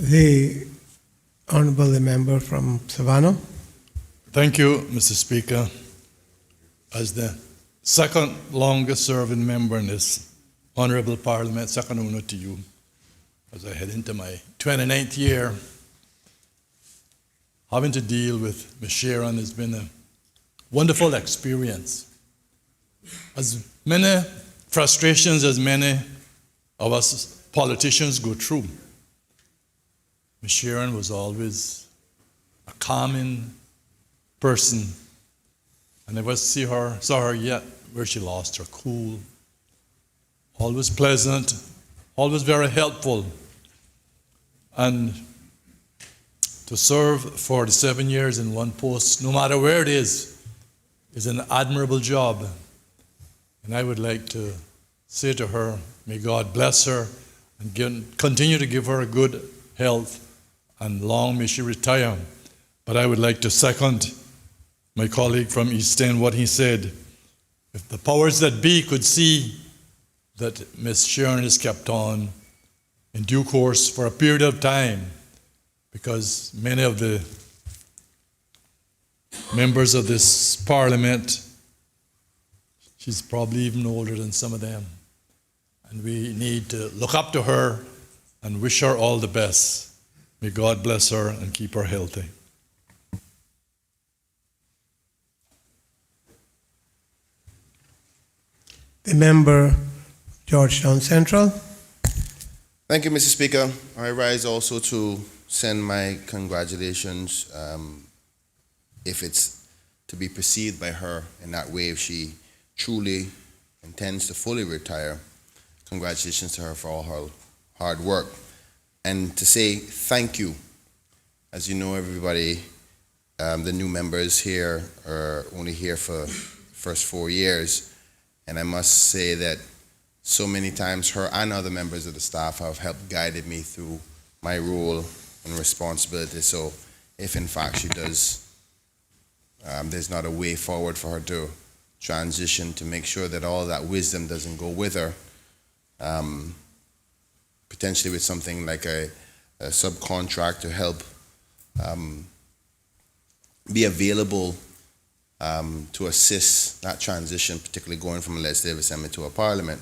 The Honourable Member from Savannah. Thank you, Mr. Speaker. As the second longest serving member in this Honourable Parliament, second only to you, as I head into my 29th year, having to deal with Ms. Sharon has been a wonderful experience. As many frustrations as many of us politicians go through, Ms. Sharon was always a calming person. I never saw her yet where she lost her cool. Always pleasant, always very helpful. And to serve 47 years in one post, no matter where it is an admirable job. And I would like to say to her, may God bless her and continue to give her good health, and long may she retire. But I would like to second my colleague from East End, what he said. If the powers that be could see that Ms. Sharon is kept on in due course for a period of time, because many of the members of this Parliament, she's probably even older than some of them. And we need to look up to her and wish her all the best. May God bless her and keep her healthy. The member, Georgetown Central. Thank you, Mr. Speaker. I rise also to send my congratulations, if it's to be perceived by her in that way, if she truly intends to fully retire. Congratulations to her for all her hard work. And to say thank you. As you know, everybody, the new members here are only here for first 4 years. And I must say that so many times her and other members of the staff have helped guided me through my role and responsibility. So if in fact she does, there's not a way forward for her to transition, to make sure that all that wisdom doesn't go with her, potentially with something like a subcontract to help be available to assist that transition, particularly going from a legislative assembly to a parliament.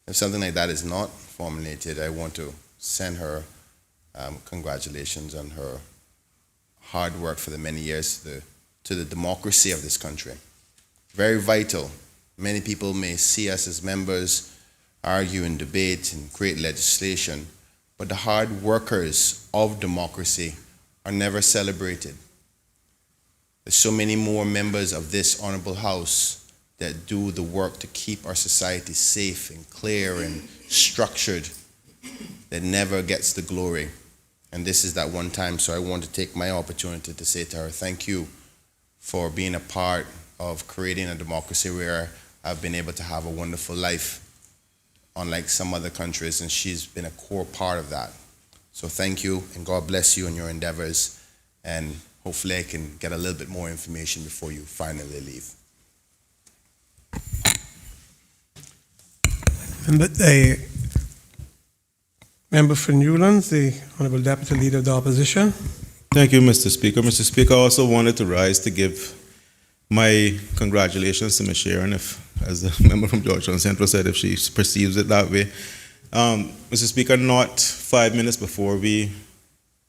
If something like that is not formulated, I want to send her congratulations on her hard work for the many years to the democracy of this country. Very vital. Many people may see us as members argue and debate and create legislation, but the hard workers of democracy are never celebrated. There's so many more members of this honorable house that do the work to keep our society safe and clear and structured, that never gets the glory. And this is that one time, so I want to take my opportunity to say to her, thank you for being a part of creating a democracy where I've been able to have a wonderful life, unlike some other countries, and she's been a core part of that. So thank you, and God bless you in your endeavors, and hopefully I can get a little bit more information before you finally leave. Member for Newlands, the Honourable Deputy Leader of the Opposition. Thank you, Mr. Speaker. Mr. Speaker, I also wanted to rise to give my congratulations to Ms. Sharon, as the member from Georgetown Central said, if she perceives it that way. Mr. Speaker, not 5 minutes before we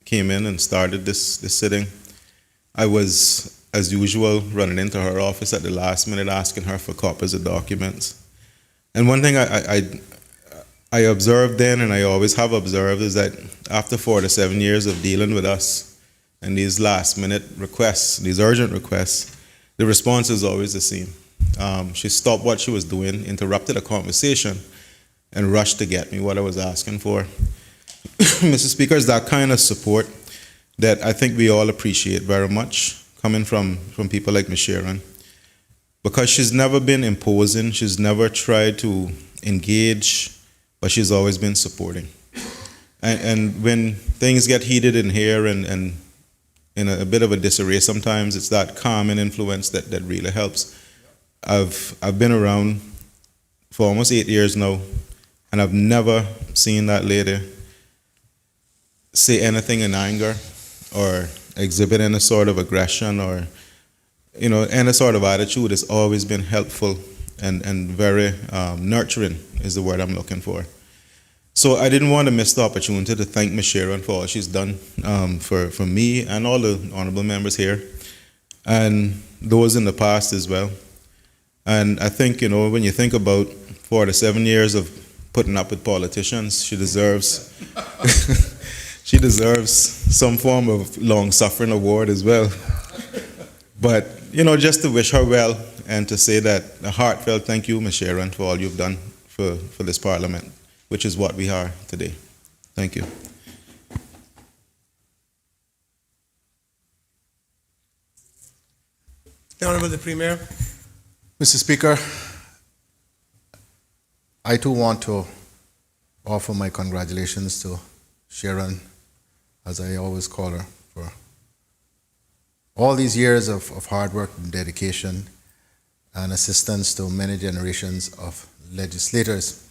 came in and started this sitting, I was, as usual, running into her office at the last minute asking her for copies of documents. And one thing I observed then, and I always have observed, is that after 47 years of dealing with us and these last minute requests, these urgent requests, the response is always the same. She stopped what she was doing, interrupted a conversation, and rushed to get me what I was asking for. Mr. Speaker, it's that kind of support that I think we all appreciate very much, coming from people like Ms. Sharon, because she's never been imposing, she's never tried to engage, but she's always been supporting. And when things get heated in here and in a bit of a disarray sometimes, it's that calming influence that really helps. I've been around for almost 8 years now, and I've never seen that lady say anything in anger or exhibit any sort of aggression or, any sort of attitude. Has always been helpful and very nurturing is the word I'm looking for. So I didn't want to miss the opportunity to thank Ms. Sharon for all she's done for me and all the honorable members here and those in the past as well. And I think, when you think about 47 years of putting up with politicians, she deserves she deserves some form of long-suffering award as well. But, just to wish her well and to say that a heartfelt thank you, Ms. Sharon, for all you've done for this Parliament, which is what we are today. Thank you. The Honorable the Premier. Mr. Speaker, I too want to offer my congratulations to Sharon, as I always call her, for all these years of hard work and dedication and assistance to many generations of legislators.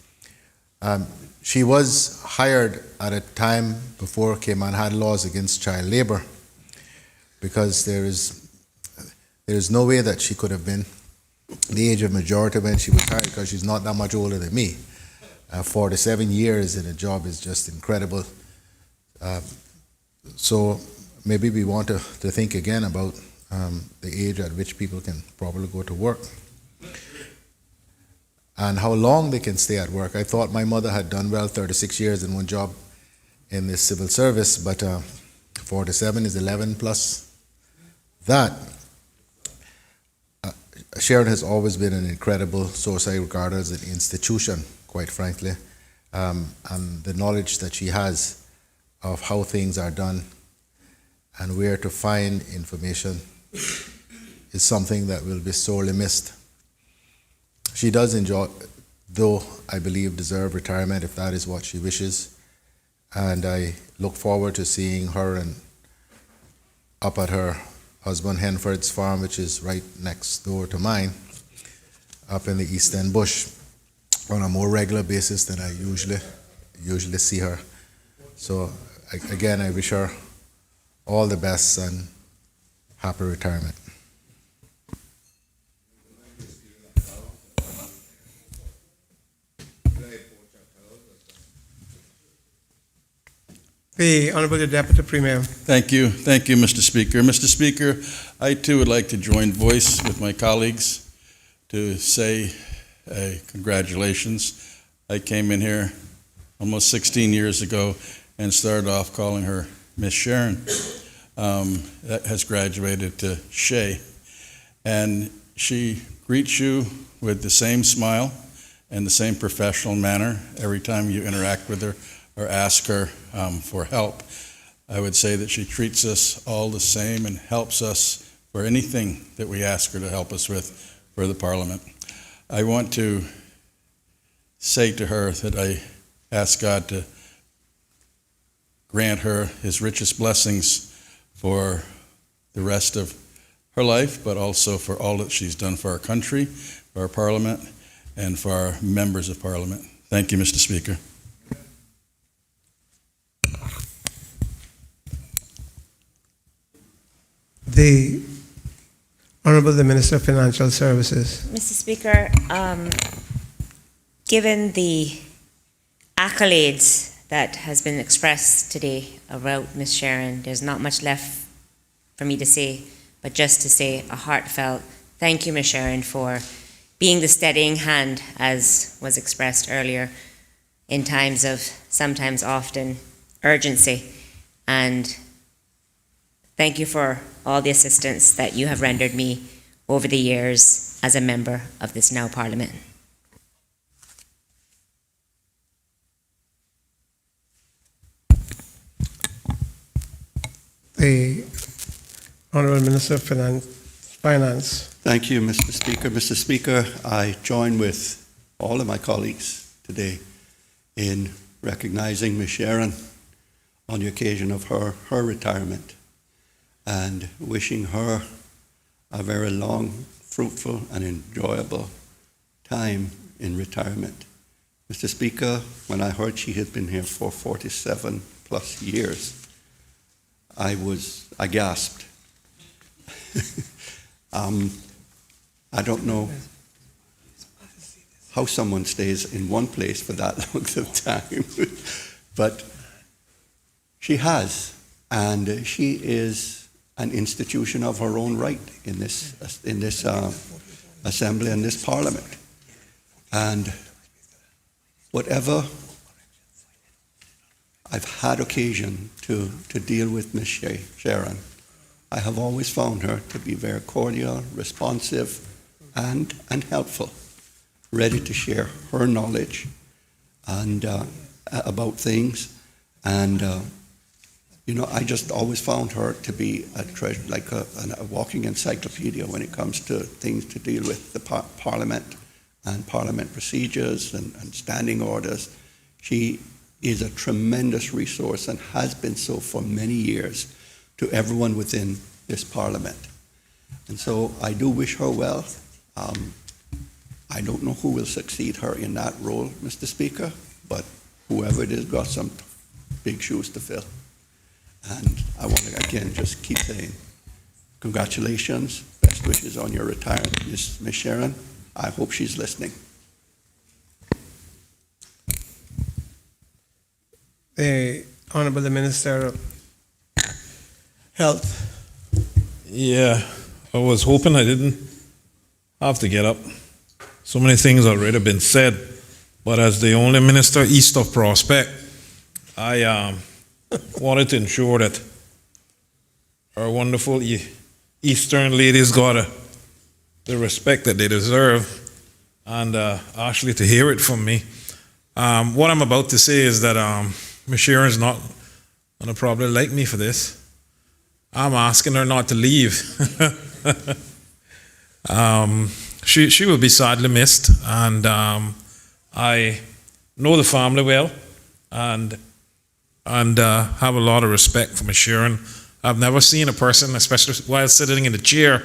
She was hired at a time before Cayman had laws against child labor, because there is no way that she could have been the age of majority when she was hired, because she's not that much older than me. 47 years in a job is just incredible. So maybe we want to think again about the age at which people can probably go to work and how long they can stay at work. I thought my mother had done well, 36 years in one job in the civil service, but 47 is 11 plus that. Sharon has always been an incredible source. I regard her as an institution, quite frankly, and the knowledge that she has of how things are done and where to find information is something that will be sorely missed. She does enjoy, though I believe deserve retirement if that is what she wishes, and I look forward to seeing her up at her husband Henford's farm, which is right next door to mine, up in the East End Bush, on a more regular basis than I usually see her. So again, I wish her all the best and happy retirement. The Honorable the Deputy Premier. Thank you, Mr. Speaker. Mr. Speaker, I too would like to join voice with my colleagues to say congratulations. I came in here almost 16 years ago and started off calling her Miss Sharon. That has graduated to Shay. And she greets you with the same smile and the same professional manner every time you interact with her or ask her for help. I would say that she treats us all the same and helps us for anything that we ask her to help us with for the Parliament. I want to say to her that I ask God to grant her his richest blessings for the rest of her life, but also for all that she's done for our country, for our Parliament, and for our members of Parliament. Thank you, Mr. Speaker. The Honorable the Minister of Financial Services. Mr. Speaker, given the accolades that has been expressed today about Ms. Sharon, there's not much left for me to say, but just to say a heartfelt thank you, Ms. Sharon, for being the steadying hand, as was expressed earlier, in times of sometimes often urgency. And thank you for all the assistance that you have rendered me over the years as a member of this now Parliament. The Honorable Minister of Finance. Thank you, Mr. Speaker. Mr. Speaker, I join with all of my colleagues today in recognizing Ms. Sharon on the occasion of her retirement and wishing her a very long, fruitful and enjoyable time in retirement. Mr. Speaker, when I heard she had been here for 47 plus years, I gasped. I don't know how someone stays in one place for that length of time, but she has, and she is an institution of her own right in this assembly and this parliament. And whatever I've had occasion to deal with Ms. Sharon, I have always found her to be very cordial, responsive, and helpful, ready to share her knowledge and about things. And I just always found her to be a treasure, like a walking encyclopedia when it comes to things to deal with the Parliament and Parliament procedures and standing orders. She is a tremendous resource and has been so for many years to everyone within this Parliament. And so I do wish her well. I don't know who will succeed her in that role, Mr. Speaker, but whoever it is got some big shoes to fill. And I want to, again, just keep saying congratulations, best wishes on your retirement, Ms. Sharon. I hope she's listening. The Honourable Minister of Health. Yeah, I was hoping I didn't have to get up. So many things already been said, but as the only minister east of Prospect, I wanted to ensure that our wonderful Eastern ladies got the respect that they deserve, and actually to hear it from me. What I'm about to say is that Ms. Sharon's not going to probably like me for this. I'm asking her not to leave. She will be sadly missed, and I know the family well, and have a lot of respect for Ms. Sharon. I've never seen a person, especially while sitting in the chair,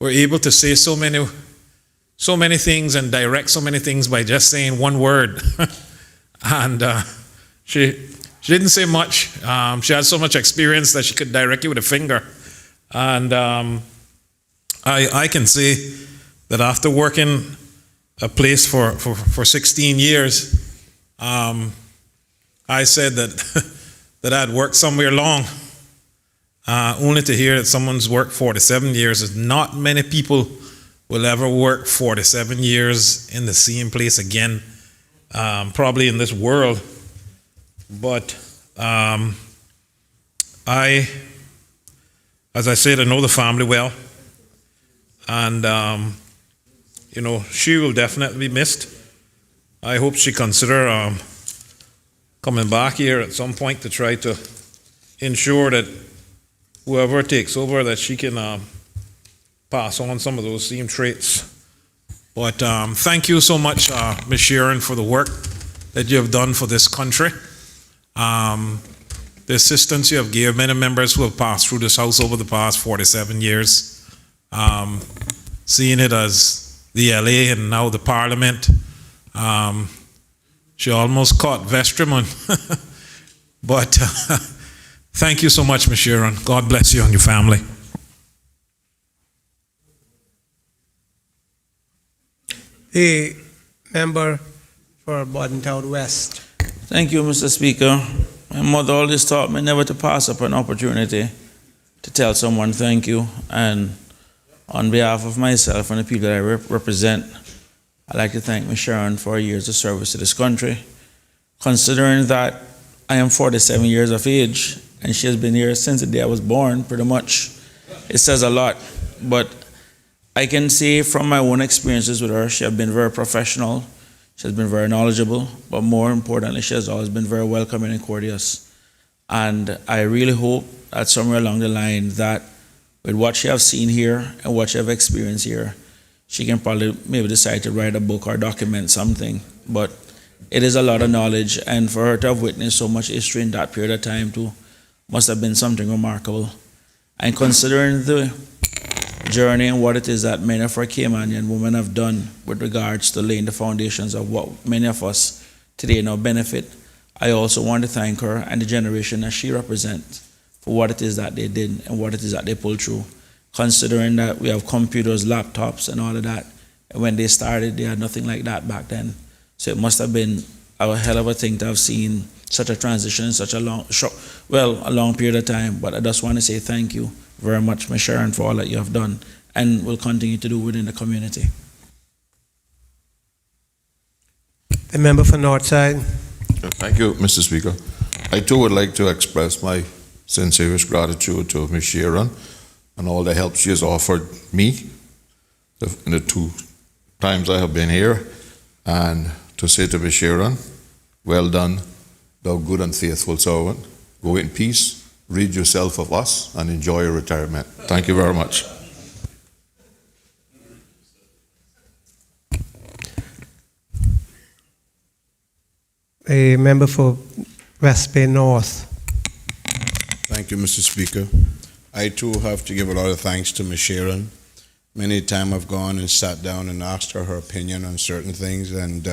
were able to say so many things and direct so many things by just saying one word. And she didn't say much. She had so much experience that she could direct you with a finger. And I can say that after working a place for 16 years, I said that I'd worked somewhere long, only to hear that someone's worked 47 years. Not many people will ever work 47 years in the same place again, probably in this world. But as I said, I know the family well, and she will definitely be missed. I hope she consider coming back here at some point to try to ensure that whoever takes over, that she can pass on some of those same traits. But thank you so much, Ms. Sharon, for the work that you have done for this country. The assistance you have given many members who have passed through this house over the past 47 years, seeing it as the LA and now the Parliament. She almost caught Vesterman. But thank you so much, Ms. Sharon. God bless you and your family. The member for Bordentown West. Thank you, Mr. Speaker. My mother always taught me never to pass up an opportunity to tell someone thank you. And on behalf of myself and the people that I represent, I'd like to thank Ms. Sharon for her years of service to this country. Considering that I am 47 years of age and she has been here since the day I was born, pretty much, it says a lot. But I can say from my own experiences with her, she has been very professional, she has been very knowledgeable, but more importantly, she has always been very welcoming and courteous. And I really hope that somewhere along the line that with what she has seen here and what she has experienced here, she can probably maybe decide to write a book or document something. But it is a lot of knowledge, and for her to have witnessed so much history in that period of time too must have been something remarkable. And considering the journey and what it is that many of our Caymanian women have done with regards to laying the foundations of what many of us today now benefit, I also want to thank her and the generation that she represents for what it is that they did and what it is that they pulled through. Considering that we have computers, laptops, and all of that, and when they started, they had nothing like that back then. So it must have been a hell of a thing to have seen such a transition in such a long period of time. But I just want to say thank you very much, Ms. Sharon, for all that you have done and will continue to do within the community. The member for Northside. Thank you, Mr. Speaker. I too would like to express my sincerest gratitude to Ms. Sharon and all the help she has offered me in the 2 times I have been here, and to say to Ms. Sharon, well done, thou good and faithful servant. Go in peace, rid yourself of us, and enjoy your retirement. Thank you very much. A member for West Bay North. Thank you, Mr. Speaker. I too have to give a lot of thanks to Ms. Sharon. Many times I've gone and sat down and asked her opinion on certain things, and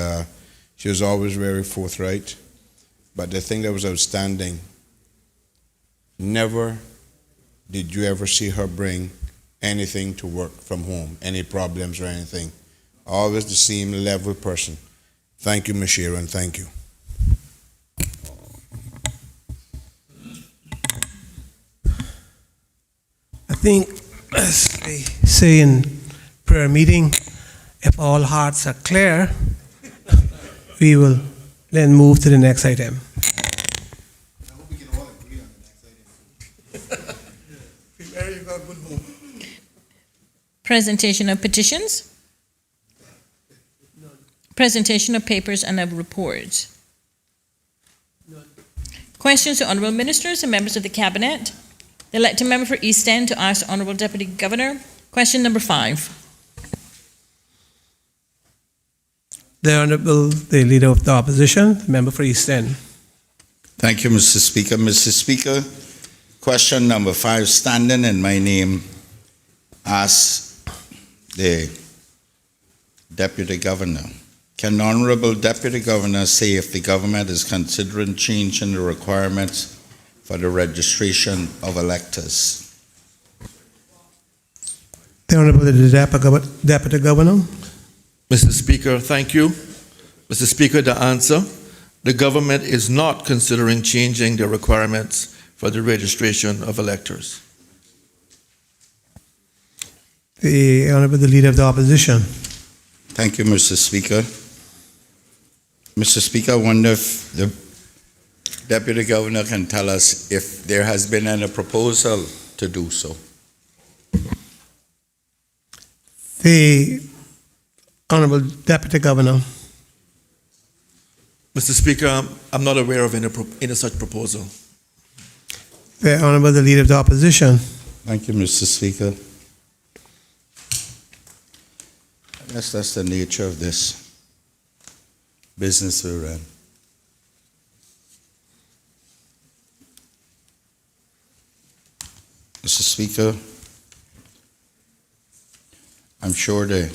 she was always very forthright. But the thing that was outstanding, never did you ever see her bring anything to work from home, any problems or anything. Always the same level person. Thank you, Ms. Sharon. Thank you. I think, as they say in prayer meeting, if all hearts are clear, we will then move to the next item. I hope we can all agree on the next item. There you go, good move. Presentation of petitions. Presentation of papers and of reports. Questions to honorable ministers and members of the cabinet. The elected member for East End to ask the Honorable Deputy Governor. Question number 5. The Honorable, the Leader of the Opposition, the member for East End. Thank you, Mr. Speaker. Mr. Speaker, question number 5, standing in my name, asks the Deputy Governor. Can the Honorable Deputy Governor say if the government is considering changing the requirements for the registration of electors? The Honorable, the Deputy Governor. Mr. Speaker, thank you. Mr. Speaker, the answer, the government is not considering changing the requirements for the registration of electors. The Honorable, the Leader of the Opposition. Thank you, Mr. Speaker. Mr. Speaker, I wonder if the Deputy Governor can tell us if there has been any proposal to do so. The Honorable Deputy Governor. Mr. Speaker, I'm not aware of any such proposal. The Honorable, the Leader of the Opposition. Thank you, Mr. Speaker. I guess that's the nature of this business we're in. Mr. Speaker, I'm sure the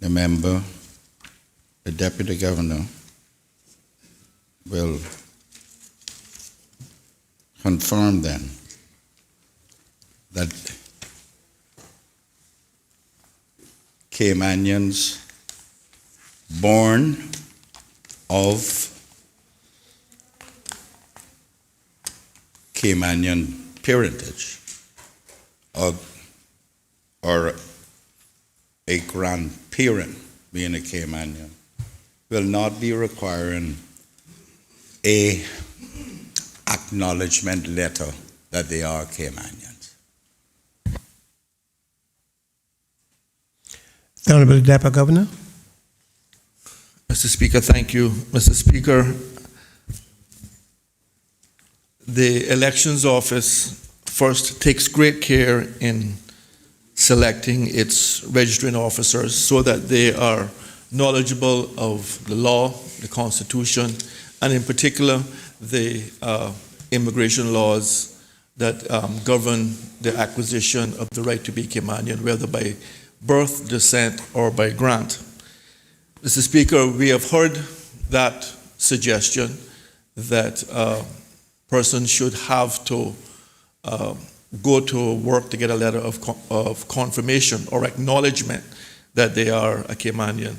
member, the Deputy Governor, will confirm then that Caymanians born of Caymanian parentage or a grandparent being a Caymanian will not be requiring a acknowledgement letter that they are Caymanians. The Honorable Deputy Governor. Mr. Speaker, thank you. Mr. Speaker, the Elections Office first takes great care in selecting its registering officers so that they are knowledgeable of the law, the Constitution, and in particular the immigration laws that govern the acquisition of the right to be Caymanian, whether by birth, descent, or by grant. Mr. Speaker, we have heard that suggestion that persons should have to go to work to get a letter of confirmation or acknowledgement that they are a Caymanian.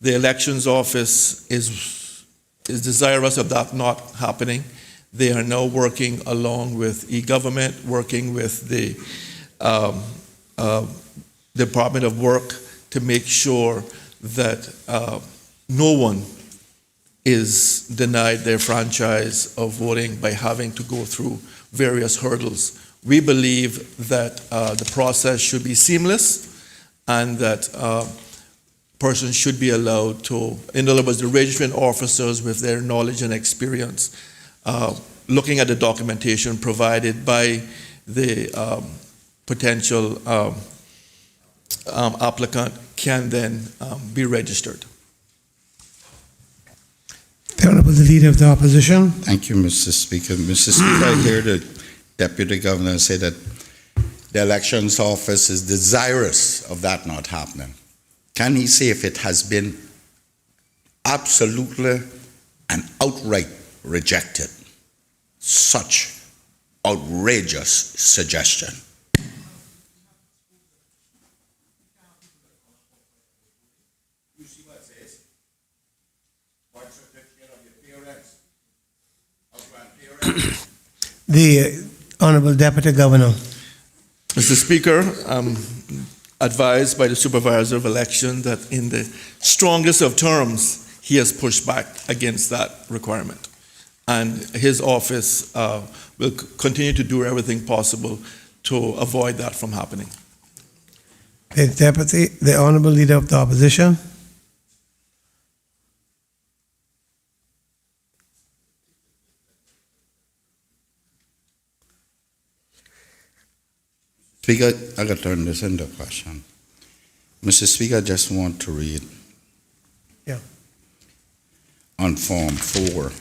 The elections office is desirous of that not happening. They are now working along with e-government, working with the Department of Work to make sure that no one is denied their franchise of voting by having to go through various hurdles. We believe that the process should be seamless and that persons should be allowed to, in other words, the registering officers with their knowledge and experience, looking at the documentation provided by the potential applicant can then be registered. The Honourable Leader of the Opposition. Thank you, Mr. Speaker. Mr. Speaker, I hear the Deputy Governor say that the elections office is desirous of that not happening. Can he say if it has been absolutely and outright rejected such outrageous suggestion? The Honourable Deputy Governor. Mr. Speaker, I'm advised by the Supervisor of Election that in the strongest of terms, he has pushed back against that requirement. And his office will continue to do everything possible to avoid that from happening. The Honourable Leader of the Opposition. Speaker, I got to turn this into a question. Mr. Speaker, I just want to read on Form 4,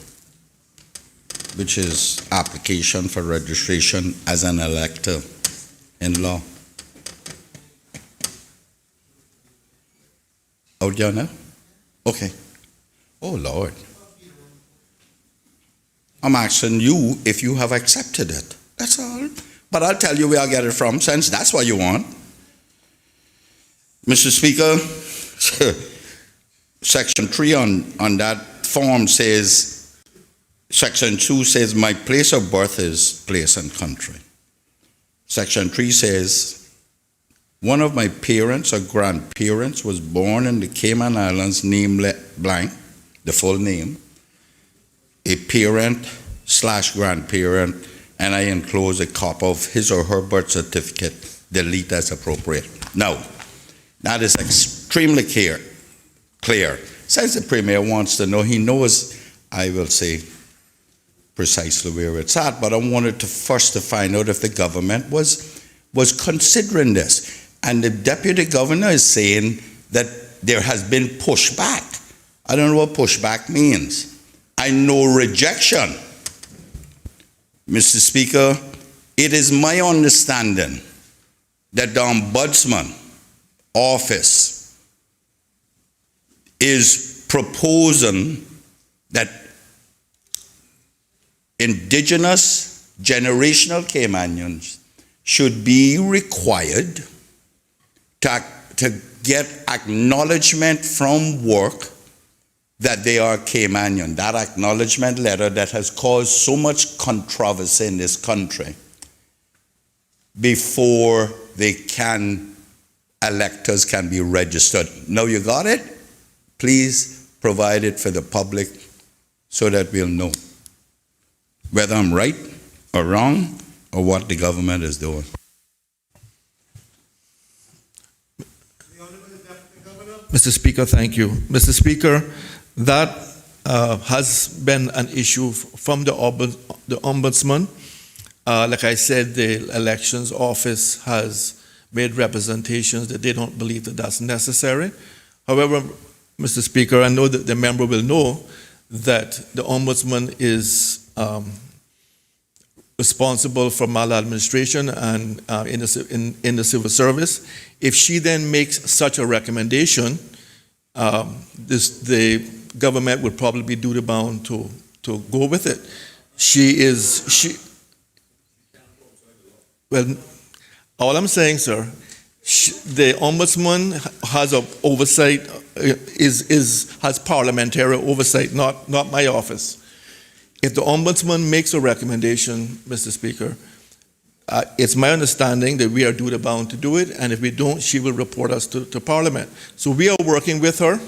which is application for registration as an elector in law. Out there now? Okay. Oh, Lord. I'm asking you if you have accepted it. That's all. But I'll tell you where I get it from, since that's what you want. Mr. Speaker, Section 3 on that form says, Section 2 says, my place of birth is place and country. Section 3 says, one of my parents or grandparents was born in the Cayman Islands, name blank, the full name, a parent/grandparent, and I enclose a copy of his or her birth certificate, delete as appropriate. Now, that is extremely clear. Since the Premier wants to know, he knows, I will say precisely where it's at, but I wanted to first to find out if the government was considering this. And the Deputy Governor is saying that there has been pushback. I don't know what pushback means. I know rejection. Mr. Speaker, it is my understanding that the Ombudsman office is proposing that indigenous generational Caymanians should be required to get acknowledgement from work that they are Caymanian. That acknowledgement letter that has caused so much controversy in this country before electors can be registered. Now you got it? Please provide it for the public so that we'll know whether I'm right or wrong or what the government is doing. Mr. Speaker, thank you. Mr. Speaker, that has been an issue from the Ombudsman. Like I said, the Elections Office has made representations that they don't believe that that's necessary. However, Mr. Speaker, I know that the member will know that the Ombudsman is responsible for maladministration and in the civil service. If she then makes such a recommendation, the government would probably be duty bound to go with it. Well, all I'm saying, sir, the ombudsman has a oversight, has parliamentary oversight, not my office. If the ombudsman makes a recommendation, Mr. Speaker, it's my understanding that we are duty bound to do it, and if we don't, she will report us to Parliament. So we are working with her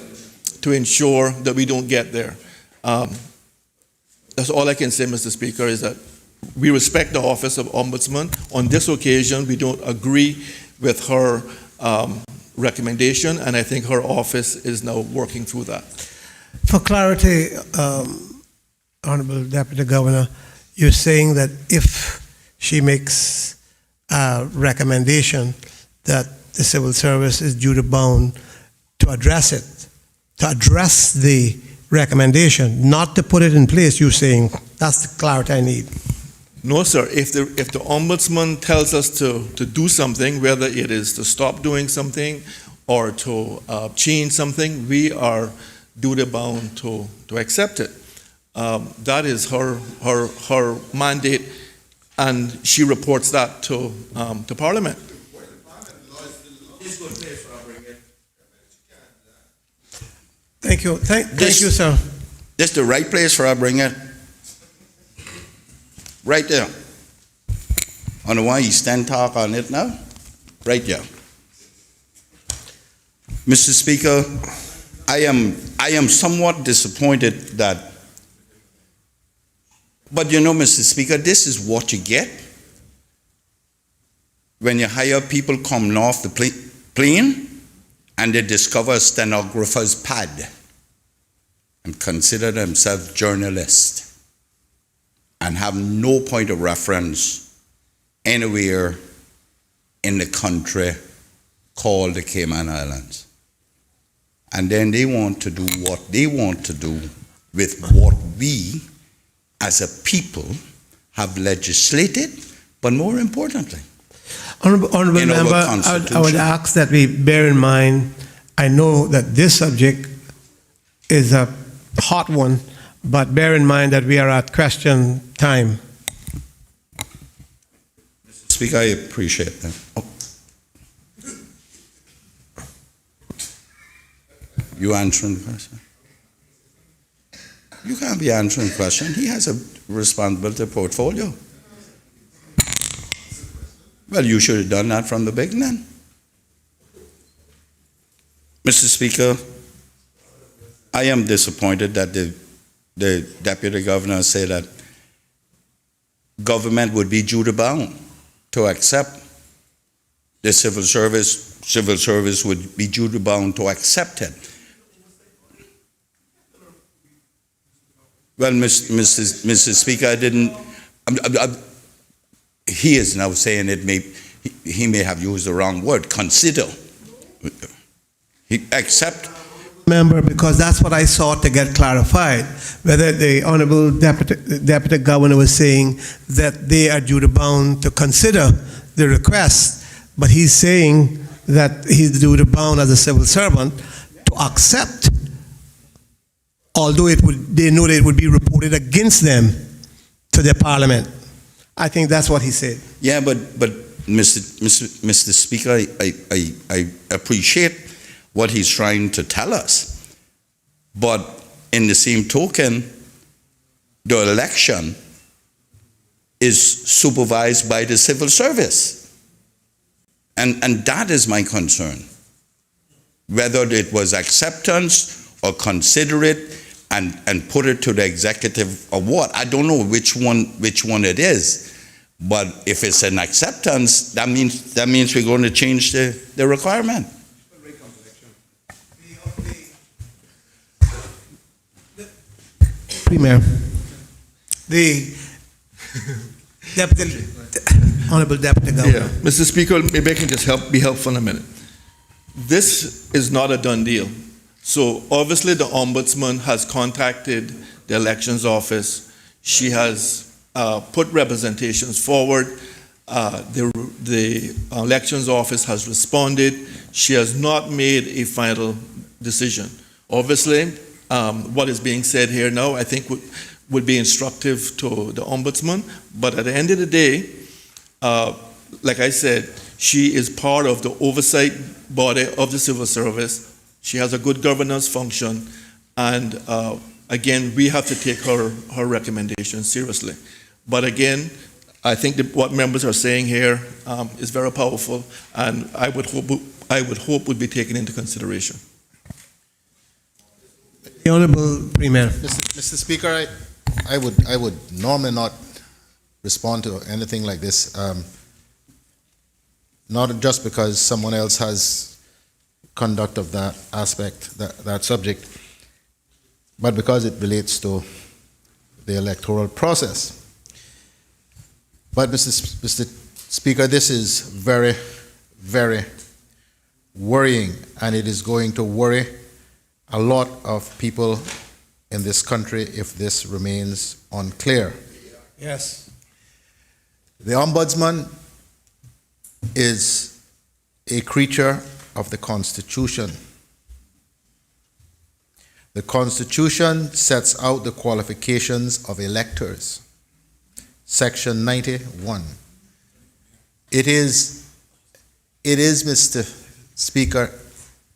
to ensure that we don't get there. That's all I can say, Mr. Speaker, is that we respect the office of Ombudsman. On this occasion, we don't agree with her recommendation, and I think her office is now working through that. For clarity, Honorable Deputy Governor, you're saying that if she makes a recommendation that the civil service is duty bound to address it, to address the recommendation, not to put it in place, you're saying. That's the clarity I need. No, sir. If the ombudsman tells us to do something, whether it is to stop doing something or to change something, we are duty bound to accept it. That is her mandate, and she reports that to Parliament. Thank you. Thank you, sir. This is the right place for her to bring it. Right there. On the one you stand talk on it now. Right there. Mr. Speaker, I am somewhat disappointed that, but you know, Mr. Speaker, this is what you get when you hire people coming off the plane and they discover a stenographer's pad and consider themselves journalists and have no point of reference anywhere in the country called the Cayman Islands. And then they want to do what they want to do with what we as a people have legislated, but more importantly, Honorable Member, I would ask that we bear in mind, I know that this subject is a hot one, but bear in mind that we are at question time. Mr. Speaker, I appreciate that. Oh. You answering the question? You can't be answering the question. He has a responsibility portfolio. Well, you should have done that from the beginning. Mr. Speaker, I am disappointed that the Deputy Governor said that government would be duty bound to accept the civil service would be duty bound to accept it. Well, Mr. Speaker, I didn't. He is now saying he may have used the wrong word. Consider. He accept. Member, because that's what I sought to get clarified, whether the Honorable Deputy Governor was saying that they are duty bound to consider the request, but he's saying that he's duty bound as a civil servant to accept, although they know that it would be reported against them to the Parliament. I think that's what he said. Yeah, but Mr. Speaker, I appreciate what he's trying to tell us. But in the same token, the election is supervised by the civil service. And that is my concern. Whether it was acceptance or consider it and put it to the executive or what, I don't know which one it is. But if it's an acceptance, that means we're going to change the requirement. Premier, the Honorable Deputy Governor. Yeah, Mr. Speaker, maybe I can just be helpful in a minute. This is not a done deal. So obviously the Ombudsman has contacted the Elections Office. She has put representations forward. The Elections Office has responded. She has not made a final decision. Obviously, what is being said here now, I think would be instructive to the Ombudsman. But at the end of the day, like I said, she is part of the oversight body of the civil service. She has a good governance function, and again, we have to take her recommendation seriously. But again, I think that what members are saying here is very powerful, and I would hope would be taken into consideration. The Honorable Premier. Mr. Speaker, I would normally not respond to anything like this, not just because someone else has conduct of that aspect, that subject, but because it relates to the electoral process. But Mr. Speaker, this is very, very worrying, and it is going to worry a lot of people in this country if this remains unclear. Yes. The Ombudsman is a creature of the Constitution. The Constitution sets out the qualifications of electors. Section 91. It is, Mr. Speaker,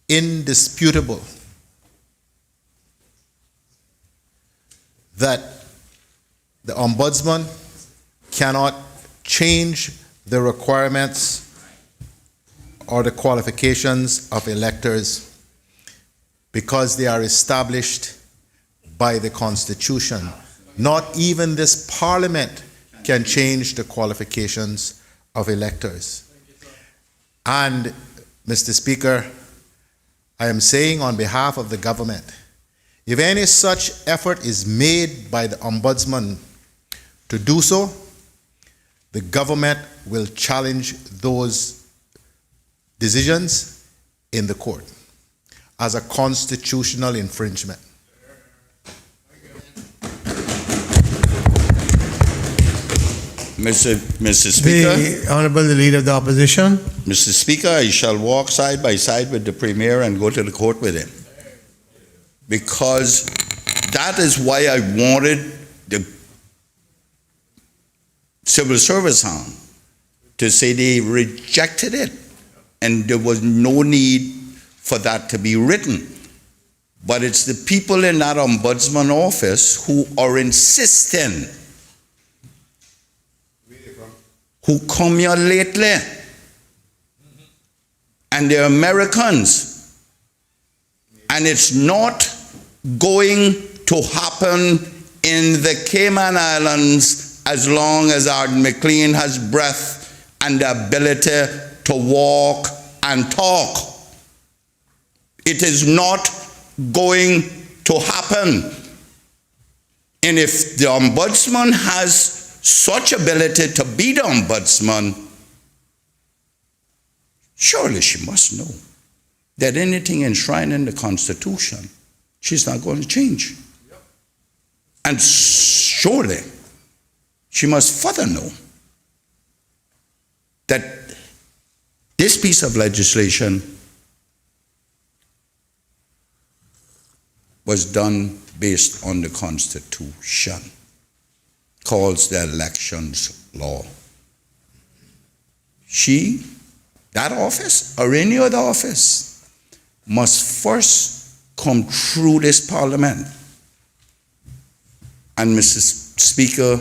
indisputable that the Ombudsman cannot change the requirements or the qualifications of electors because they are established by the Constitution. Not even this Parliament can change the qualifications of electors. And, Mr. Speaker, I am saying on behalf of the government, if any such effort is made by the Ombudsman to do so, the government will challenge those decisions in the court as a constitutional infringement. Mr. Speaker. The Honorable Leader of the Opposition. Mr. Speaker, I shall walk side by side with the Premier and go to the court with him. Because that is why I wanted the civil service arm to say they rejected it and there was no need for that to be written. But it's the people in that ombudsman office who are insisting, who come here lately, and they're Americans, and it's not going to happen in the Cayman Islands as long as Arden McLean has breath and the ability to walk and talk. It is not going to happen. And if the ombudsman has such ability to be the ombudsman, surely she must know that anything enshrined in the Constitution, she's not going to change. And surely she must further know that this piece of legislation was done based on the Constitution, calls the elections law. She, that office, or any other office, must first come through this Parliament. And Mr. Speaker,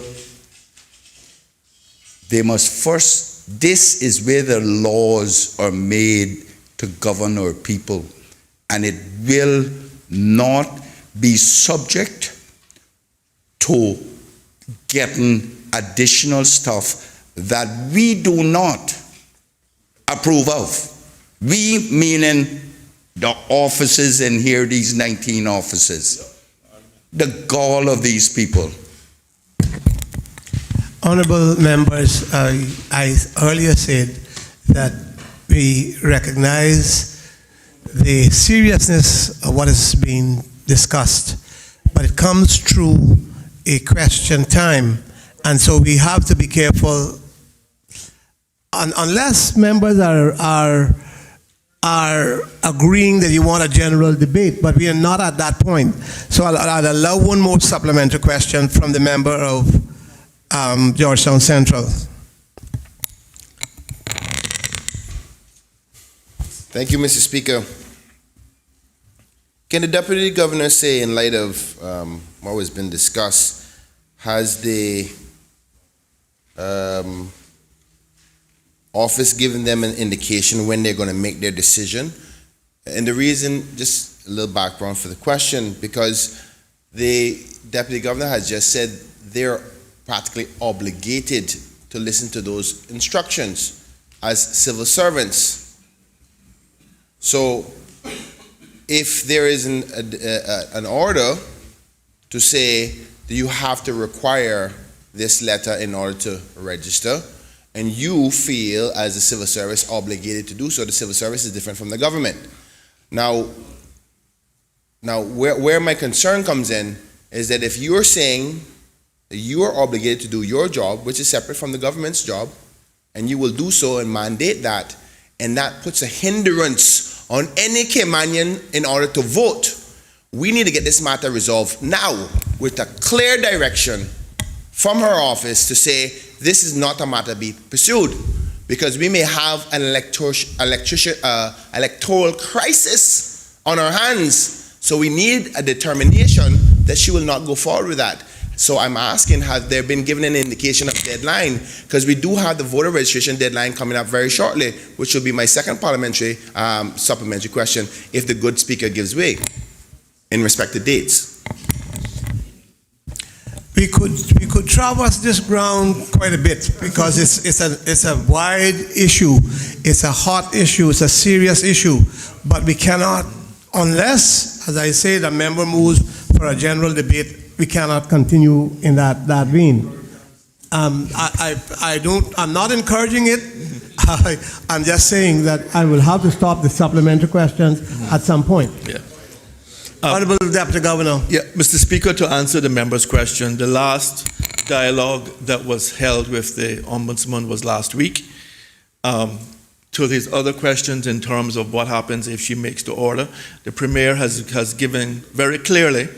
they must first, this is where the laws are made to govern our people, and it will not be subject to getting additional stuff that we do not approve of. We meaning the offices in here, these 19 offices. The gall of these people. Honorable members, I earlier said that we recognize the seriousness of what is being discussed, but it comes through a question time, and so we have to be careful. Unless members are are agreeing that you want a general debate, but we are not at that point. So I'll allow one more supplementary question from the member of Georgetown Central. Thank you, Mr. Speaker. Can the Deputy Governor say, in light of what has been discussed, has the office given them an indication when they're going to make their decision? And the reason, just a little background for the question, because the Deputy Governor has just said they're practically obligated to listen to those instructions as civil servants. So if there is an order to say that you have to require this letter in order to register, and you feel as a civil service obligated to do so, the civil service is different from the government. Now where my concern comes in is that if you're saying that you are obligated to do your job, which is separate from the government's job, and you will do so and mandate that, and that puts a hindrance on any Caymanian in order to vote, we need to get this matter resolved now with a clear direction from her office to say this is not a matter to be pursued, because we may have an electoral crisis on our hands. So we need a determination that she will not go forward with that. So I'm asking, have there been given an indication of deadline? Because we do have the voter registration deadline coming up very shortly, which will be my second parliamentary supplementary question, if the good speaker gives way in respect to dates. We could traverse this ground quite a bit, because it's a wide issue, it's a hot issue, it's a serious issue, but we cannot, unless, as I say, the member moves for a general debate, we cannot continue in that vein. I'm not encouraging it. I'm just saying that I will have to stop the supplementary questions at some point. Yeah. Honorable Deputy Governor. Yeah, Mr. Speaker, to answer the member's question, the last dialogue that was held with the Ombudsman was last week. To these other questions in terms of what happens if she makes the order, the Premier has given very clearly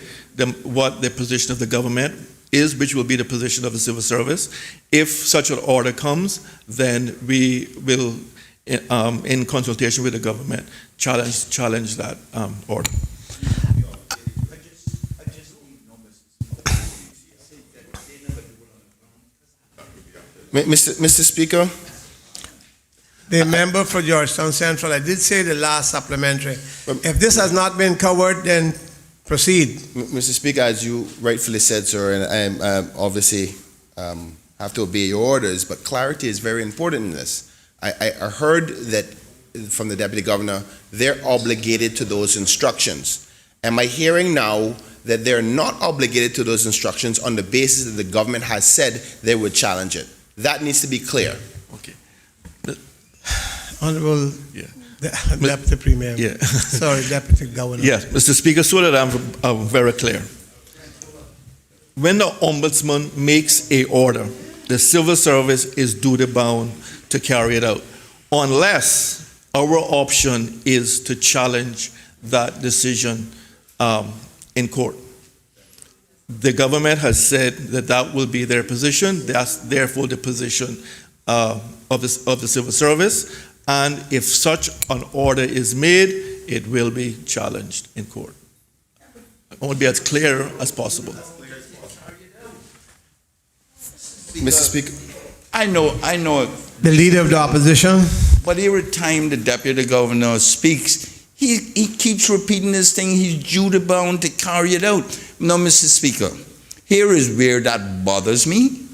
what the position of the government is, which will be the position of the civil service. If such an order comes, then we will, in consultation with the government, challenge that order. Mr. Speaker? The member for Georgetown Central, I did say the last supplementary. If this has not been covered, then proceed. Mr. Speaker, as you rightfully said, sir, and I obviously have to obey your orders, but clarity is very important in this. I heard that from the Deputy Governor, they're obligated to those instructions. Am I hearing now that they're not obligated to those instructions on the basis that the government has said they would challenge it? That needs to be clear. Okay. Honorable Deputy Premier. Yeah. Sorry, Deputy Governor. Yes, Mr. Speaker, so that I'm very clear. When the Ombudsman makes a order, the civil service is duty bound to carry it out, unless our option is to challenge that decision in court. The government has said that that will be their position. That's therefore the position of the civil service. And if such an order is made, it will be challenged in court. I want to be as clear as possible. Mr. Speaker. I know. The Leader of the Opposition. But every time the Deputy Governor speaks, he keeps repeating this thing. He's duty bound to carry it out. Now, Mr. Speaker, here is where that bothers me.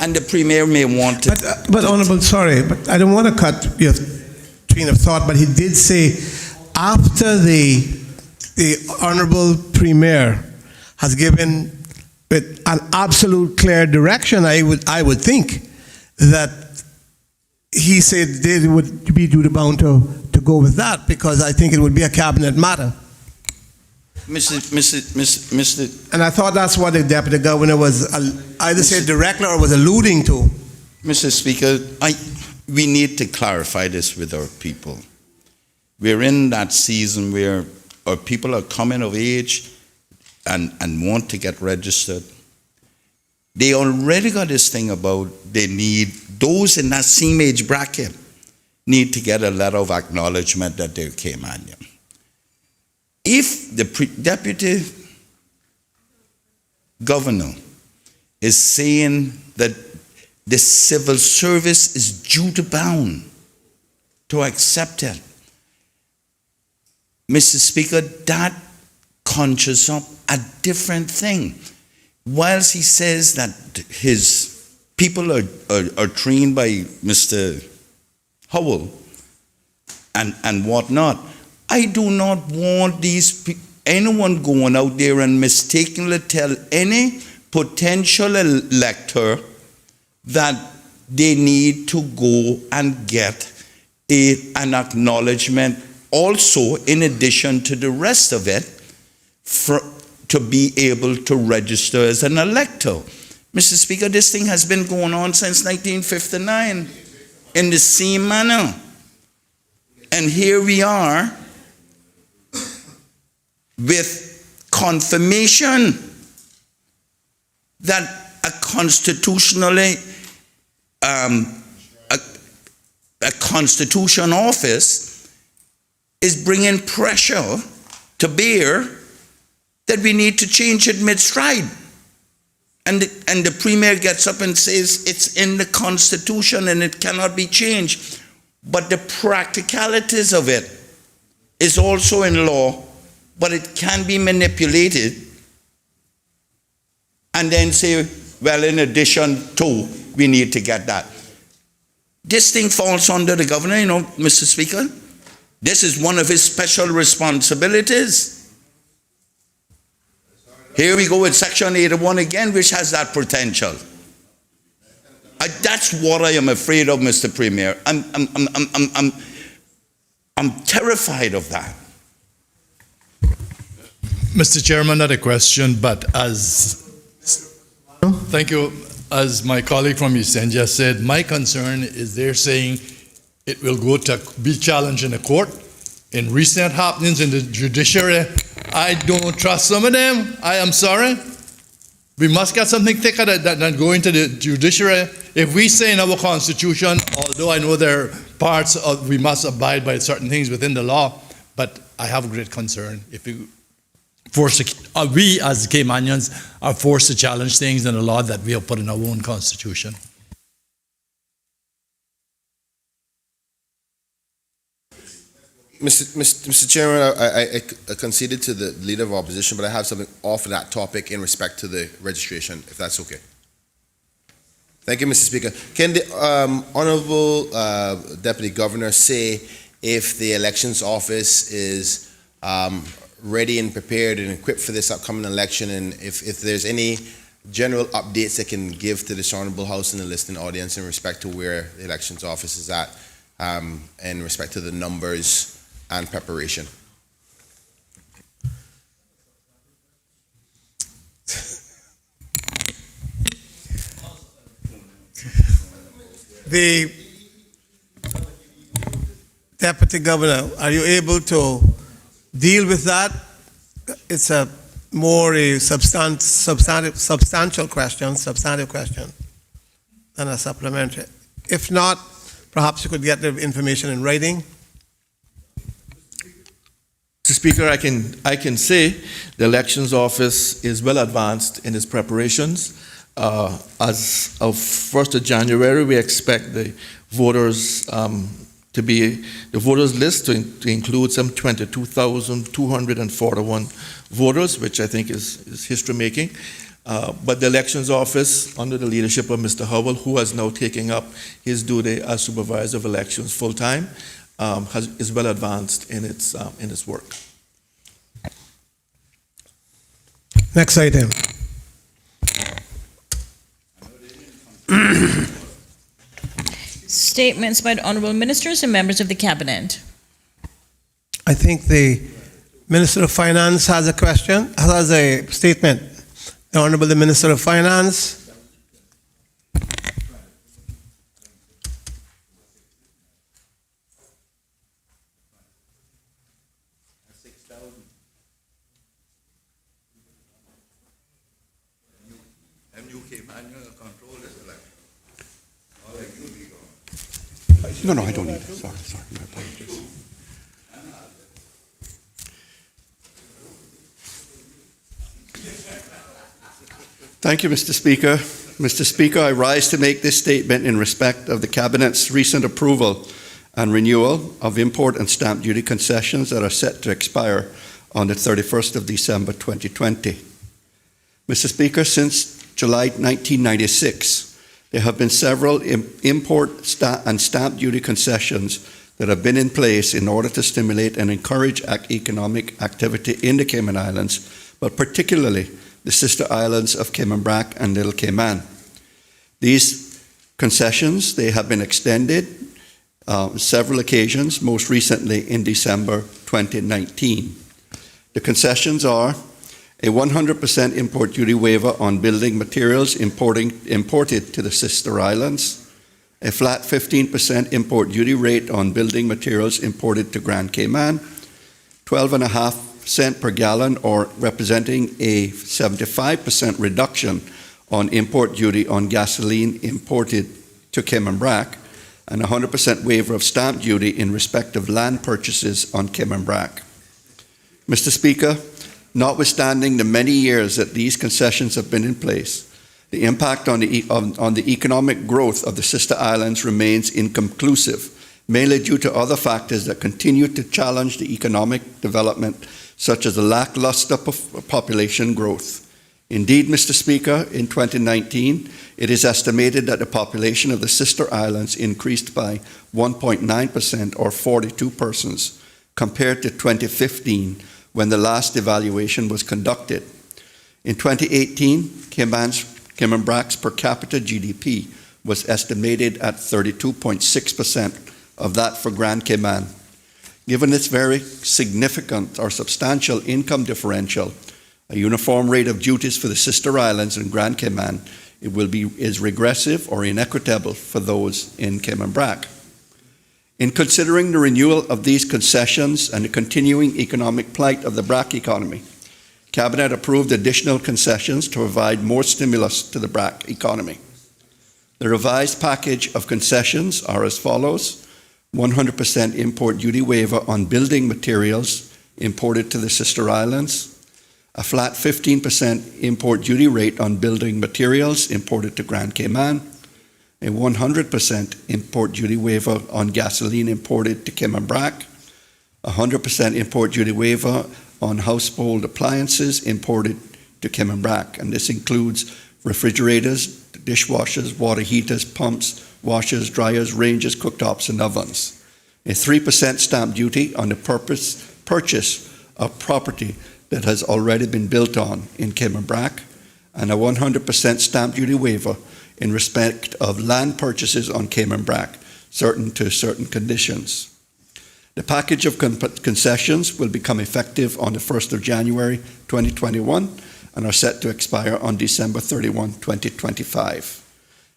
And the Premier may want to... But Honorable, sorry, but I don't want to cut your train of thought, but he did say after the Honorable Premier has given with an absolute clear direction, I would think that he said they would be duty bound to go with that, because I think it would be a cabinet matter. Mr. And I thought that's what the Deputy Governor was either said directly or was alluding to. Mr. Speaker, we need to clarify this with our people. we're in that season where our people are coming of age and want to get registered. They already got this thing about they need, those in that same age bracket need to get a letter of acknowledgement that they're Caymanian. If the deputy governor is saying that the civil service is duty bound to accept it, Mr. Speaker, that conjures up a different thing. Whilst he says that his people are trained by Mr. Howell and whatnot, I do not want anyone going out there and mistakenly tell any potential elector that they need to go and get an acknowledgement also in addition to the rest of it to be able to register as an elector. Mr. Speaker, this thing has been going on since 1959 in the same manner. And here we are with confirmation that a constitution office is bringing pressure to bear that we need to change it mid-stride. And the Premier gets up and says it's in the Constitution and it cannot be changed. But the practicalities of it is also in law, but it can be manipulated and then say, well, in addition to, we need to get that. This thing falls under the governor, Mr. Speaker. This is one of his special responsibilities. Here we go with Section 81 again, which has that potential. That's what I am afraid of, Mr. Premier. I'm terrified of that. Mr. Chairman, not a question, but thank you. As my colleague from East End just said, my concern is they're saying it will go to be challenged in the court. In recent happenings in the judiciary, I don't trust some of them. I am sorry. We must get something thicker than going to the judiciary. If we say in our Constitution, although I know there are parts of we must abide by certain things within the law, but I have a great concern if we as Caymanians are forced to challenge things in the law that we have put in our own Constitution. Mr. Chairman, I conceded to the Leader of Opposition, but I have something off of that topic in respect to the registration, if that's okay. Thank you, Mr. Speaker. Can the Honourable Deputy Governor say if the Elections Office is ready and prepared and equipped for this upcoming election, and if there's any general updates they can give to this Honourable House and the listening audience in respect to where the Elections Office is at, in respect to the numbers and preparation? The Deputy Governor, are you able to deal with that? It's a more a substantial question, substantive question than a supplementary. If not, perhaps you could get the information in writing. Mr. Speaker, I can say the Elections Office is well advanced in its preparations. As of 1st of January, we expect the voters the voters list to include some 22,241 voters, which I think is history-making. But the Elections Office, under the leadership of Mr. Howell, who has now taken up his duty as Supervisor of Elections full-time, is well advanced in its work. Next item. Statements by the Honourable Ministers and members of the Cabinet. I think the Minister of Finance has a question, has a statement. The Honourable Minister of Finance. Cayman, you're going to control this election. All I do be gone. No, I don't need it. Sorry, my apologies. Thank you, Mr. Speaker. Mr. Speaker, I rise to make this statement in respect of the Cabinet's recent approval and renewal of import and stamp duty concessions that are set to expire on the 31st of December 2020. Mr. Speaker, since July 1996, there have been several import and stamp duty concessions that have been in place in order to stimulate and encourage economic activity in the Cayman Islands, but particularly the sister islands of Cayman Brac and Little Cayman. These concessions, they have been extended several occasions, most recently in December 2019. The concessions are a 100% import duty waiver on building materials imported to the sister islands, a flat 15% import duty rate on building materials imported to Grand Cayman, 12.5 cents per gallon, or representing a 75% reduction on import duty on gasoline imported to Cayman Brac, and 100% waiver of stamp duty in respect of land purchases on Cayman Brac. Mr. Speaker, notwithstanding the many years that these concessions have been in place, the impact on the economic growth of the sister islands remains inconclusive, mainly due to other factors that continue to challenge the economic development, such as the lackluster population growth. Indeed, Mr. Speaker, in 2019, it is estimated that the population of the sister islands increased by 1.9%, or 42 persons, compared to 2015, when the last evaluation was conducted. In 2018, Cayman Brac's per capita GDP was estimated at 32.6% of that for Grand Cayman. Given its very significant or substantial income differential, a uniform rate of duties for the sister islands and Grand Cayman is regressive or inequitable for those in Cayman Brac. In considering the renewal of these concessions and the continuing economic plight of the Brac economy, Cabinet approved additional concessions to provide more stimulus to the Brac economy. The revised package of concessions are as follows: 100% import duty waiver on building materials imported to the sister islands, a flat 15% import duty rate on building materials imported to Grand Cayman, a 100% import duty waiver on gasoline imported to Cayman Brac, 100% import duty waiver on household appliances imported to Cayman Brac, and this includes refrigerators, dishwashers, water heaters, pumps, washers, dryers, ranges, cooktops, and ovens. A 3% stamp duty on the purchase of property that has already been built on in Cayman Brac, and a 100% stamp duty waiver in respect of land purchases on Cayman Brac, certain conditions. The package of concessions will become effective on the 1st of January 2021 and are set to expire on December 31, 2025.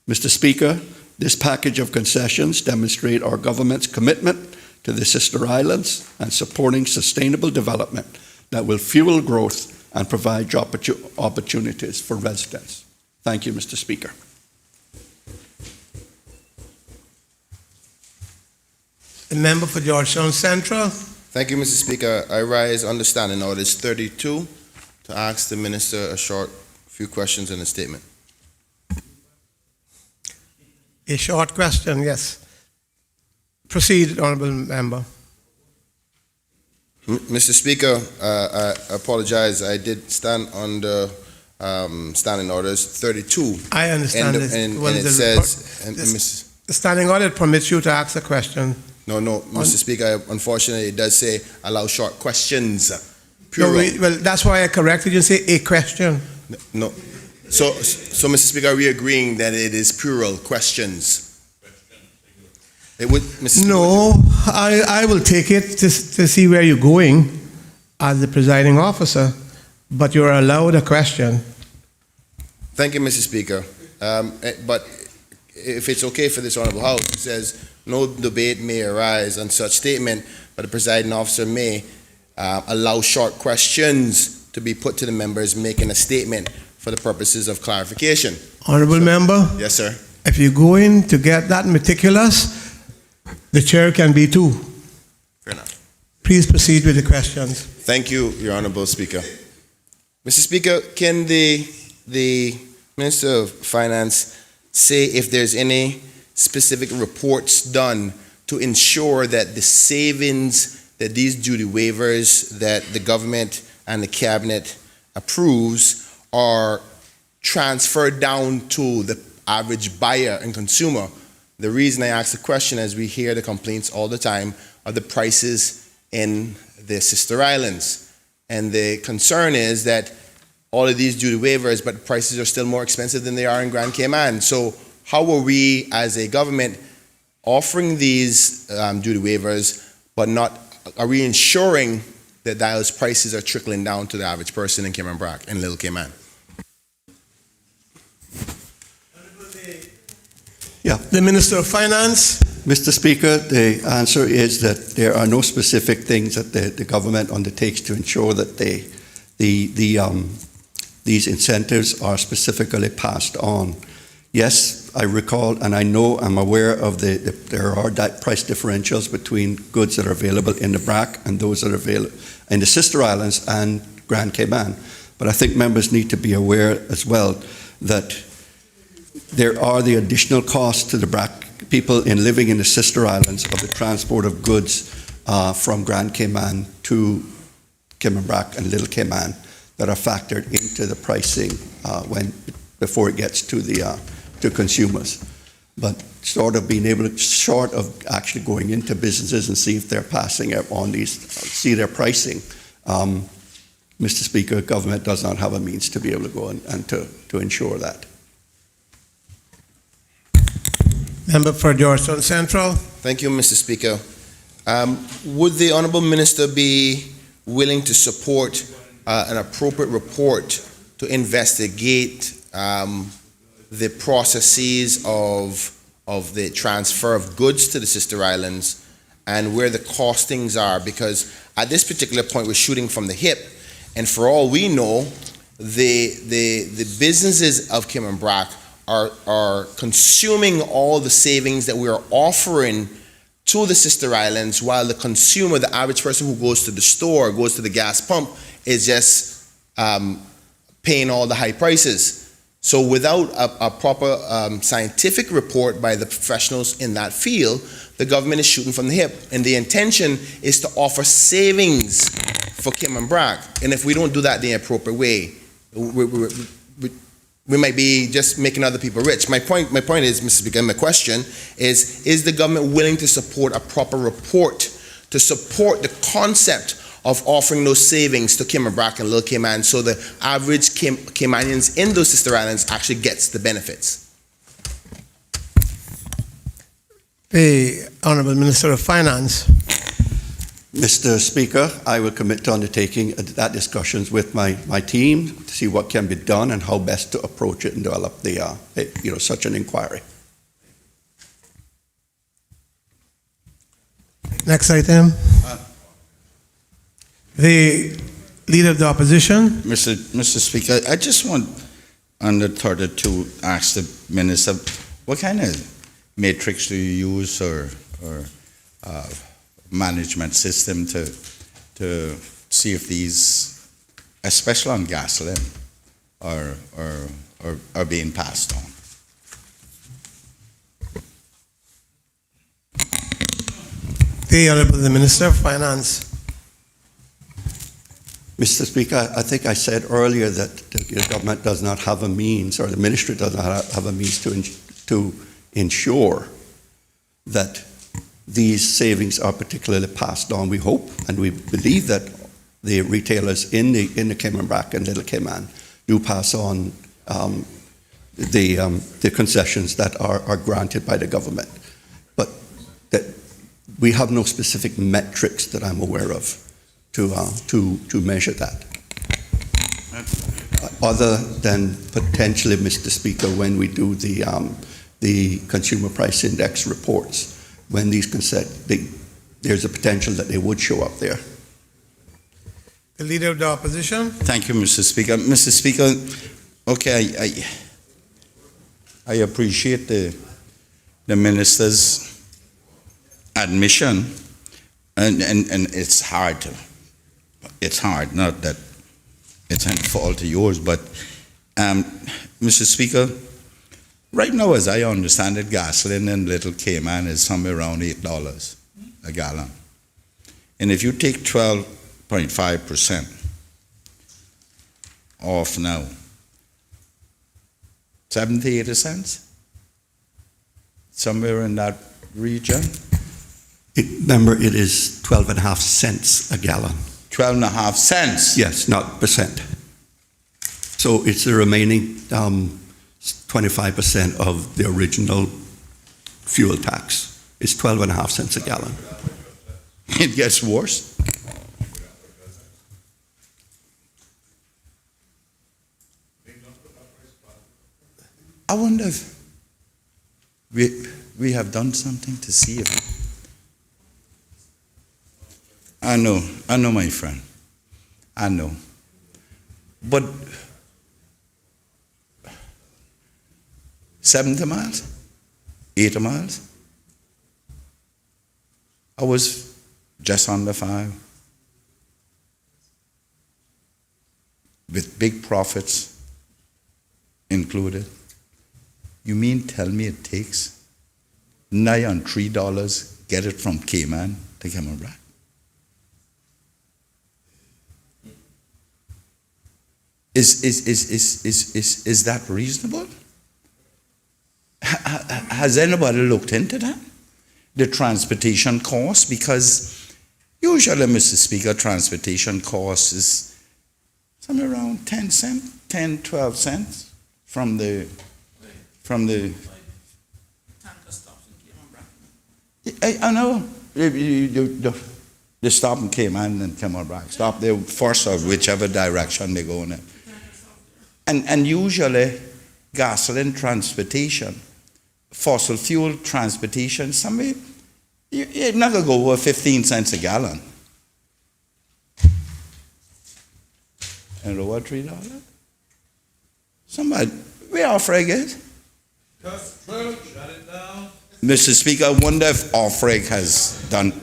Mr. Speaker, this package of concessions demonstrate our government's commitment to the sister islands and supporting sustainable development that will fuel growth and provide job opportunities for residents. Thank you, Mr. Speaker. The member for Georgetown Central. Thank you, Mr. Speaker. I rise understanding orders 32 to ask the minister a few questions and a statement. A short question, yes. Proceed, Honourable Member. Mr. Speaker, I apologize. I did stand on the standing orders 32. I understand and this. And it says... The standing order permits you to ask a question. No, Mr. Speaker, unfortunately, it does say allow short questions. Plural. No, well, that's why I corrected you and say a question. No. So, Mr. Speaker, are we agreeing that it is plural questions? It would, Mr. Speaker, no, I will take it to see where you're going as the presiding officer, but you're allowed a question. Thank you, Mr. Speaker. But if it's okay for this Honourable House, it says no debate may arise on such statement, but the presiding officer may allow short questions to be put to the members making a statement for the purposes of clarification. Honorable member, Yes, sir. if you go in to get that meticulous, the chair can be too. Fair enough. Please proceed with the questions. Thank you, Your Honorable Speaker. Mr. Speaker, can the Minister of Finance say if there's any specific reports done to ensure that the savings that these duty waivers that the government and the cabinet approves are transferred down to the average buyer and consumer? The reason I ask the question is we hear the complaints all the time of the prices in the sister islands. And the concern is that all of these duty waivers, but prices are still more expensive than they are in Grand Cayman. So how are we as a government offering these duty waivers, but are we ensuring that those prices are trickling down to the average person in Cayman Brac and Little Cayman? Yeah. The Minister of Finance. Mr. Speaker, the answer is that there are no specific things that the government undertakes to ensure that these incentives are specifically passed on. Yes, I recall and I know, I'm aware of there are price differentials between goods that are available in the BRAC and those that are available in the sister islands and Grand Cayman. But I think members need to be aware as well that there are the additional costs to the BRAC people living in the sister islands of the transport of goods from Grand Cayman to Cayman Brac and Little Cayman that are factored into the pricing before it gets to consumers. But short of actually going into businesses and see if they're passing it on see their pricing, Mr. Speaker, government does not have a means to be able to go and to ensure that. Member for Georgetown Central. Thank you, Mr. Speaker. Would the Honourable Minister be willing to support an appropriate report to investigate the processes of the transfer of goods to the sister islands and where the costings are? Because at this particular point, we're shooting from the hip, and for all we know, the businesses of Cayman Brac are consuming all the savings that we are offering to the sister islands, while the consumer, the average person who goes to the store, goes to the gas pump, is just paying all the high prices. So without a proper scientific report by the professionals in that field, the government is shooting from the hip. And the intention is to offer savings for Cayman Brac. And if we don't do that the appropriate way, we might be just making other people rich. My point is, Mr. Speaker, my question is the government willing to support a proper report to support the concept of offering those savings to Cayman Brac and Little Cayman so the average Caymanians in those sister islands actually gets the benefits? The Honourable Minister of Finance. Mr. Speaker, I will commit to undertaking that discussions with my team to see what can be done and how best to approach it and develop such an inquiry. Next item. The Leader of the Opposition. Mr. Speaker, I just want under 32 ask the Minister, what kind of matrix do you use or management system to see if these, especially on gasoline, are being passed on? The Honourable Minister of Finance. Mr. Speaker, I think I said earlier that the government does not have a means, or the ministry does not have a means to ensure that these savings are particularly passed on. We hope and we believe that the retailers in the Cayman Brac and Little Cayman do pass on the concessions that are granted by the government. But that we have no specific metrics that I'm aware of to measure that. Other than potentially, Mr. Speaker, when we do the Consumer Price Index reports, when there's a potential that they would show up there. The Leader of the Opposition. Thank you, Mr. Speaker. Mr. Speaker, Okay, I appreciate the minister's admission, and it's hard, not that it's any fault of yours, but Mr. Speaker, right now, as I understand it, gasoline in Little Cayman is somewhere around $8 a gallon. And if you take 12.5% off now, 70, 80 cents? Somewhere in that region? Remember, it is 12.5 cents a gallon. 12.5 cents? Yes, not percent. So it's the remaining 25% of the original fuel tax. It's 12.5 cents a gallon. It gets worse. I wonder if we have done something to see if. I know, my friend. I know. But 70 miles? 80 miles? I was just under 5. With big profits included. You mean tell me it takes nigh on $3 get it from Cayman to Cayman back? Is that reasonable? Has anybody looked into that? The transportation cost? Because usually, Mr. Speaker, transportation cost is somewhere around 10 cents, 10, 12 cents from the I know. They stop in Cayman and come on back. Stop there first or whichever direction they go in. And usually gasoline transportation, fossil fuel transportation, somewhere you're not going to go over 15 cents a gallon. And over $3? Somebody, where Offreg is? Mr. Speaker, I wonder if Offreg has done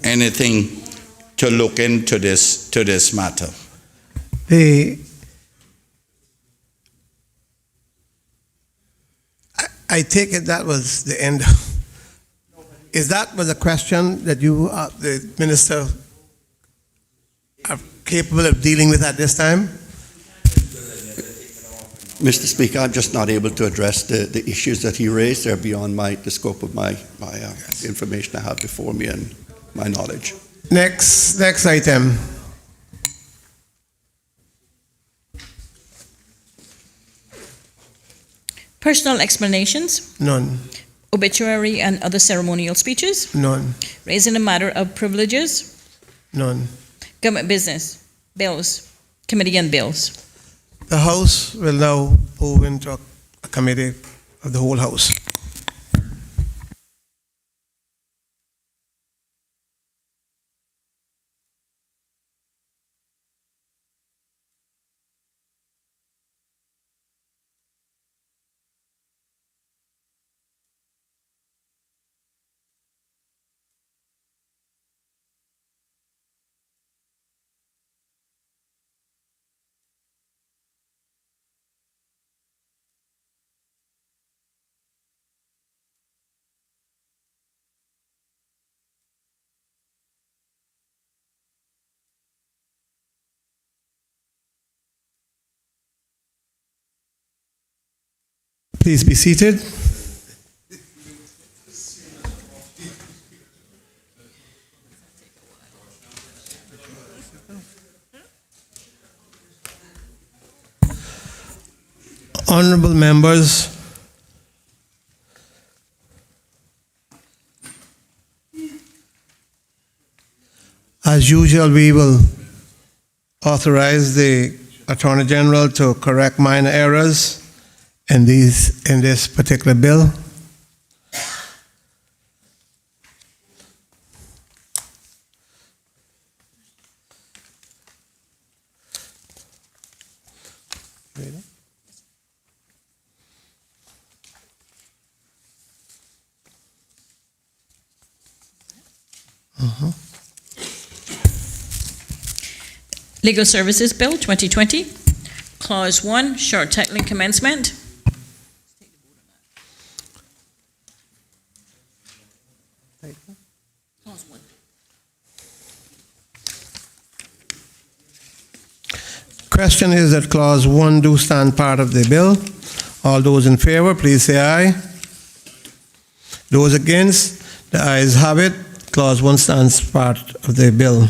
anything to look into this matter. I take it that was the end. Is that was a question that you, the minister, are capable of dealing with at this time? Mr. Speaker, I'm just not able to address the issues that he raised. They're beyond the scope of my information I have before me and my knowledge. Next item. Personal explanations, None. obituary and other ceremonial speeches, None. raising a matter of privileges, None. government business, bills, committee and bills. The House will now move into a committee of the whole House. Please be seated. Honorable members, as usual, we will authorize the Attorney General to correct minor errors in this particular bill. Legal Services Bill 2020, Clause 1, short titling commencement. Question is that clause 1 do stand part of the bill. All those in favor, please say aye. Those against, the ayes have it. Clause 1 stands part of the bill.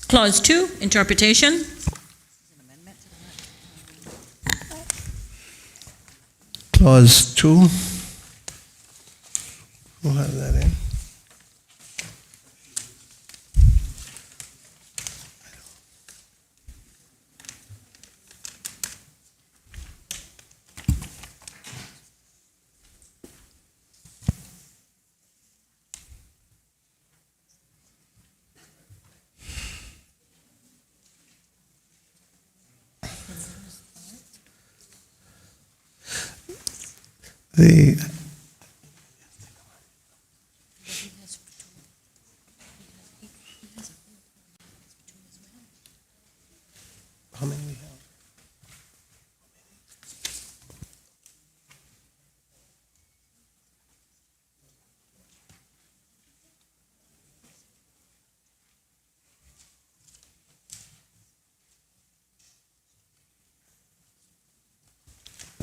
Clause 2, interpretation. Clause 2. We'll have that in. The how many we have?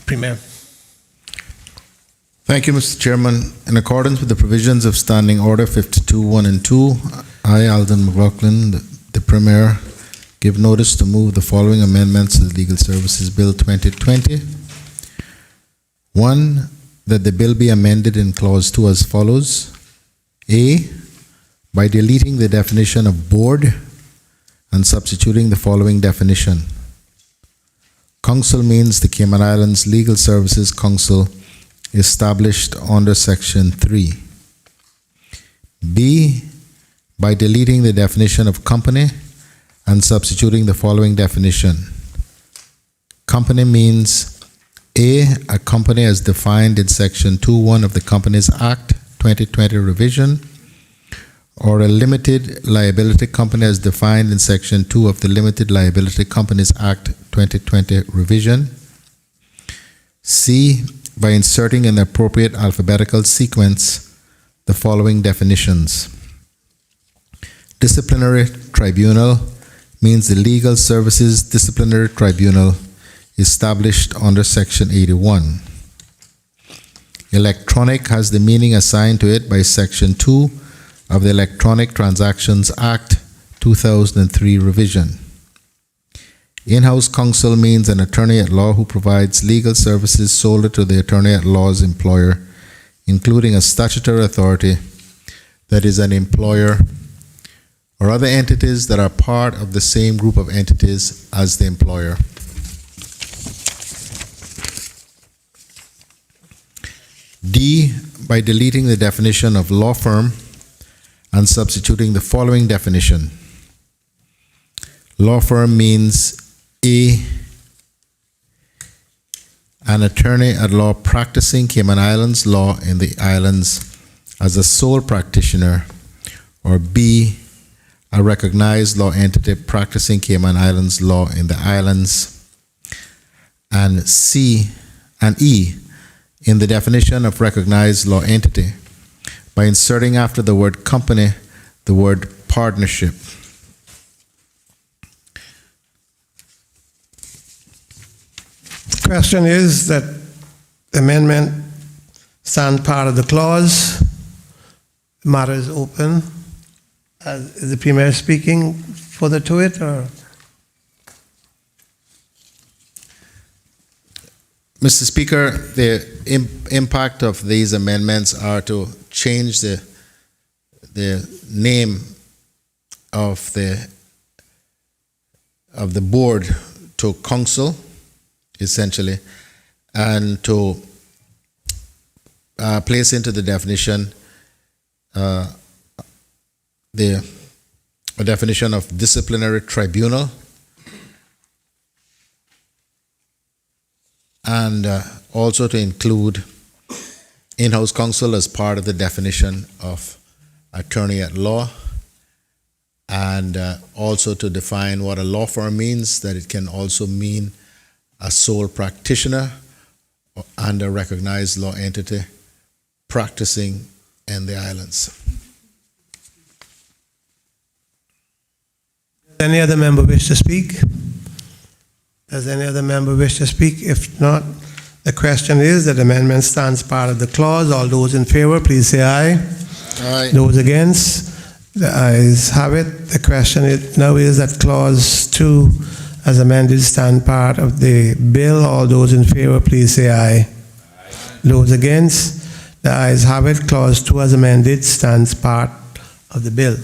Premier. Thank you, Mr. Chairman. In accordance with the provisions of Standing Order 52.1 and 2, I, Alden McLaughlin, the Premier, give notice to move the following amendments to the Legal Services Bill 2020. 1. That the bill be amended in Clause 2 as follows. A. By deleting the definition of board and substituting the following definition. Council means the Cayman Islands Legal Services Council established under Section 3. B. By deleting the definition of company and substituting the following definition. Company means a company as defined in Section 2.1 of the Companies Act 2020 revision, or a limited liability company as defined in Section 2 of the Limited Liability Companies Act 2020 revision. C. By inserting in the appropriate alphabetical sequence the following definitions. Disciplinary tribunal means the Legal Services Disciplinary Tribunal established under Section 81. Electronic has the meaning assigned to it by Section 2 of the Electronic Transactions Act 2003 revision. In-house counsel means an attorney at law who provides legal services solely to the attorney at law's employer, including a statutory authority that is an employer or other entities that are part of the same group of entities as the employer. D. By deleting the definition of law firm and substituting the following definition. Law firm means an attorney at law practicing Cayman Islands law in the islands as a sole practitioner, or B, a recognized law entity practicing Cayman Islands law in the islands, and C and E in the definition of recognized law entity by inserting after the word company the word partnership. Question is that amendment stand part of the clause. The matter is open. Is the Premier speaking further to it, or? Mr. Speaker, the impact of these amendments are to change the name of the board to council, essentially, and to place into the definition the a definition of disciplinary tribunal, and also to include in-house counsel as part of the definition of attorney at law, and also to define what a law firm means, that it can also mean a sole practitioner and a recognized law entity practicing in the islands. Any other member wish to speak? Does any other member wish to speak? If not, the question is that the amendment stands part of the clause. All those in favor, please say aye. Aye. Those against, the ayes have it. The question now is that clause 2 as amended stand part of the bill. All those in favor, please say aye. Those against, the ayes have it. Clause 2 as amended stands part of the bill.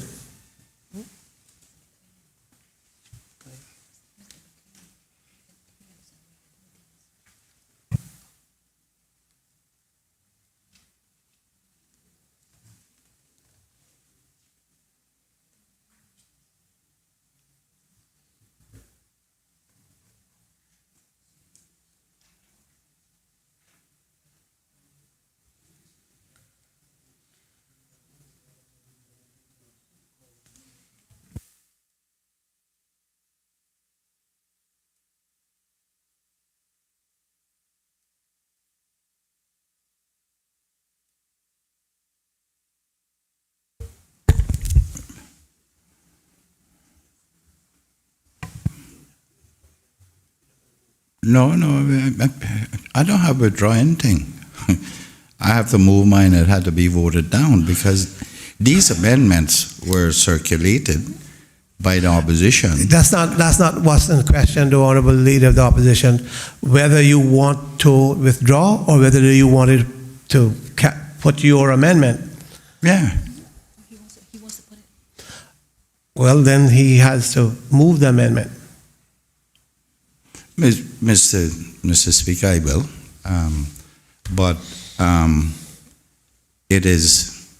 No, I don't have withdraw anything. I have to move mine. It had to be voted down because these amendments were circulated by the opposition. That's not what's in question, the Honorable Leader of the Opposition, whether you want to withdraw or whether you wanted to put your amendment. Yeah. Well, then he has to move the amendment. Mr. Speaker, I will. But it is,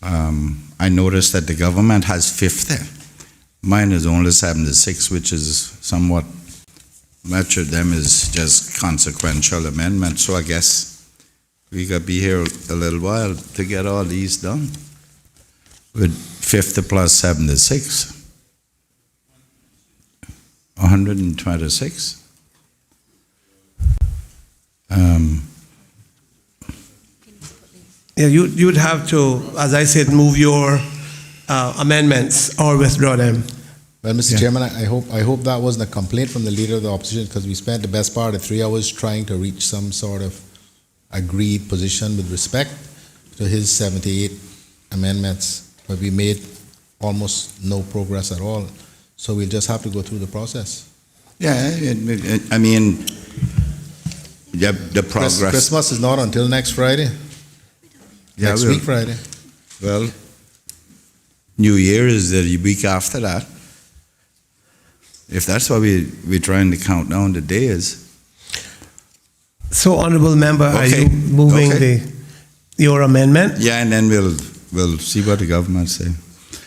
I noticed that the government has 50. Mine is only 76, which is somewhat, much of them is just consequential amendments. So I guess we could be here a little while to get all these done. With 50 plus 76. 126. Yeah, you would have to, as I said, move your amendments or withdraw them. Well, Mr. Chairman, I hope that wasn't a complaint from the Leader of the Opposition, because we spent the best part of 3 hours trying to reach some sort of agreed position with respect to his 78 amendments, but we made almost no progress at all. So we'll just have to go through the process. Yeah, I mean, the progress. Christmas is not until next Friday. Yeah, next week Friday. Well, New Year is the week after that. If that's why we're trying to count down the days. So, Honorable Member, are you moving your amendment? Yeah, and then we'll see what the government say.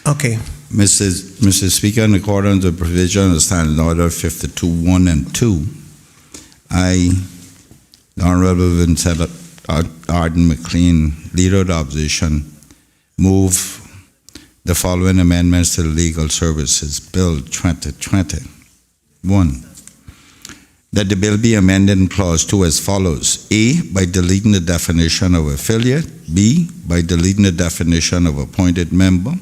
Okay. Mr. Speaker, in accordance with provision of Standing Order 52.1 and 2, the Honorable Vincent Arden McLean, Leader of the Opposition, move the following amendments to the Legal Services Bill 2020. 1. That the bill be amended in Clause 2 as follows. A, by deleting the definition of affiliate. B, by deleting the definition of appointed member.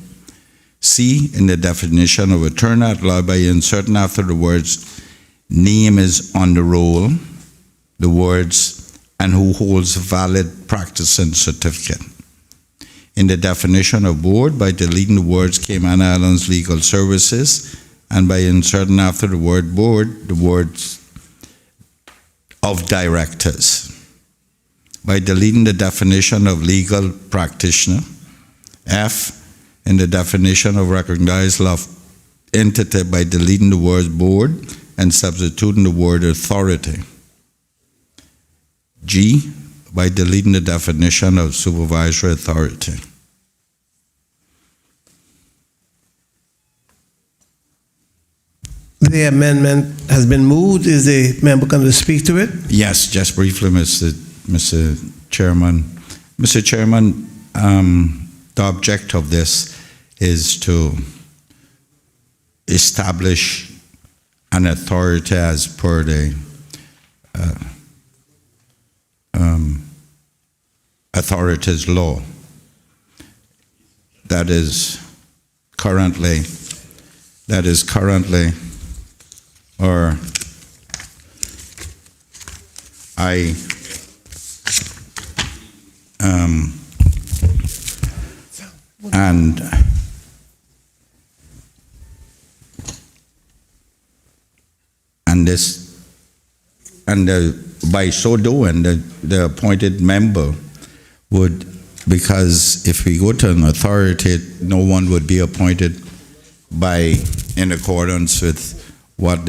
C, in the definition of attorney at law, by inserting after the words name is on the roll, the words and who holds a valid practicing certificate. In the definition of board, by deleting the words Cayman Islands Legal Services, and by inserting after the word board, the words of directors. By deleting the definition of legal practitioner. F, in the definition of recognized law entity, by deleting the word board and substituting the word authority. G, by deleting the definition of supervisory authority. The amendment has been moved. Is the member going to speak to it? Yes, just briefly, Mr. Chairman. Mr. Chairman, the object of this is to establish an authority as per the authorities law that is currently or by so doing, the appointed member would, because if we go to an authority, no one would be appointed in accordance with what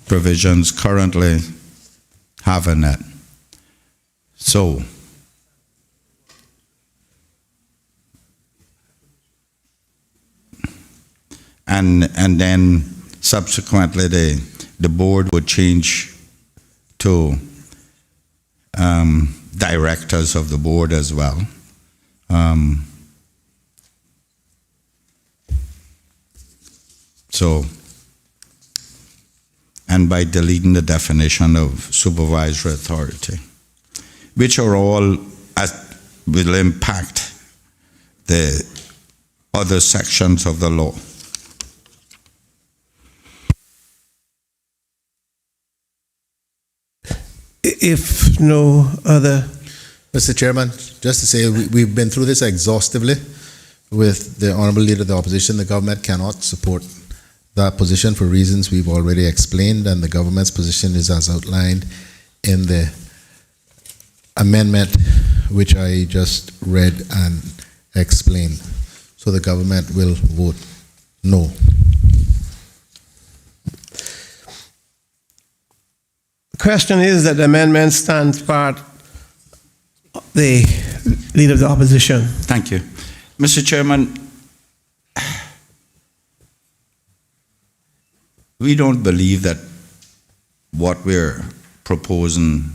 provisions currently have in it. So, and then subsequently the board would change to directors of the board as well. So, and by deleting the definition of supervisory authority, which are all will impact the other sections of the law. If no other... Mr. Chairman, just to say, we've been through this exhaustively with the Honorable Leader of the Opposition. The government cannot support that position for reasons we've already explained, and the government's position is as outlined in the amendment which I just read and explained. So the government will vote no. The question is that the amendment stands part of the Leader of the Opposition. Thank you. Mr. Chairman, we don't believe that what we're proposing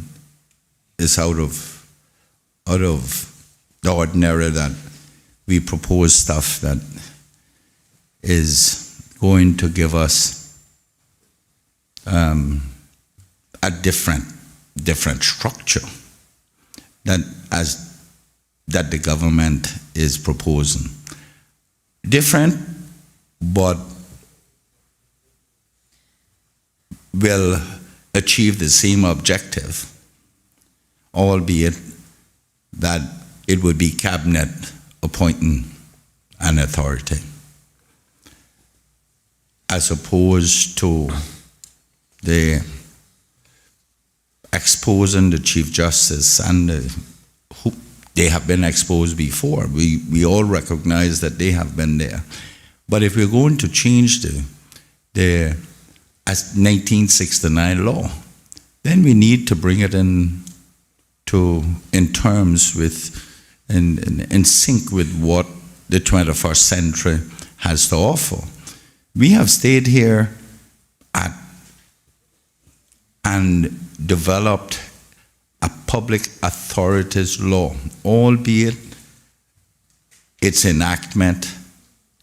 is out of the ordinary, that we propose stuff that is going to give us a different structure that the government is proposing. Different, but will achieve the same objective, albeit that it would be cabinet appointing an authority, as opposed to the exposing the Chief Justice, and who they have been exposed before. We all recognize that they have been there. But if we're going to change the 1969 law, then we need to bring it in terms with, in sync with what the 21st century has to offer. We have stayed here and developed a public authorities law, albeit its enactment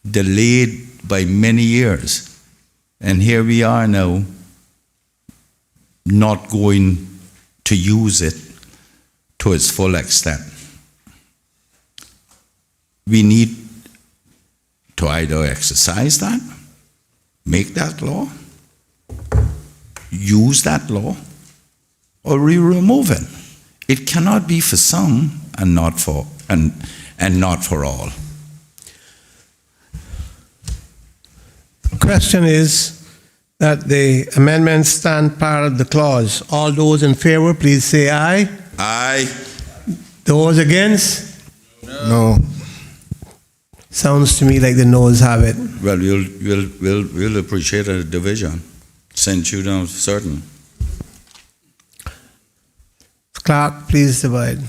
delayed by many years. And here we are now, not going to use it to its full extent. We need to either exercise that, make that law, use that law, or remove it. It cannot be for some and not for all. The question is that the amendments stand part of the clause. All those in favor, please say aye. Aye. Those against? No. Sounds to me like the noes have it. Well, we'll appreciate a division, since you don't certain. Clerk, please divide.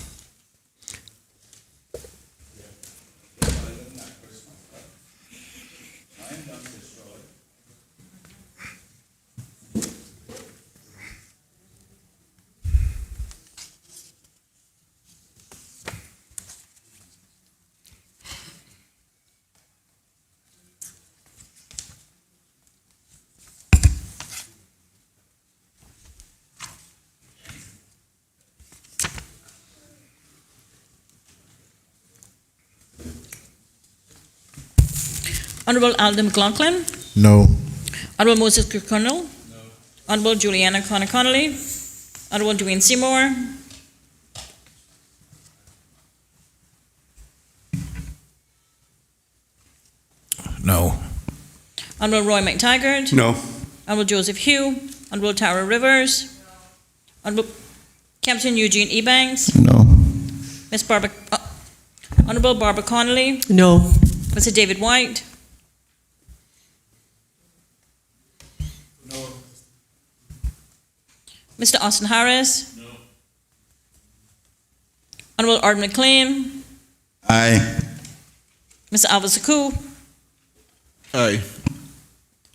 Honorable Alden McLaughlin. No. Honorable Moses Kirkconnell. No. Honorable Juliana Connolly. Honorable Dwayne Seymour. No. Honorable Roy McTaggart. No. Honorable Joseph Hugh. Honorable Tara Rivers. Honorable Captain Eugene Ebanks. No. Miss Honorable Barbara Connolly. No. Mr. David White. No. Mr. Austin Harris. No. Honorable Art McLean. Aye. Mr. Alva Saku. Aye.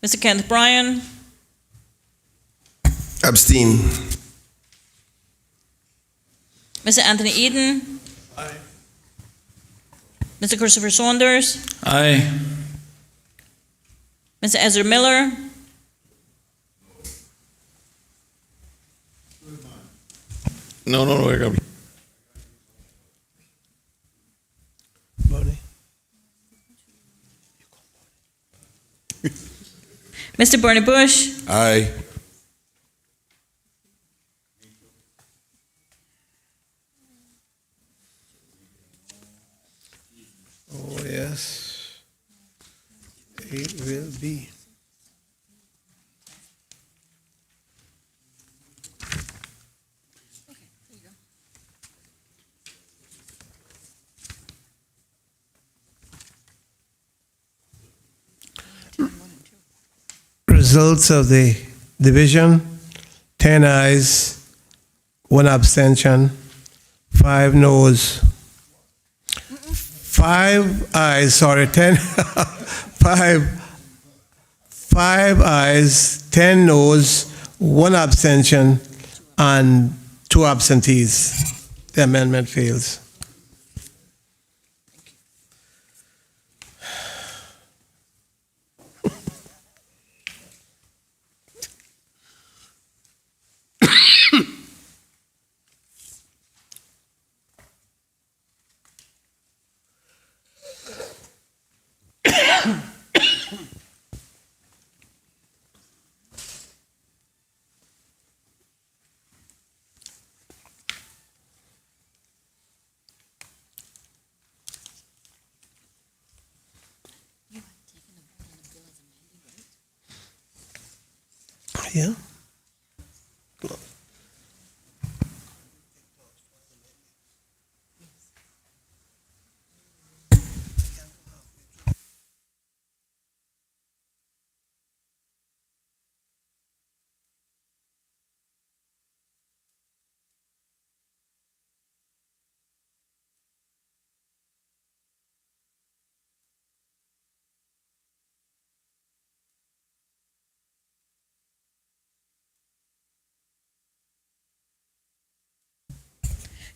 Mr. Kenneth Bryan. Abstain. Mr. Anthony Eden. Aye. Mr. Christopher Saunders. Aye. Mr. Ezra Miller. No, I got Bonnie? Mr. Bernie Bush. Aye. Oh, yes. It will be. Results of the division: 10 ayes, 1 abstention, 5 noes. 5 ayes, sorry, 10, 5 ayes, 10 noes, 1 abstention, and 2 absentees. The amendment fails. Yeah.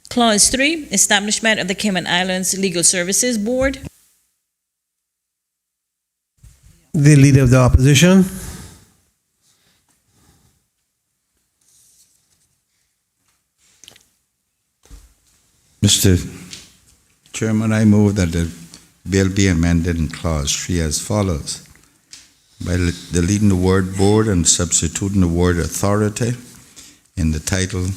Clause 3, establishment of the Cayman Islands Legal Services Board. The Leader of the Opposition. Mr. Chairman, I move that the bill be amended in clause 3 as follows. By deleting the word board and substituting the word authority in the title.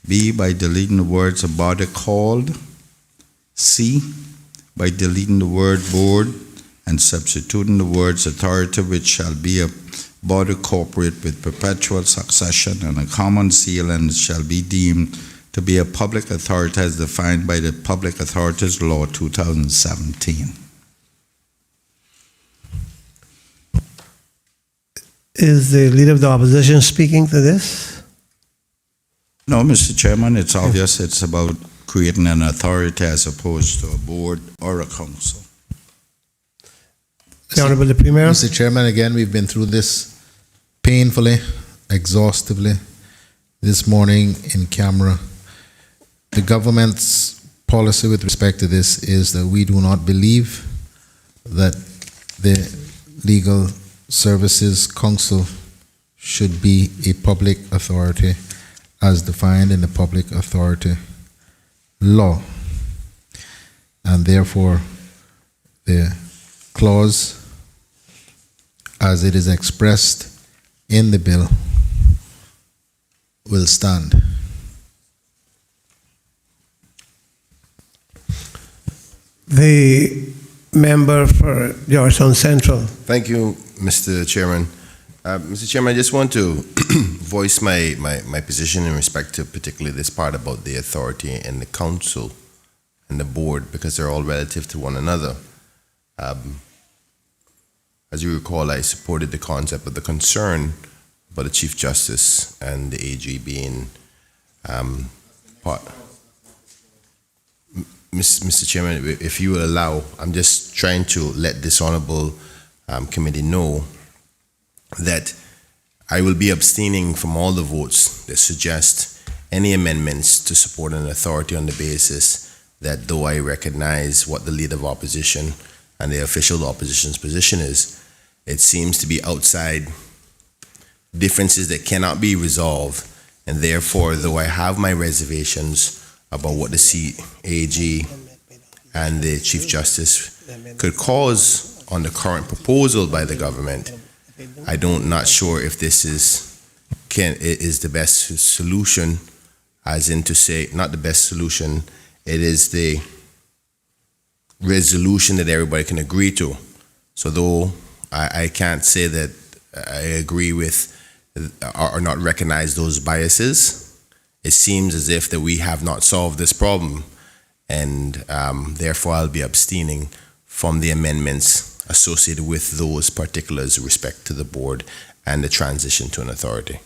B, by deleting the words a body called. C, by deleting the word board and substituting the words authority, which shall be a body corporate with perpetual succession and a common seal, and shall be deemed to be a public authority as defined by the Public Authorities Law 2017. Is the Leader of the Opposition speaking to this? No, Mr. Chairman, it's obvious it's about creating an authority as opposed to a board or a council. The Honorable the Premier. Mr. Chairman, again, we've been through this painfully, exhaustively, this morning in camera. The government's policy with respect to this is that we do not believe that the Legal Services Council should be a public authority as defined in the Public Authority Law. And therefore, the clause as it is expressed in the bill will stand. The member for Georgetown Central. Thank you, Mr. Chairman. Mr. Chairman, I just want to voice my position in respect to particularly this part about the authority and the council and the board, because they're all relative to one another. As you recall, I supported the concept of the concern about the Chief Justice and the AG being part. Mr. Chairman, if you will allow, I'm just trying to let this honorable committee know that I will be abstaining from all the votes that suggest any amendments to support an authority on the basis that though I recognize what the leader of opposition and the official opposition's position is, it seems to be outside differences that cannot be resolved, and therefore, though I have my reservations about what the CAG and the Chief Justice could cause on the current proposal by the government, I'm not sure if this is the best solution, as in to say, not the best solution, it is the resolution that everybody can agree to. So though I can't say that I agree with or not recognize those biases, it seems as if that we have not solved this problem, and therefore I'll be abstaining from the amendments associated with those particulars with respect to the board and the transition to an authority.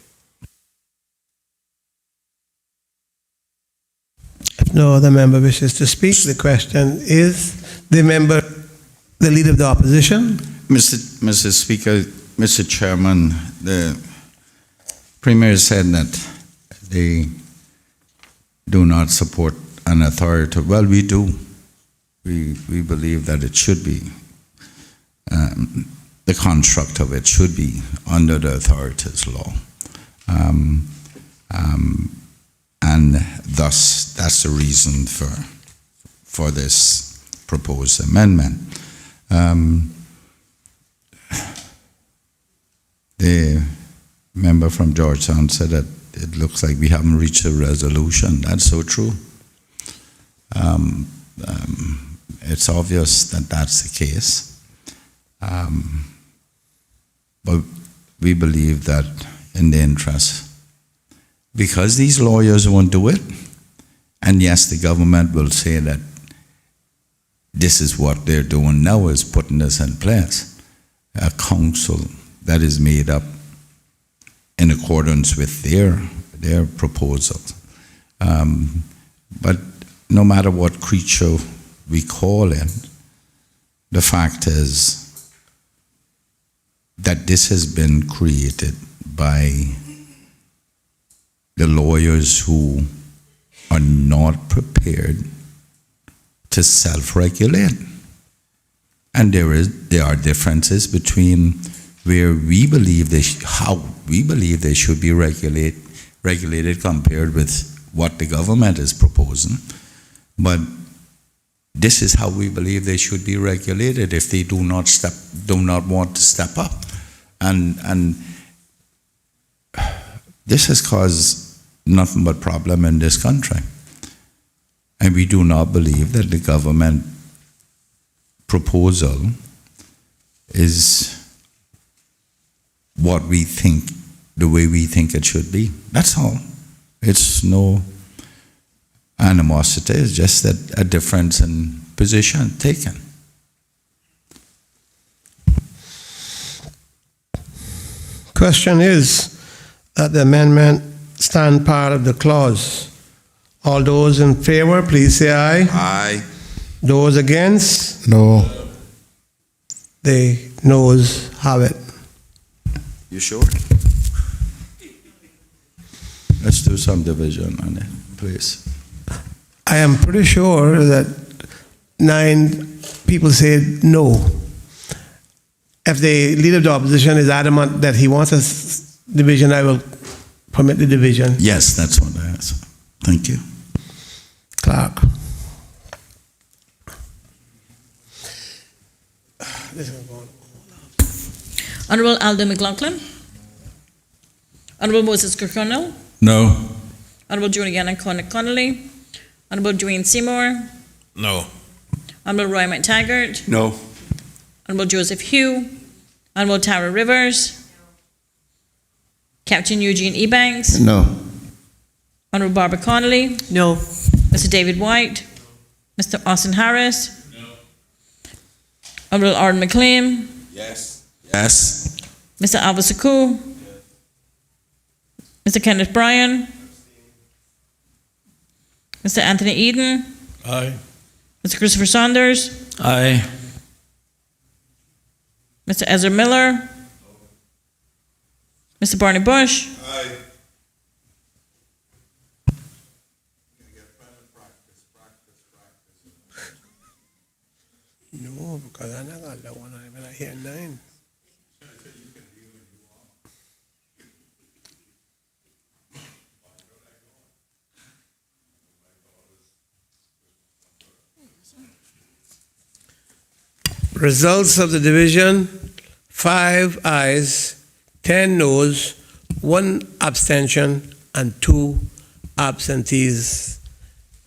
If no other member wishes to speak, the question is the leader of the opposition. Mr. Speaker, Mr. Chairman, the Premier said that they do not support an authority. Well, we do. We believe that it should be, the construct of it should be under the authorities law. And thus, that's the reason for this proposed amendment. The member from Georgetown said that it looks like we haven't reached a resolution. That's so true. It's obvious that that's the case. But we believe that in the interest, because these lawyers won't do it, and yes, the government will say that this is what they're doing now, is putting this in place, a council that is made up in accordance with their proposals. But no matter what creature we call it, the fact is that this has been created by the lawyers who are not prepared to self-regulate. And there are differences between where we believe how we believe they should be regulated compared with what the government is proposing. But this is how we believe they should be regulated if they do not want to step up. And this has caused nothing but problem in this country. And we do not believe that the government proposal is what we think, the way we think it should be. That's all. It's no animosity, it's just a difference in position taken. Question is that the amendment stand part of the clause. All those in favor, please say aye. Aye. Those against? No. The noes have it. You sure? Let's do some division on it, please. I am pretty sure that 9 people said no. If the leader of the opposition is adamant that he wants a division, I will permit the division. Yes, that's what I asked. Thank you. Clerk. this is going. Honorable Aldo McLaughlin. Honorable Moses Kirkconnell. No. Honorable Juliana Connolly. Honorable Dwayne Seymour. No. Honorable Roy McTaggart. No. Honorable Joseph Hugh. Honorable Tara Rivers. Captain Eugene Ebanks. No. Honorable Barbara Connolly. No. Mr. David White. Mr. Austin Harris. No. Honorable Arden McLean. Yes. Yes. Mr. Alva Saku. Mr. Kenneth Bryan. Mr. Anthony Eden. Aye. Mr. Christopher Saunders. Aye. Mr. Ezra Miller. Mr. Barney Bush. Aye. No, because I never got that one. I hear 9. Results of the division: 5 ayes, 10 noes, 1 abstention, and 2 absentees.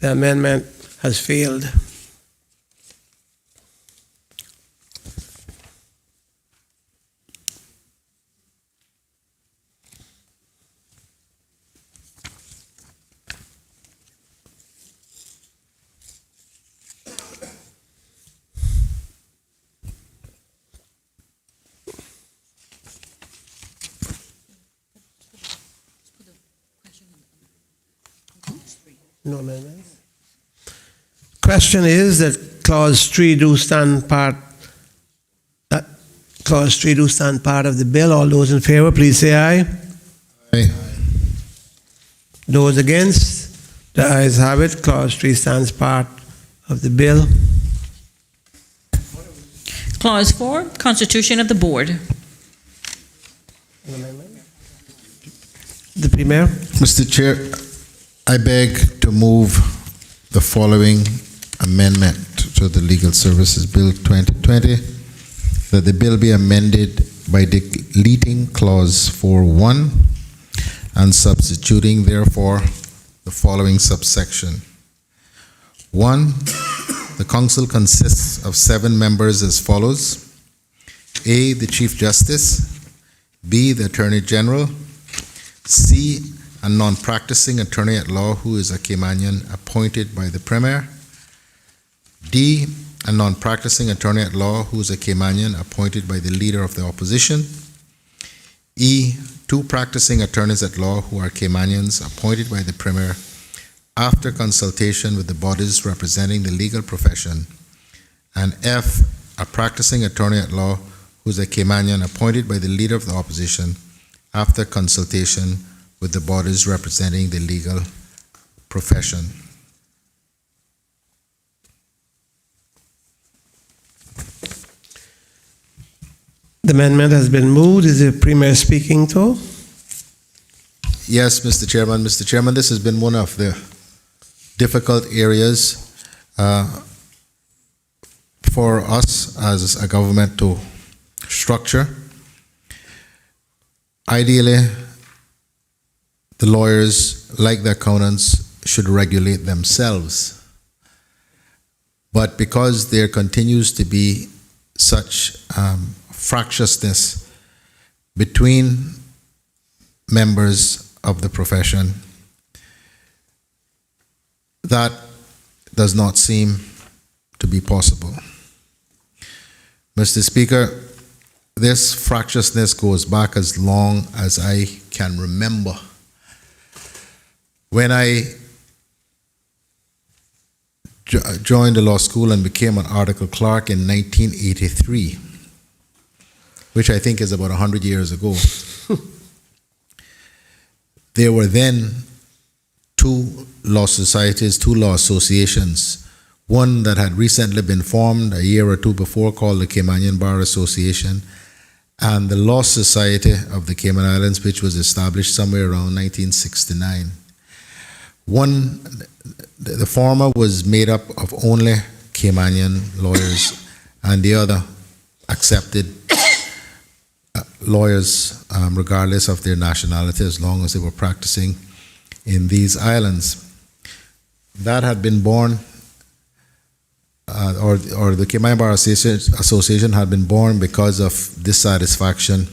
The amendment has failed. No amendments. Question is that clause 3 do stand part. Clause 3 do stand part of the bill. All those in favor, please say aye. Aye. Those against, the ayes have it. Clause 3 stands part of the bill. Clause 4, Constitution of the Board. The Premier. Mr. Chair, I beg to move the following amendment to the Legal Services Bill 2020, that the bill be amended by deleting Clause 4.1 and substituting, therefore, the following subsection. 1. The Council consists of 7 members as follows: A, the Chief Justice; B, the Attorney General; C, a non-practicing attorney at law who is a Caymanian appointed by the Premier; D, a non-practicing attorney at law who is a Caymanian appointed by the Leader of the Opposition; E, 2 practicing attorneys at law who are Caymanians appointed by the Premier after consultation with the bodies representing the legal profession; and F, a practicing attorney at law who is a Caymanian appointed by the Leader of the Opposition after consultation with the bodies representing the legal profession. The amendment has been moved. Is the Premier speaking to? Yes, Mr. Chairman. Mr. Chairman, this has been one of the difficult areas for us as a government to structure. Ideally, the lawyers, like the accountants, should regulate themselves. But because there continues to be such fractiousness between members of the profession, that does not seem to be possible. Mr. Speaker, this fractiousness goes back as long as I can remember. When I joined the law school and became an article clerk in 1983, which I think is about 100 years ago, there were then 2 law societies, 2 law associations. One that had recently been formed a year or 2 before, called the Caymanian Bar Association, and the Law Society of the Cayman Islands, which was established somewhere around 1969. The former was made up of only Caymanian lawyers, and the other accepted lawyers, regardless of their nationality, as long as they were practicing in these islands. That had been born, or the Cayman Bar Association had been born because of dissatisfaction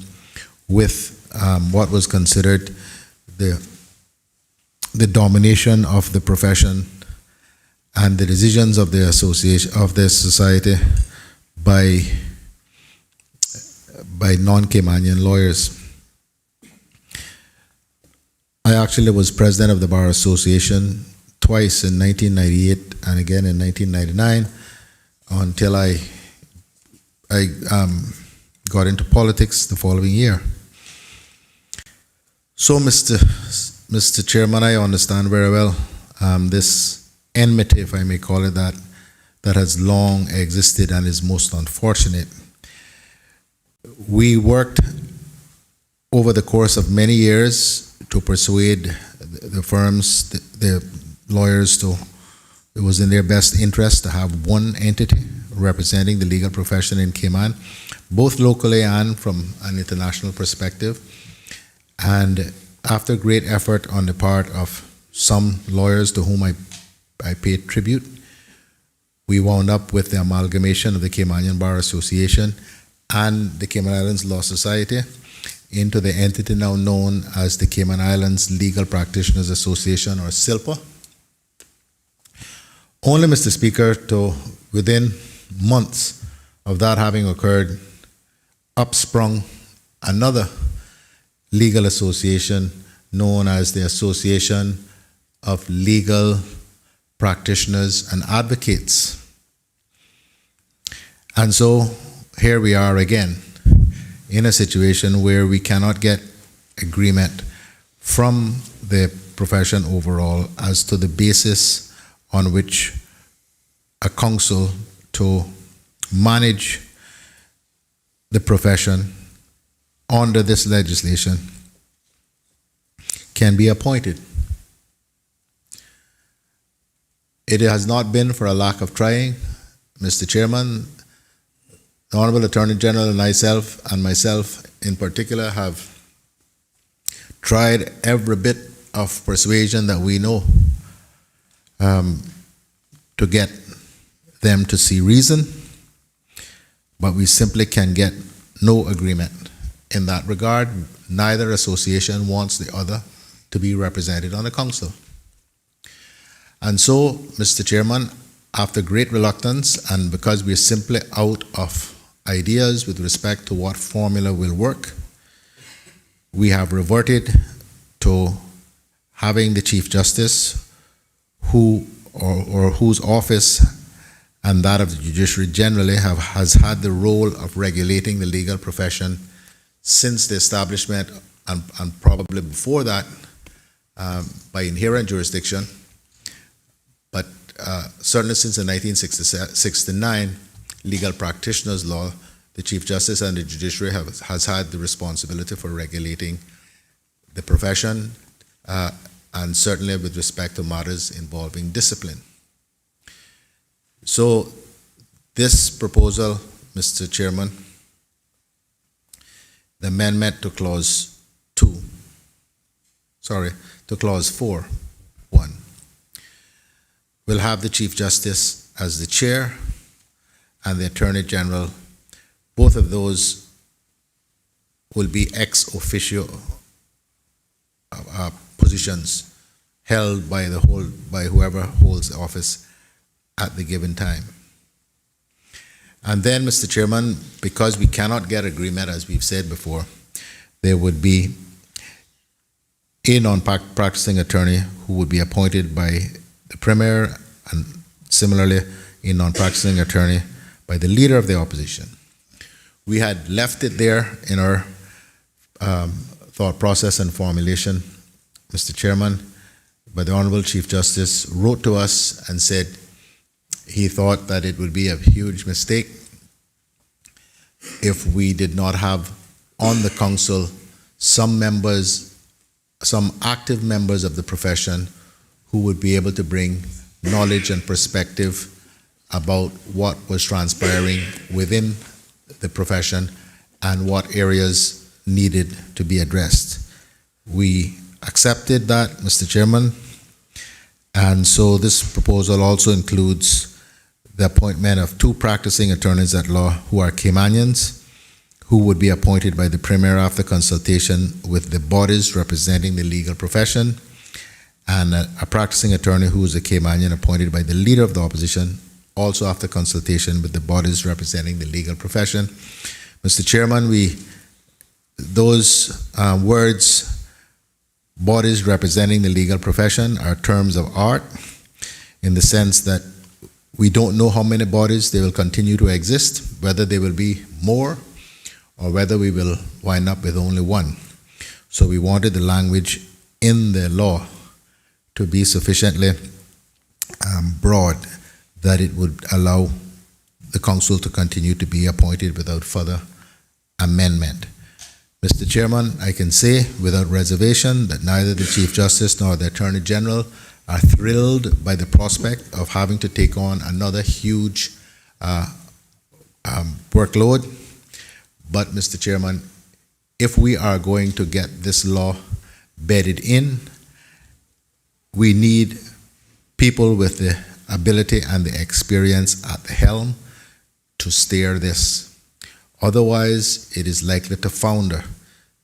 with what was considered the domination of the profession and the decisions of the association of the society by non-Caymanian lawyers. I actually was president of the Bar Association twice, in 1998 and again in 1999, until I got into politics the following year. So, Mr. Chairman, I understand very well this enmity, if I may call it that, that has long existed and is most unfortunate. We worked over the course of many years to persuade the firms, the lawyers, it was in their best interest to have one entity representing the legal profession in Cayman, both locally and from an international perspective. And after great effort on the part of some lawyers to whom I paid tribute, we wound up with the amalgamation of the Caymanian Bar Association and the Cayman Islands Law Society into the entity now known as the Cayman Islands Legal Practitioners Association, or CILPA. Only, Mr. Speaker, to within months of that having occurred, upsprung another legal association known as the Association of Legal Practitioners and Advocates. And so here we are again in a situation where we cannot get agreement from the profession overall as to the basis on which a council to manage the profession under this legislation can be appointed. It has not been for a lack of trying. Mr. Chairman, the Honorable Attorney General and myself in particular have tried every bit of persuasion that we know to get them to see reason, but we simply can get no agreement in that regard. Neither association wants the other to be represented on the council. And so, Mr. Chairman, after great reluctance, and because we're simply out of ideas with respect to what formula will work, we have reverted to having the Chief Justice, whose office and that of the judiciary generally has had the role of regulating the legal profession since the establishment, and probably before that, by inherent jurisdiction, but certainly since the 1969 legal practitioners law, the Chief Justice and the judiciary has had the responsibility for regulating the profession, and certainly with respect to matters involving discipline. So this proposal, Mr. Chairman, the amendment to clause 4.1, will have the Chief Justice as the chair and the Attorney General. Both of those will be ex officio positions held by whoever holds the office at the given time. And then, Mr. Chairman, because we cannot get agreement, as we've said before, there would be a non-practicing attorney who would be appointed by the Premier, and similarly a non-practicing attorney by the Leader of the Opposition. We had left it there in our thought process and formulation, Mr. Chairman, but the Honorable Chief Justice wrote to us and said he thought that it would be a huge mistake if we did not have on the council some active members of the profession who would be able to bring knowledge and perspective about what was transpiring within the profession and what areas needed to be addressed. We accepted that, Mr. Chairman, and so this proposal also includes the appointment of 2 practicing attorneys at law who are Caymanians, who would be appointed by the Premier after consultation with the bodies representing the legal profession, and a practicing attorney who is a Caymanian appointed by the Leader of the Opposition, also after consultation with the bodies representing the legal profession. Mr. Chairman, those words, bodies representing the legal profession, are terms of art in the sense that we don't know how many bodies they will continue to exist, whether there will be more or whether we will wind up with only one. So we wanted the language in the law to be sufficiently broad that it would allow the council to continue to be appointed without further amendment. Mr. Chairman, I can say without reservation that neither the Chief Justice nor the Attorney General are thrilled by the prospect of having to take on another huge workload. But, Mr. Chairman, if we are going to get this law bedded in, we need people with the ability and the experience at the helm to steer this. Otherwise, it is likely to founder.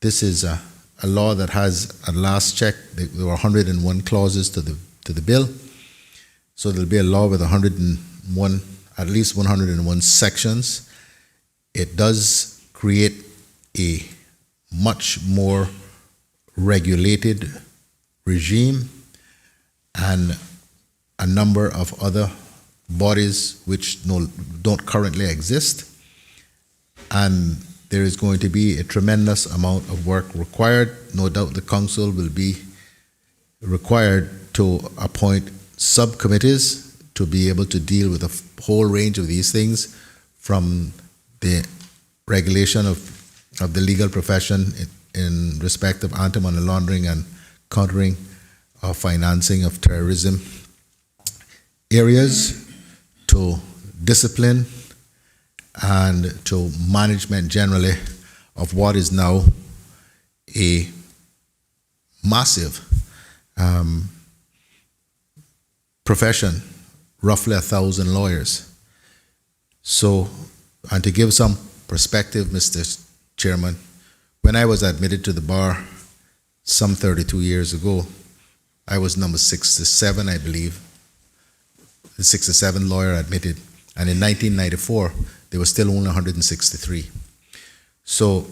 This is a law that has, at last check, there were 101 clauses to the bill. So there'll be a law with 101, at least 101 sections. It does create a much more regulated regime and a number of other bodies which don't currently exist. And there is going to be a tremendous amount of work required. No doubt the council will be required to appoint subcommittees to be able to deal with a whole range of these things, from the regulation of the legal profession in respect of anti-money laundering and countering of financing of terrorism areas, to discipline and to management generally of what is now a massive profession, roughly 1,000 lawyers. So, and to give some perspective, Mr. Chairman, when I was admitted to the bar some 32 years ago, I was number 67, I believe, the 67th lawyer admitted. And in 1994, there were still only 163. So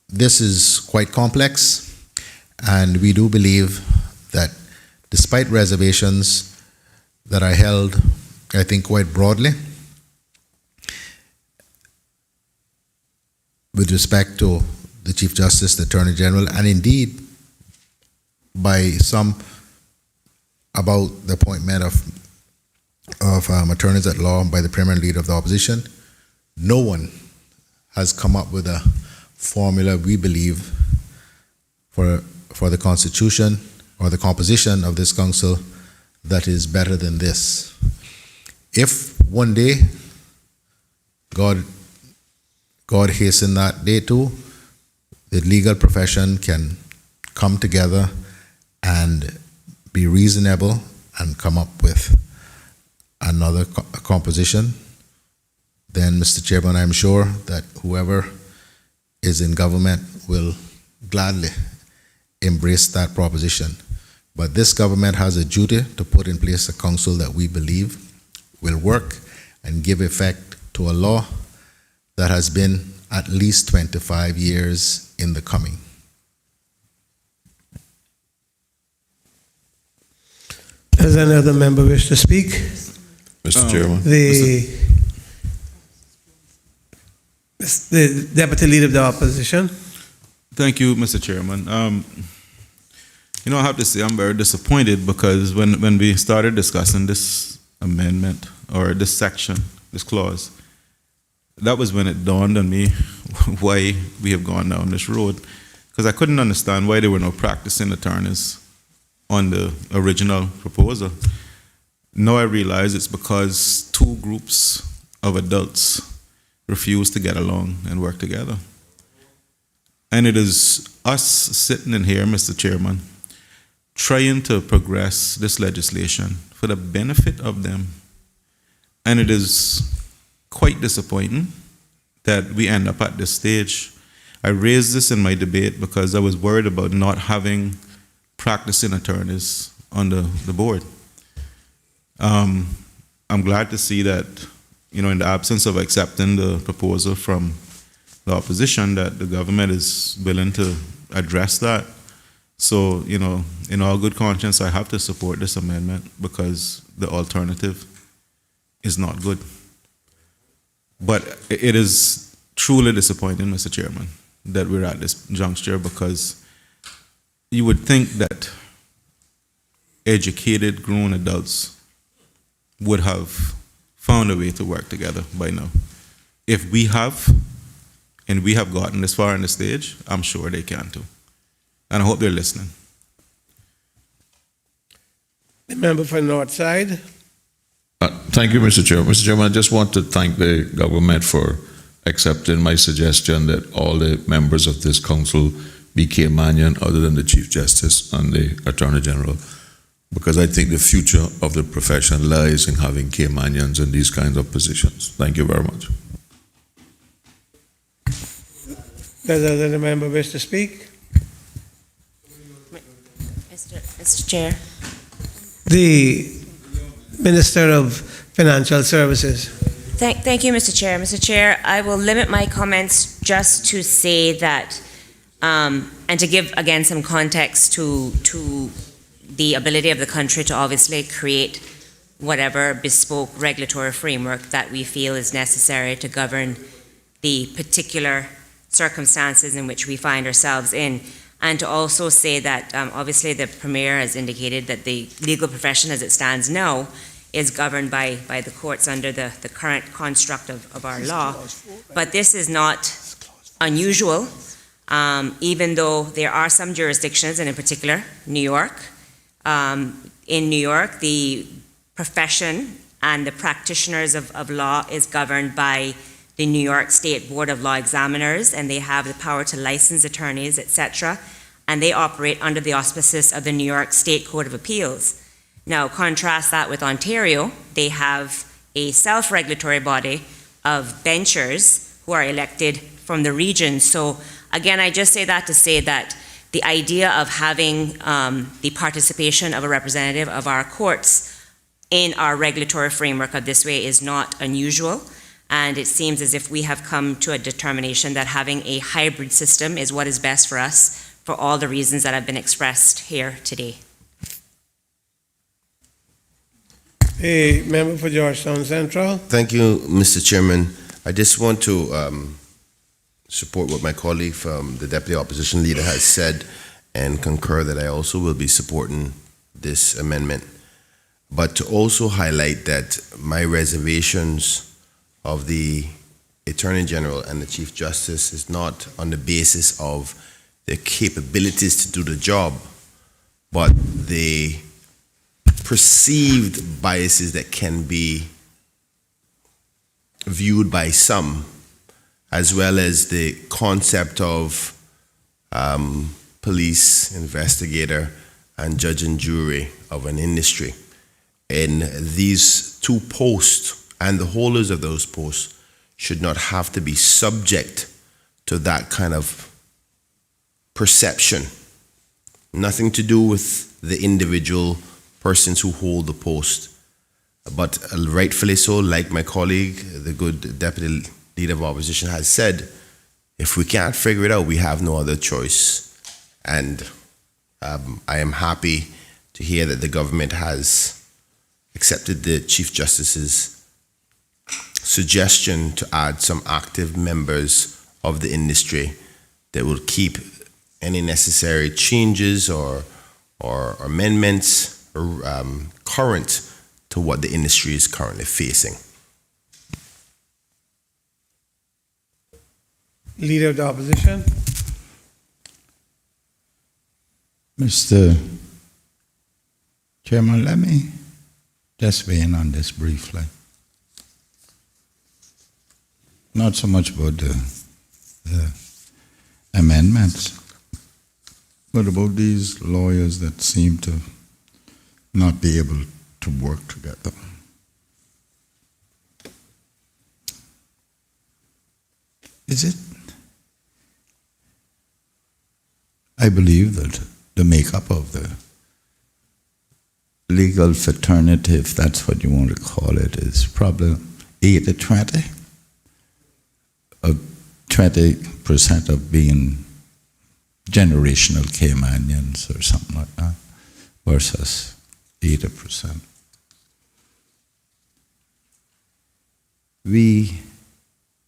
this is quite complex, and we do believe that despite reservations that are held, I think, quite broadly, with respect to the Chief Justice, the Attorney General, and indeed by some about the appointment of attorneys at law by the Premier and Leader of the Opposition, no one has come up with a formula, we believe, for the Constitution or the composition of this council that is better than this. If one day, God hasten that day too, the legal profession can come together and be reasonable and come up with another composition, then, Mr. Chairman, I'm sure that whoever is in government will gladly embrace that proposition. But this government has a duty to put in place a council that we believe will work and give effect to a law that has been at least 25 years in the coming. Does any other member wish to speak? Mr. Chairman. The Deputy Leader of the Opposition. Thank you, Mr. Chairman. I have to say I'm very disappointed because when we started discussing this amendment or this section, this clause, that was when it dawned on me why we have gone down this road. Because I couldn't understand why there were no practicing attorneys on the original proposal. Now I realize it's because two groups of adults refuse to get along and work together. And it is us sitting in here, Mr. Chairman, trying to progress this legislation for the benefit of them. And it is quite disappointing that we end up at this stage. I raised this in my debate because I was worried about not having practicing attorneys on the board. I'm glad to see that, in the absence of accepting the proposal from the opposition, that the government is willing to address that. So, in all good conscience, I have to support this amendment because the alternative is not good. But it is truly disappointing, Mr. Chairman, that we're at this juncture, because you would think that educated, grown adults would have found a way to work together by now. If we have, and we have gotten this far on the stage, I'm sure they can too. And I hope they're listening. The member for North Side. Thank you, Mr. Chairman. Mr. Chairman, I just want to thank the government for accepting my suggestion that all the members of this council be Caymanian other than the Chief Justice and the Attorney General, because I think the future of the profession lies in having Caymanians in these kinds of positions. Thank you very much. Does the member wish to speak? Mr. Chair. The Minister of Financial Services. Thank you, Mr. Chair. Mr. Chair, I will limit my comments just to say that, and to give again some context to the ability of the country to obviously create whatever bespoke regulatory framework that we feel is necessary to govern the particular circumstances in which we find ourselves in. And to also say that obviously the Premier has indicated that the legal profession as it stands now is governed by the courts under the current construct of our law. But this is not unusual, even though there are some jurisdictions, and in particular New York. In New York, the profession and the practitioners of law is governed by the New York State Board of Law Examiners, and they have the power to license attorneys, etc., and they operate under the auspices of the New York State Court of Appeals. Now, contrast that with Ontario. They have a self-regulatory body of benchers who are elected from the region. So, again, I just say that to say that the idea of having the participation of a representative of our courts in our regulatory framework of this way is not unusual. And it seems as if we have come to a determination that having a hybrid system is what is best for us for all the reasons that have been expressed here today. A member for Georgetown Central. Thank you, Mr. Chairman. I just want to support what my colleague from the Deputy Opposition Leader has said and concur that I also will be supporting this amendment. But to also highlight that my reservations of the Attorney General and the Chief Justice is not on the basis of their capabilities to do the job, but the perceived biases that can be viewed by some, as well as the concept of police, investigator, and judge and jury of an industry. And these two posts and the holders of those posts should not have to be subject to that kind of perception. Nothing to do with the individual persons who hold the post. But rightfully so, like my colleague, the good Deputy Leader of Opposition has said, if we can't figure it out, we have no other choice. And I am happy to hear that the government has accepted the Chief Justice's suggestion to add some active members of the industry that will keep any necessary changes or amendments current to what the industry is currently facing. Leader of the Opposition. Mr. Chairman, let me just weigh in on this briefly. not so much about the amendments, but about these lawyers that seem to not be able to work together. Is it? I believe that the makeup of the legal fraternity, if that's what you want to call it, is probably 80-20. 20% of being generational Caymanians or something like that, versus 80%. We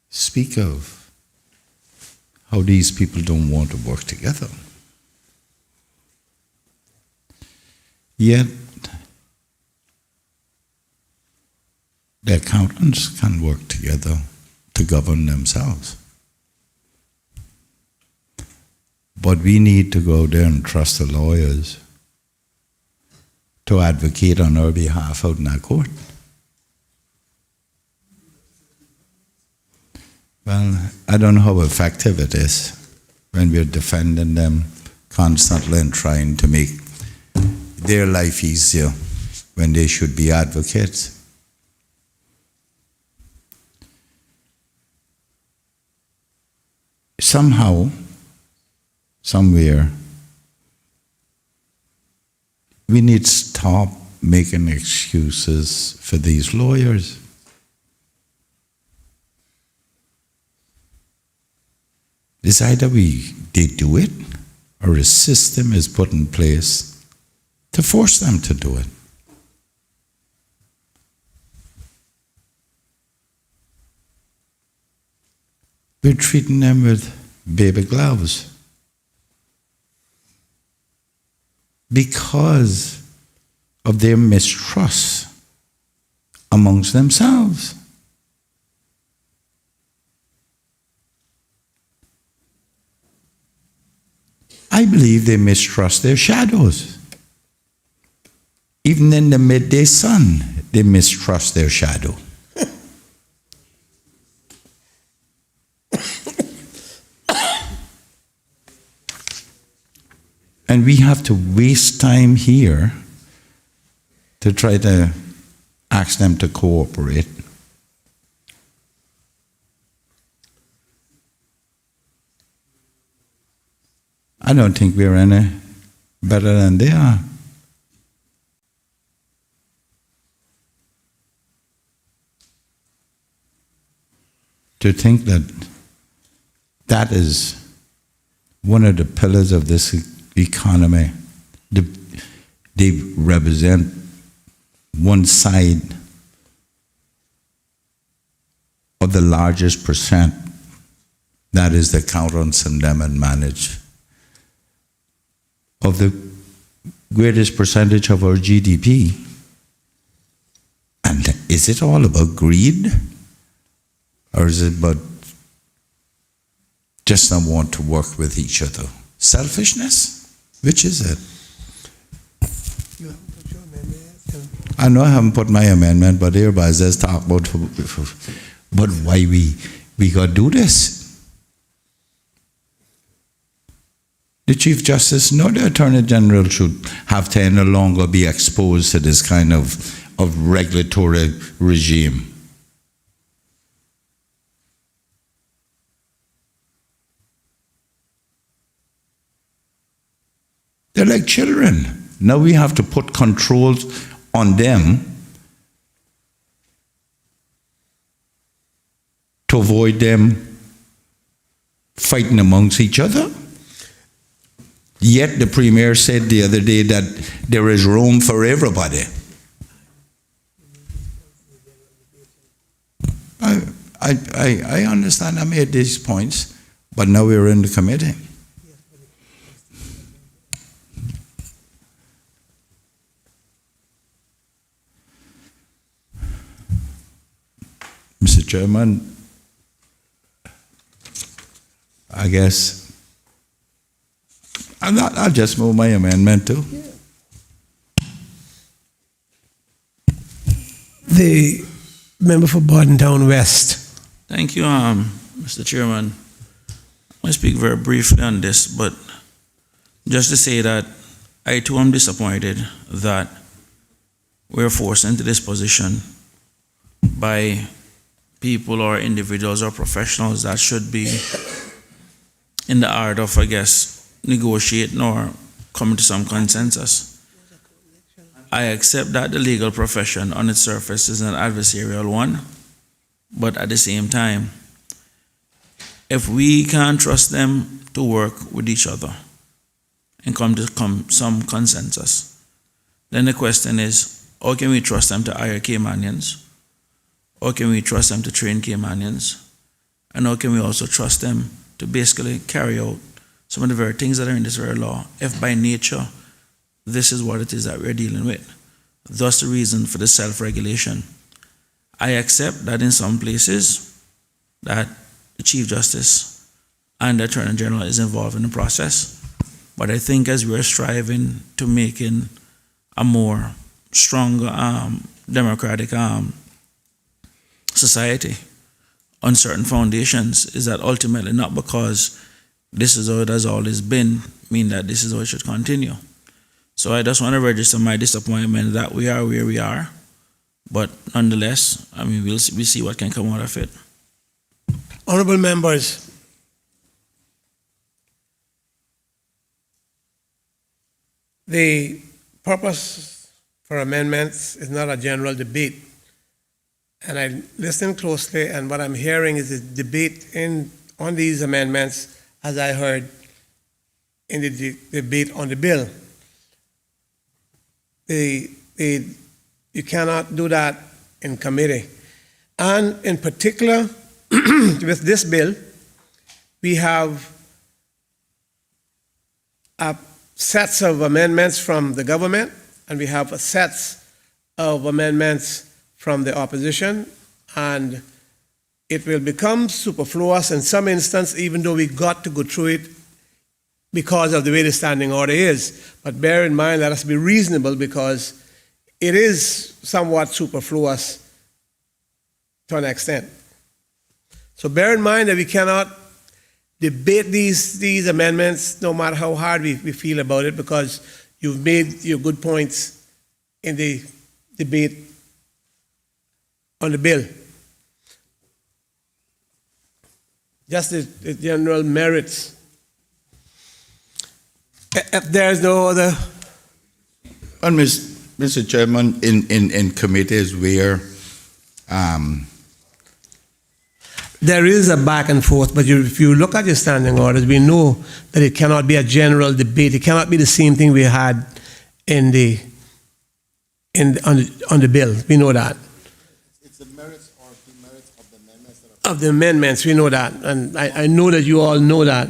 speak of how these people don't want to work together. Yet, the accountants can work together to govern themselves. But we need to go there and trust the lawyers to advocate on our behalf out in our court. Well, I don't know how effective it is when we're defending them constantly and trying to make their life easier when they should be advocates. Somehow, somewhere, we need to stop making excuses for these lawyers. It's either they do it, or a system is put in place to force them to do it. We're treating them with baby gloves because of their mistrust amongst themselves. I believe they mistrust their shadows. Even in the midday sun, they mistrust their shadow. And we have to waste time here to try to ask them to cooperate. I don't think we're any better than they are. To think that that is one of the pillars of this economy. They represent one side of the largest percent, that is the accountants and them and manage, of the greatest percentage of our GDP. And is it all about greed? Or is it about just not want to work with each other? Selfishness? Which is it? I know I haven't put my amendment, but everybody says talk about why we got to do this. The Chief Justice nor the Attorney General should have to any longer be exposed to this kind of regulatory regime. They're like children. Now we have to put controls on them to avoid them fighting amongst each other. Yet the Premier said the other day that there is room for everybody. I understand I made these points, but now we're in the committee. Mr. Chairman, I guess I'll just move my amendment too. The member for Bordentown West, Thank you, Mr. Chairman. I speak very briefly on this, but just to say that I too am disappointed that we're forced into this position by people or individuals or professionals that should be in the art of, I guess, negotiating or coming to some consensus. I accept that the legal profession on its surface is an adversarial one, but at the same time, if we can't trust them to work with each other and come to some consensus, then the question is, how can we trust them to hire Caymanians? How can we trust them to train Caymanians? And how can we also trust them to basically carry out some of the very things that are in this very law, if by nature this is what it is that we're dealing with? Thus the reason for the self-regulation. I accept that in some places that the Chief Justice and the Attorney General is involved in the process, but I think as we're striving to making a more stronger democratic society on certain foundations, is that ultimately not because this is how it has always been, mean that this is how it should continue. So I just want to register my disappointment that we are where we are, but nonetheless, I mean, we'll see what can come out of it. Honorable members, the purpose for amendments is not a general debate. And I listened closely, and what I'm hearing is a debate on these amendments, as I heard in the debate on the bill. You cannot do that in committee. And in particular, with this bill, we have sets of amendments from the government, and we have sets of amendments from the opposition, and it will become superfluous in some instance, even though we got to go through it because of the way the standing order is. But bear in mind, let us be reasonable, because it is somewhat superfluous to an extent. So bear in mind that we cannot debate these amendments no matter how hard we feel about it, because you've made your good points in the debate on the bill. Just the general merits. If there's no other... And Mr. Chairman, in committees where there is a back and forth, but if you look at your standing orders, we know that it cannot be a general debate. It cannot be the same thing we had on the bill. We know that. It's the merits or demerits of the amendments that are... Of the amendments, we know that, and I know that you all know that.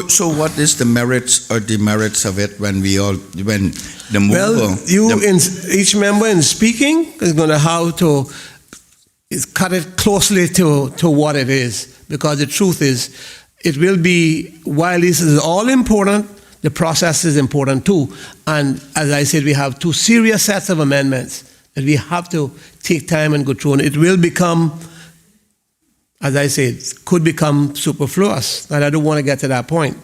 So what is the merits or demerits of it when the mover... Each member in speaking is going to have to cut it closely to what it is, because the truth is, it will be, while this is all important, the process is important too. And as I said, we have two serious sets of amendments that we have to take time and go through, and it will become, as I said, could become superfluous, and I don't want to get to that point.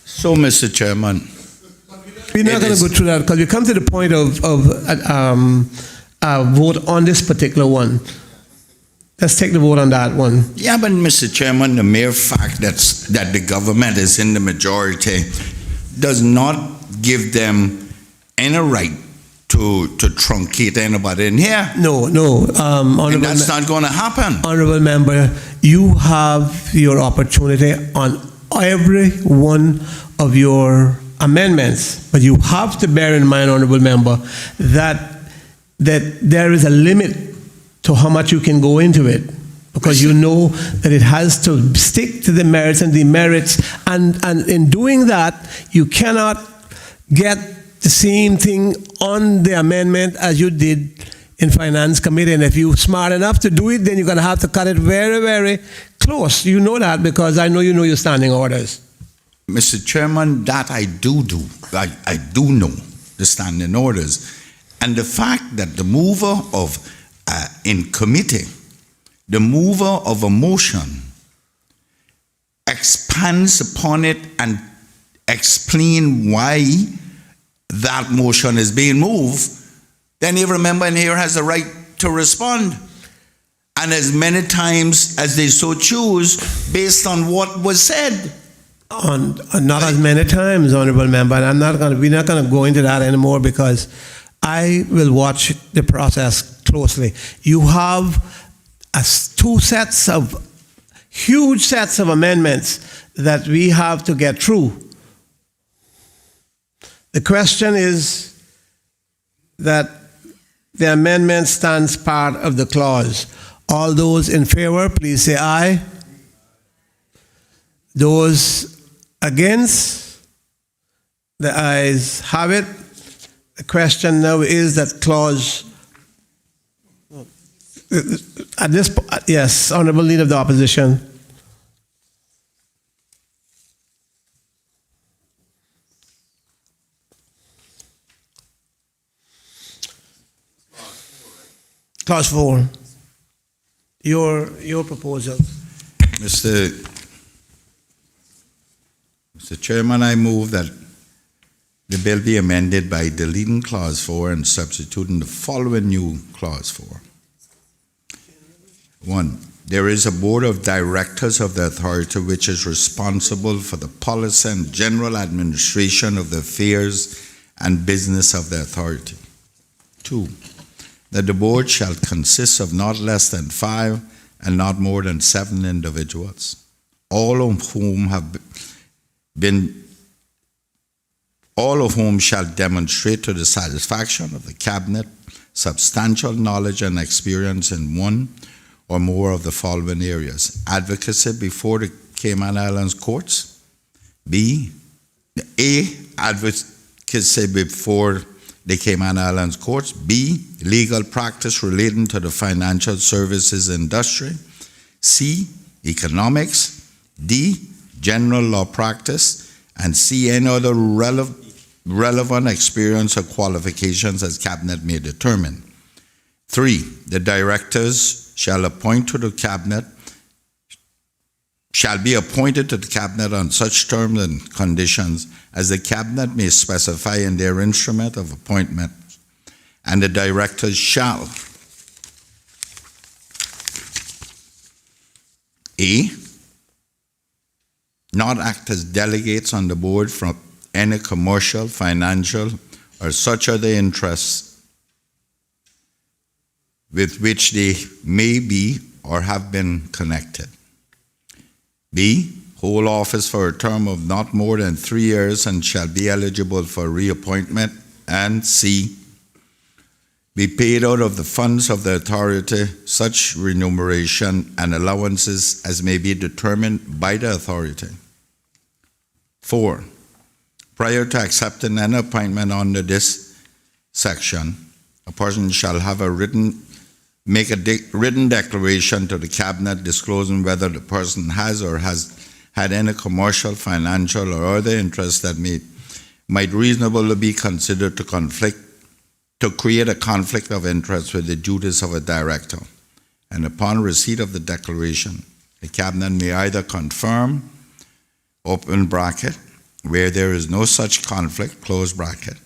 So, Mr. Chairman, we're not going to go through that, because we come to the point of vote on this particular one. Let's take the vote on that one. Yeah, but Mr. Chairman, the mere fact that the government is in the majority does not give them any right to truncate anybody in here. No. And that's not going to happen. Honorable member, you have your opportunity on every one of your amendments, but you have to bear in mind, honorable member, that there is a limit to how much you can go into it, because you know that it has to stick to the merits and demerits, and in doing that, you cannot get the same thing on the amendment as you did in Finance Committee, and if you're smart enough to do it, then you're going to have to cut it very, very close. You know that because I know you know your standing orders. Mr. Chairman, that I do. I do know the standing orders. And the fact that the mover of, in committee, the mover of a motion expands upon it and explain why that motion is being moved, then every member in here has the right to respond. And as many times as they so choose, based on what was said. Not as many times, Honorable Member, and we're not going to go into that anymore because I will watch the process closely. You have huge sets of amendments that we have to get through. The question is that the amendment stands part of the clause. All those in favor, please say aye. Those against, the ayes have it. The question now is that clause, at this, yes, Honorable Leader of the Opposition. Clause 4. Your proposal. Mr. Chairman, I move that the bill be amended by deleting Clause 4 and substituting the following new Clause 4. 1. There is a board of directors of the authority which is responsible for the policy and general administration of the affairs and business of the authority. 2. That the board shall consist of not less than 5 and not more than 7 individuals, all of whom shall demonstrate to the satisfaction of the Cabinet substantial knowledge and experience in one or more of the following areas: advocacy before the Cayman Islands courts, B, advocacy before the Cayman Islands courts, B, legal practice relating to the financial services industry, C, economics, D, general law practice, and C, any other relevant experience or qualifications as Cabinet may determine. 3, the directors shall be appointed to the Cabinet on such terms and conditions as the Cabinet may specify in their instrument of appointment, and the directors shall A, not act as delegates on the board from any commercial, financial, or such other interests with which they may be or have been connected. B, hold office for a term of not more than 3 years and shall be eligible for reappointment. And C, be paid out of the funds of the authority such remuneration and allowances as may be determined by the authority. 4, prior to accepting an appointment under this section, a person shall have make a written declaration to the Cabinet disclosing whether the person has or has had any commercial, financial, or other interests that might reasonably be considered to create a conflict of interest with the duties of a director. And upon receipt of the declaration, the Cabinet may either confirm, open bracket, where there is no such conflict, close bracket,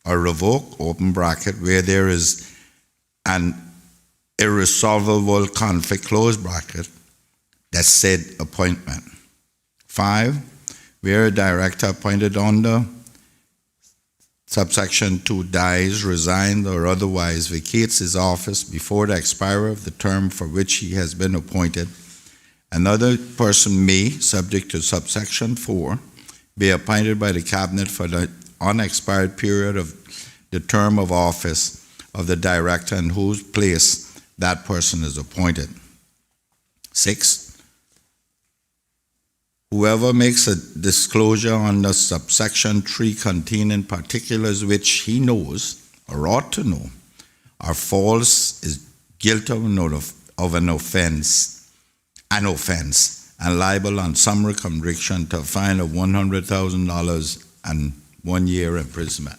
or revoke, open bracket, where there is an irresolvable conflict, close bracket, that said appointment. 5, where a director appointed under subsection 2 dies, resigns, or otherwise vacates his office before the expiry of the term for which he has been appointed, another person may, subject to subsection 4, be appointed by the Cabinet for the unexpired period of the term of office of the director in whose place that person is appointed. 6, whoever makes a disclosure under subsection 3 containing particulars which he knows or ought to know or false is guilty of an offense, and liable on summary conviction to a fine of $100,000 and 1 year imprisonment.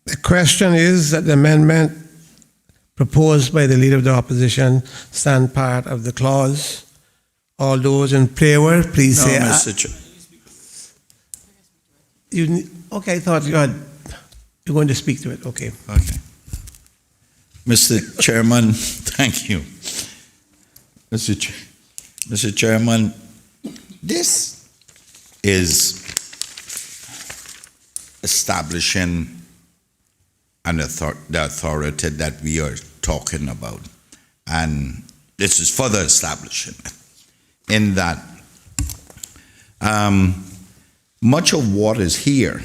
The question is that the amendment proposed by the Leader of the Opposition stand part of the clause. All those in favor, please No, say aye. Mr. Chair. Okay, I thought you're going to speak to it. Okay. Okay. Mr. Chairman, thank you. Mr. Chairman, this is establishing the authority that we are talking about. And this is further establishing it in that much of what is here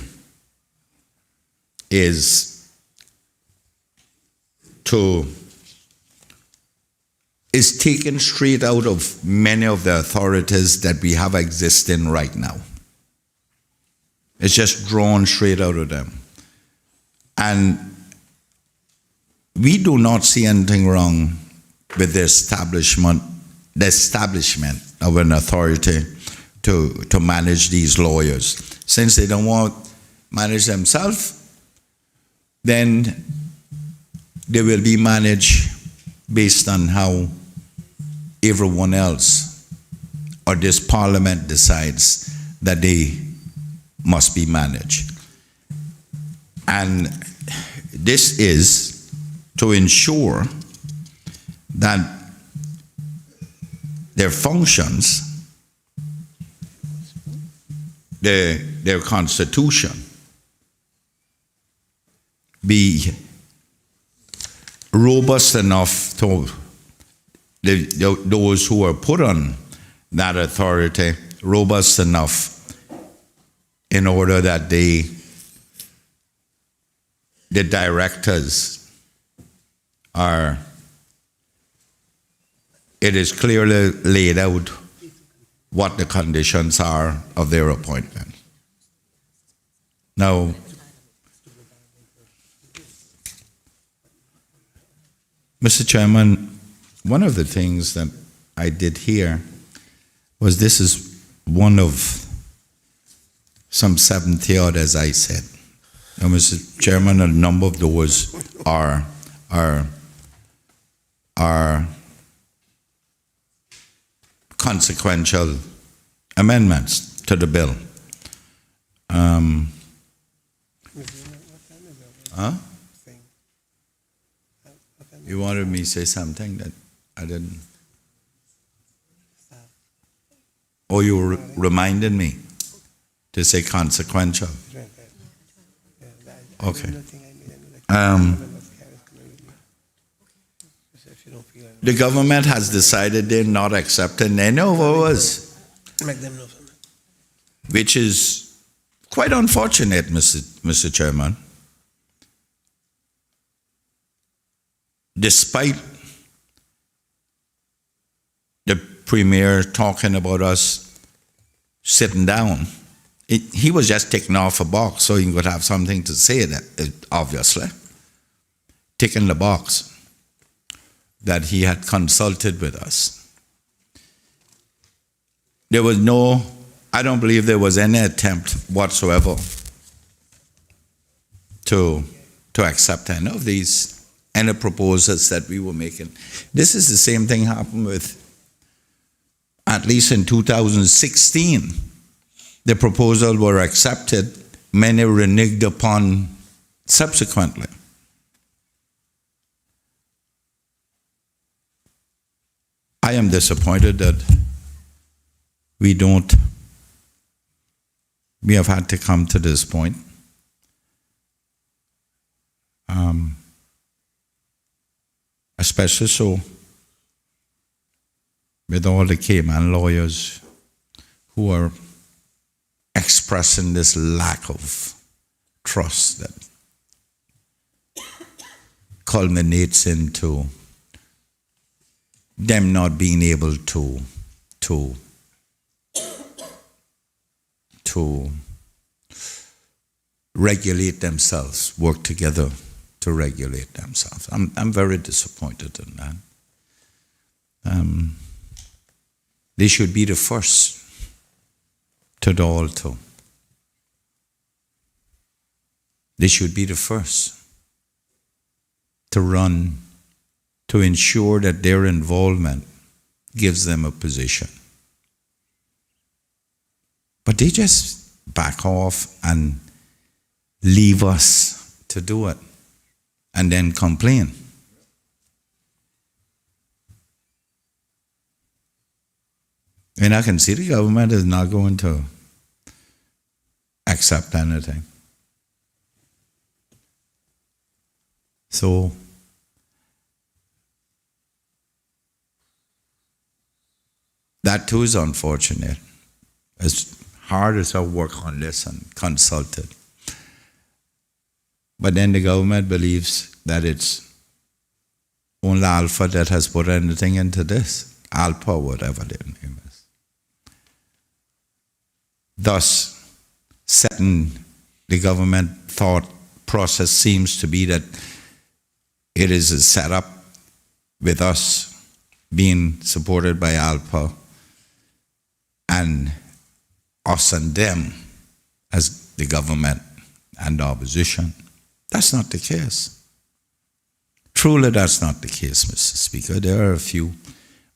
is taken straight out of many of the authorities that we have existing right now. It's just drawn straight out of them. And we do not see anything wrong with the establishment of an authority to manage these lawyers. Since they don't want to manage themselves, then they will be managed based on how everyone else or this parliament decides that they must be managed. And this is to ensure that their functions, their constitution, be robust enough to those who are put on that authority, robust enough in order that the directors it is clearly laid out what the conditions are of their appointment. Now, Mr. Chairman, one of the things that I did here was this is one of some 70 odd, as I said. Now, Mr. Chairman, a number of those are consequential amendments to the bill. You wanted me to say something that I didn't? Or you were reminding me to say consequential? Okay. The government has decided they're not accepting any of ours, which is quite unfortunate, Mr. Chairman. Despite the Premier talking about us sitting down, he was just taking off a box so he could have something to say, that obviously. Ticking the box that he had consulted with us. There was I don't believe there was any attempt whatsoever to accept any proposals that we were making. This is the same thing happened with, at least in 2016, the proposals were accepted, many reneged upon subsequently. I am disappointed that we have had to come to this point. Especially so with all the Cayman lawyers who are expressing this lack of trust that culminates into them not being able to regulate themselves, work together to regulate themselves. I'm very disappointed in that. They should be the first to do all too. They should be the first to run, to ensure that their involvement gives them a position. But they just back off and leave us to do it and then complain. And I can see the government is not going to accept anything. So, that too is unfortunate. As hard as I work on this and consulted. But then the government believes that it's only Alpha that has put anything into this. Alpha, whatever their name is. Thus, setting the government thought process seems to be that it is a setup with us being supported by Alpha and us and them as the government and the opposition. That's not the case. Truly, that's not the case, Mr. Speaker. There are a few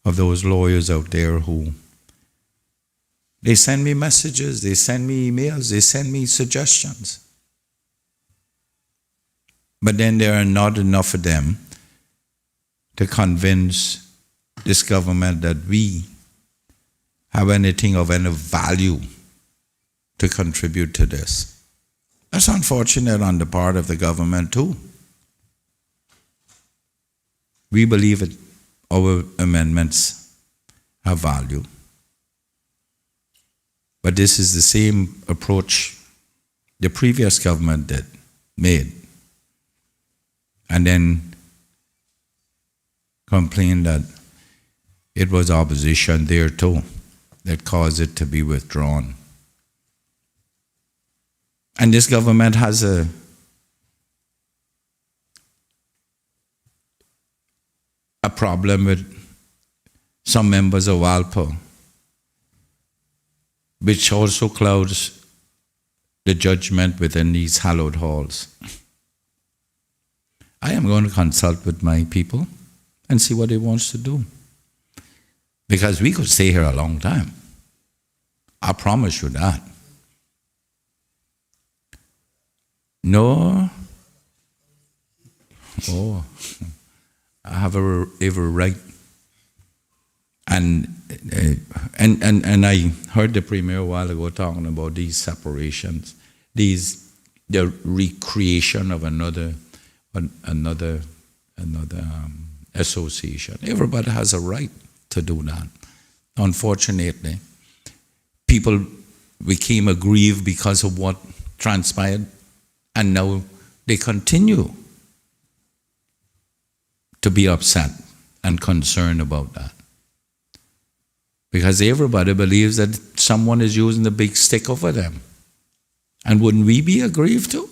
of those lawyers out there who they send me messages, they send me emails, they send me suggestions. But then there are not enough of them to convince this government that we have anything of any value to contribute to this. That's unfortunate on the part of the government too. We believe that our amendments have value. But this is the same approach the previous government made. And then complained that it was opposition there too that caused it to be withdrawn. And this government has a problem with some members of ALPA, which also clouds the judgment within these hallowed halls. I am going to consult with my people and see what they want to do. Because we could stay here a long time. I promise you that. No. Oh, I have every right. And I heard the Premier a while ago talking about these separations, the recreation of another association. Everybody has a right to do that. Unfortunately, people became aggrieved because of what transpired, and now they continue to be upset and concerned about that. Because everybody believes that someone is using the big stick over them. And wouldn't we be aggrieved too?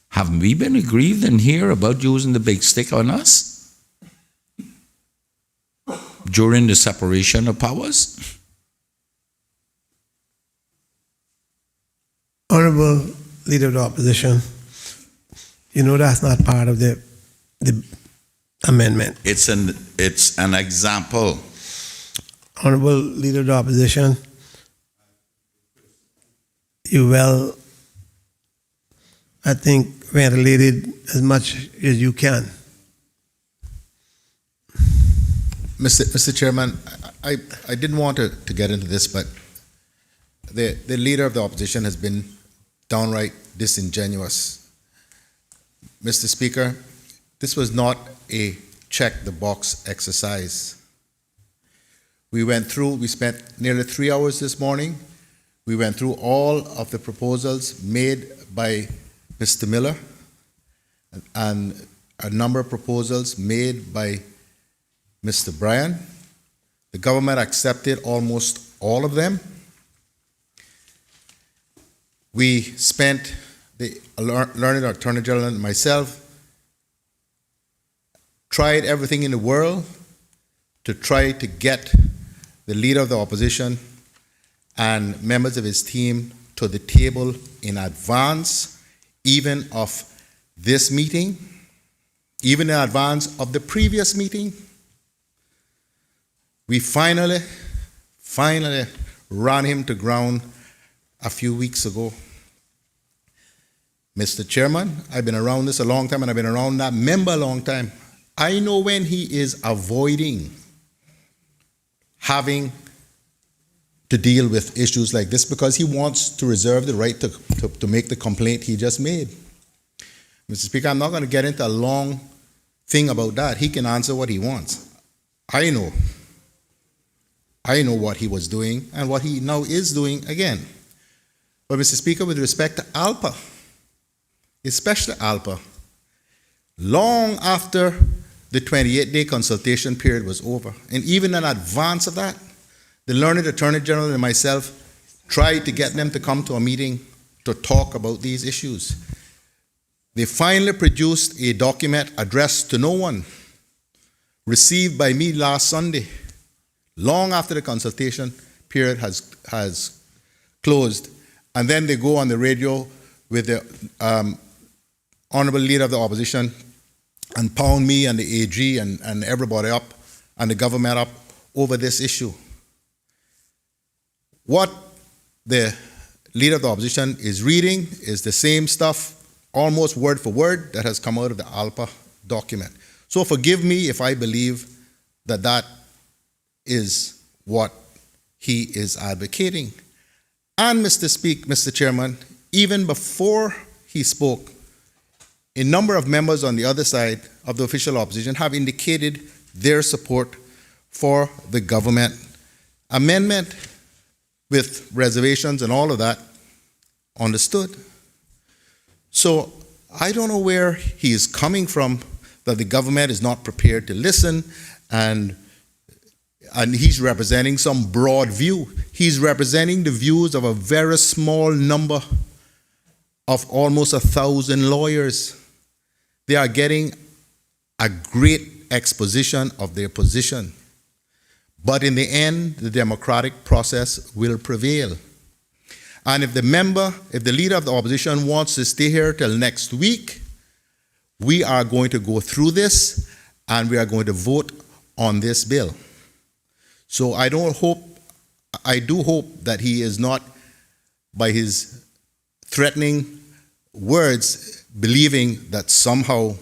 Haven't we been aggrieved in here about using the big stick on us during the separation of powers? Honorable Leader of the Opposition, you know that's not part of the amendment. It's an example. Honorable Leader of the Opposition, you well, I think, ventilated as much as you can. Mr. Chairman, I didn't want to get into this, but the Leader of the Opposition has been downright disingenuous. Mr. Speaker, this was not a check-the-box exercise. We spent nearly 3 hours this morning. We went through all of the proposals made by Mr. Miller and a number of proposals made by Mr. Bryan. The government accepted almost all of them. We spent, the learned Attorney General and myself, tried everything in the world to try to get the leader of the opposition and members of his team to the table in advance, even of this meeting, even in advance of the previous meeting. We finally ran him to ground a few weeks ago. Mr. Chairman, I've been around this a long time, and I've been around that member a long time. I know when he is avoiding having to deal with issues like this because he wants to reserve the right to make the complaint he just made. Mr. Speaker, I'm not going to get into a long thing about that. He can answer what he wants. I know what he was doing and what he now is doing again. But Mr. Speaker, with respect to ALPA, especially ALPA, long after the 28-day consultation period was over, and even in advance of that, the learned Attorney General and myself tried to get them to come to a meeting to talk about these issues. They finally produced a document addressed to no one, received by me last Sunday, long after the consultation period has closed, and then they go on the radio with the honorable leader of the opposition and pound me and the AG and everybody up and the government up over this issue. What the leader of the opposition is reading is the same stuff, almost word for word, that has come out of the ALPA document. So forgive me if I believe that that is what he is advocating. And Mr. Chairman, even before he spoke, a number of members on the other side of the official opposition have indicated their support for the government amendment with reservations and all of that, understood. So I don't know where he is coming from, that the government is not prepared to listen, and he's representing some broad view. He's representing the views of a very small number of almost 1,000 lawyers. They are getting a great exposition of their position. But in the end, the democratic process will prevail. And if the leader of the opposition wants to stay here till next week, we are going to go through this and we are going to vote on this bill. So I do hope that he is not, by his threatening words, believing that somehow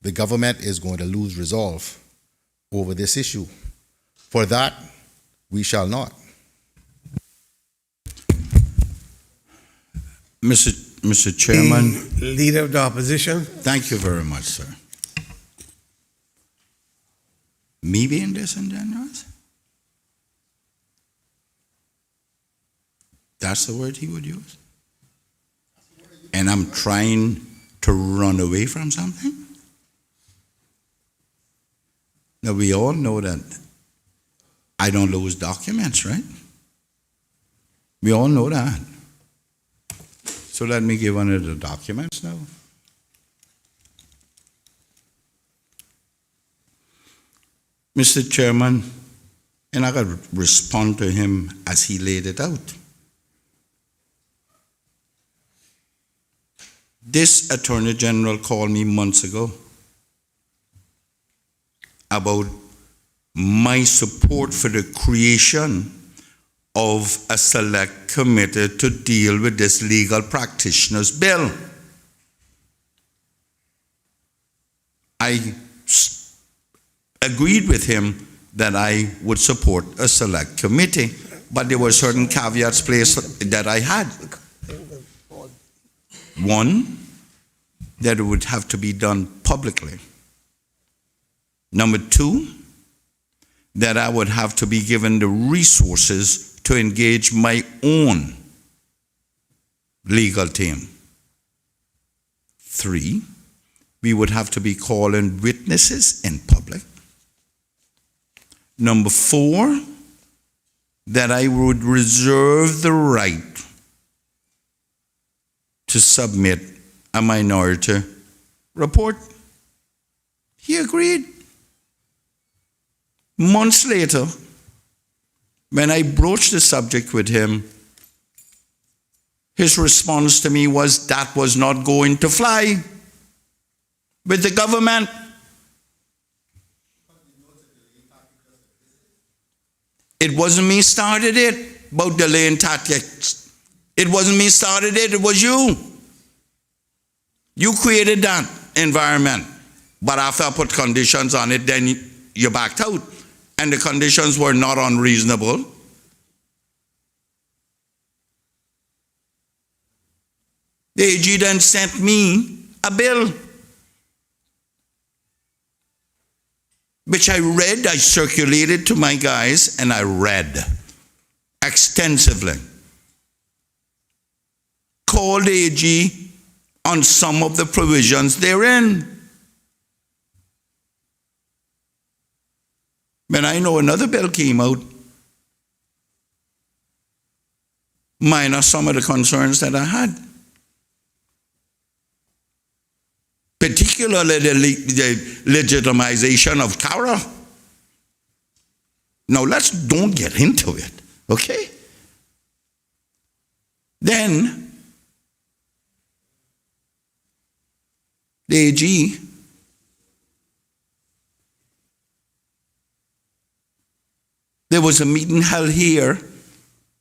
the government is going to lose resolve over this issue. For that, we shall not. Mr. Chairman. The leader of the opposition. Thank you very much, sir. Me being disingenuous? That's the word he would use? And I'm trying to run away from something? Now, we all know that I don't lose documents, right? We all know that. So let me give one of the documents now. Mr. Chairman, and I got to respond to him as he laid it out. This Attorney General called me months ago about my support for the creation of a select committee to deal with this legal practitioners bill. I agreed with him that I would support a select committee, but there were certain caveats placed that I had. One, that it would have to be done publicly. Number two, that I would have to be given the resources to engage my own legal team. Three, we would have to be calling witnesses in public. Number 4, that I would reserve the right to submit a minority report. He agreed. Months later, when I broached the subject with him, his response to me was that was not going to fly with the government. It wasn't me started it about delaying tactics. It wasn't me started it, it was you. You created that environment. But after I put conditions on it, then you backed out. And the conditions were not unreasonable. The AG then sent me a bill, which I read, I circulated to my guys, and I read extensively. Called the AG on some of the provisions therein. When I know another bill came out, minus some of the concerns that I had. Particularly the legitimization of Cara. Now don't get into it, okay? Then, the AG there was a meeting held here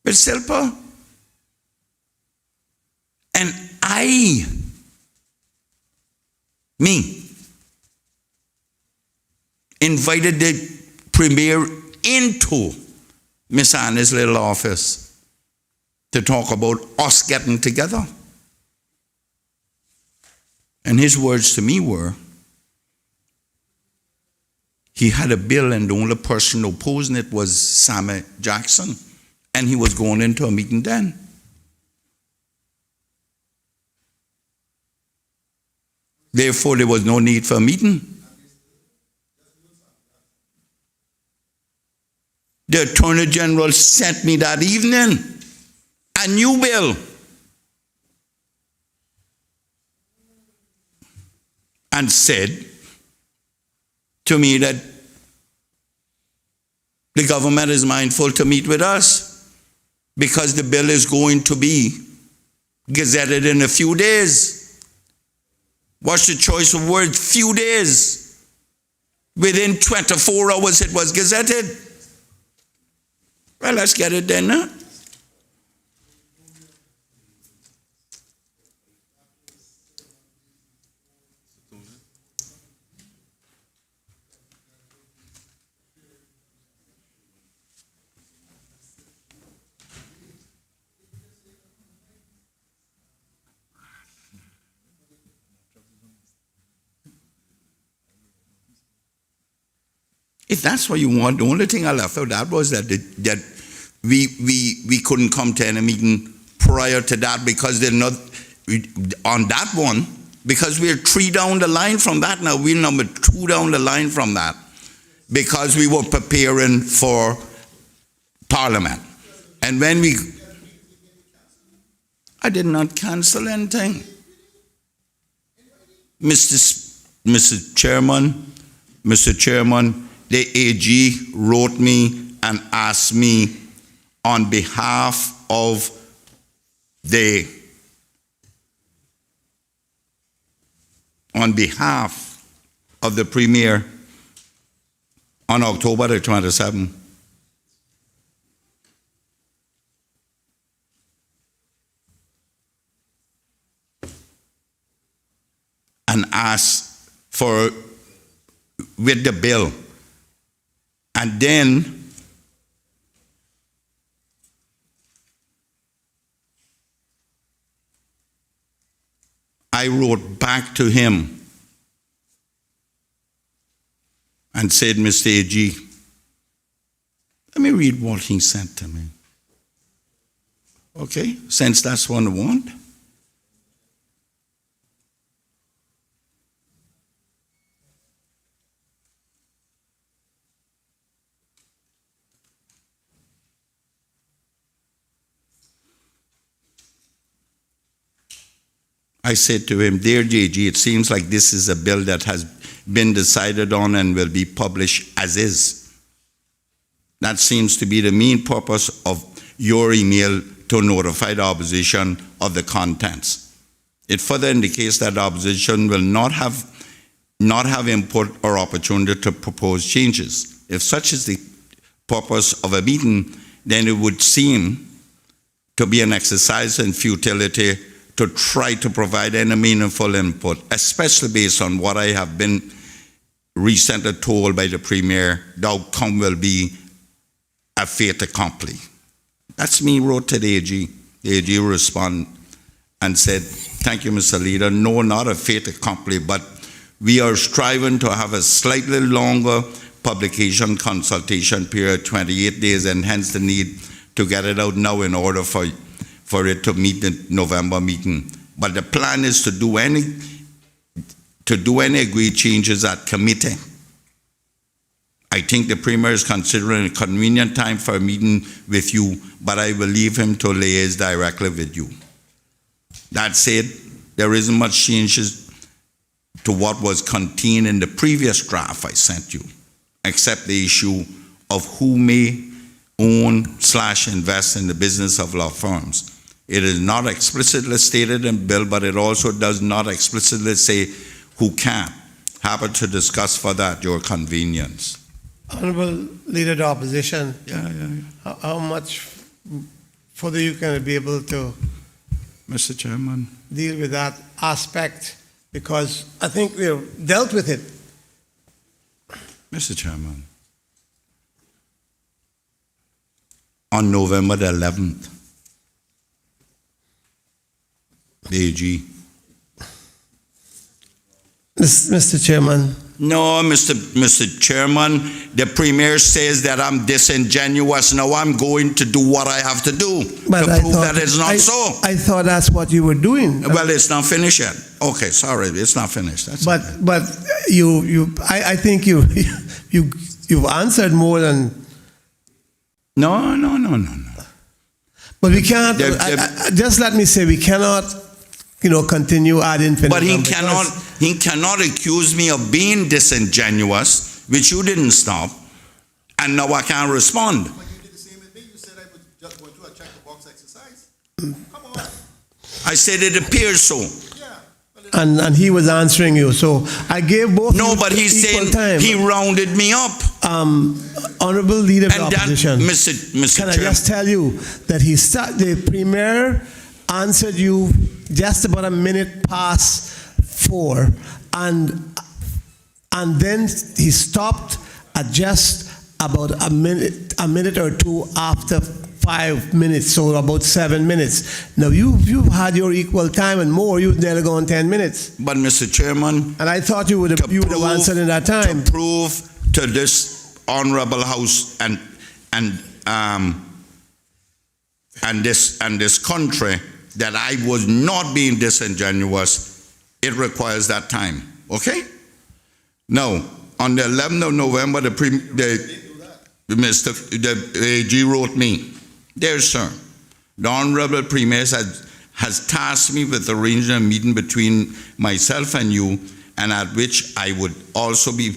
with Silpa. And me, invited the Premier into Miss Annie's little office to talk about us getting together. And his words to me were, he had a bill and the only person opposing it was Sammy Jackson, and he was going into a meeting then. Therefore, there was no need for a meeting. The Attorney General sent me that evening a new bill. And said to me that the government is mindful to meet with us because the bill is going to be gazetted in a few days. What's the choice of words? Few days. Within 24 hours it was gazetted. Well, let's get it then, huh? If that's what you want, the only thing I left out that was that we couldn't come to any meeting prior to that because they're not on that one, because we're 3 down the line from that now. We're number 2 down the line from that because we were preparing for Parliament. And when I did not cancel anything. Mr. Chairman, the AG wrote me and asked me on behalf of the Premier on October the 27th. And asked for with the bill. And then I wrote back to him and said, Mr. AG, let me read what he sent to me. Okay, since that's what I want. I said to him, "Dear JG, it seems like this is a bill that has been decided on and will be published as is. That seems to be the main purpose of your email to notify the opposition of the contents. It further indicates that the opposition will not have input or opportunity to propose changes. If such is the purpose of a meeting, then it would seem to be an exercise in futility to try to provide any meaningful input, especially based on what I have been recently told by the Premier. The outcome will be a fait accompli." That's me wrote to the AG. The AG responded and said, "Thank you, Mr. Leader. No, not a fait accompli, but we are striving to have a slightly longer publication consultation period, 28 days, and hence the need to get it out now in order for it to meet the November meeting. But the plan is to do any agreed changes at committee. I think the Premier is considering a convenient time for a meeting with you, but I will leave him to liaise directly with you." That said, there isn't much changes to what was contained in the previous draft I sent you, except the issue of who may own/invest in the business of law firms. It is not explicitly stated in bill, but it also does not explicitly say who can. Happy to discuss further at your convenience. Honorable Leader of the Opposition, how much further you can be able to Mr. Chairman. deal with that aspect? Because I think we've dealt with it. Mr. Chairman. On November the 11th, the AG. Mr. Chairman. No, Mr. Chairman, the Premier says that I'm disingenuous. Now I'm going to do what I have to do to prove that it's not so. I thought that's what you were doing. Well, it's not finished yet. Okay, sorry, it's not finished. That's okay. But I think you've answered more than. No. But we can't. Just let me say, we cannot, continue ad infinitum. But he cannot accuse me of being disingenuous, which you didn't stop, and now I can't respond. But you did the same as me. You said I was just going through a check the box exercise. Come on. I said it appears so. Yeah. And he was answering you, so I gave both. No, but he's saying time. he rounded me up. Honorable Leader of the And that, Opposition, Mr. can I Chairman, just tell you that the Premier answered you just about a minute past 4, and then he stopped at just about a minute or two after 5 minutes, so about 7 minutes. Now you've had your equal time and more. You've nearly gone 10 minutes. But Mr. Chairman, and I thought you would have answered in that time. To prove to this honorable House and this country that I was not being disingenuous, it requires that time. Okay? Now, on the 11th of November, the AG wrote me, "Dear sir, the Honorable Premier has tasked me with arranging a meeting between myself and you, and at which I would also be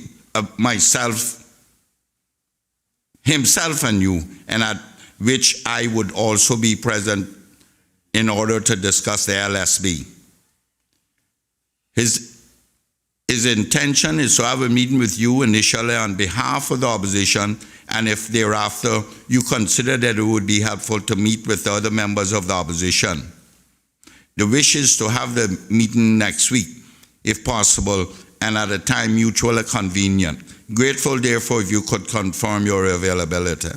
himself and you, and at which I would also be present in order to discuss the LSB. His intention is to have a meeting with you initially on behalf of the opposition, and if thereafter you consider that it would be helpful to meet with the other members of the opposition. The wish is to have the meeting next week, if possible, and at a time mutually convenient. Grateful, therefore, if you could confirm your availability."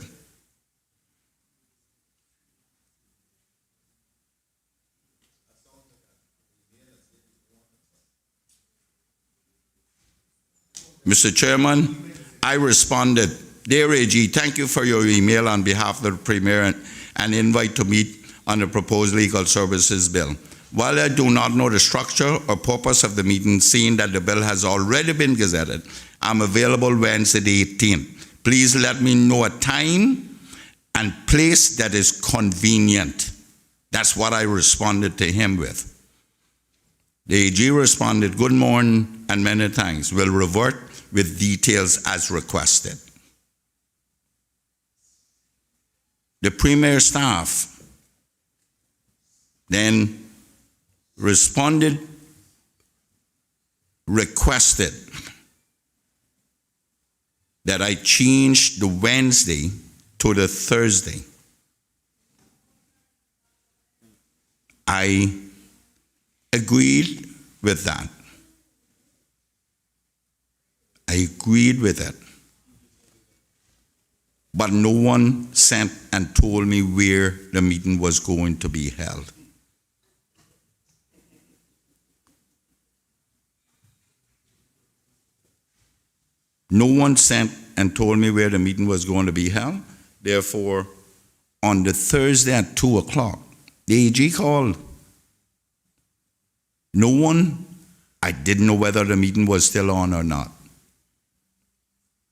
Mr. Chairman, I responded, "Dear AG, thank you for your email on behalf of the Premier and invite to meet on the proposed legal services bill. While I do not know the structure or purpose of the meeting, seeing that the bill has already been gazetted, I'm available Wednesday the 18th. Please let me know a time and place that is convenient." That's what I responded to him with. The AG responded, "Good morning and many thanks. Will revert with details as requested." The Premier staff then responded, requested that I change the Wednesday to the Thursday. I agreed with that. I agreed with it. But no one sent and told me where the meeting was going to be held. No one sent and told me where the meeting was going to be held. Therefore, on the Thursday at 2 o'clock, the AG called. No one, I didn't know whether the meeting was still on or not.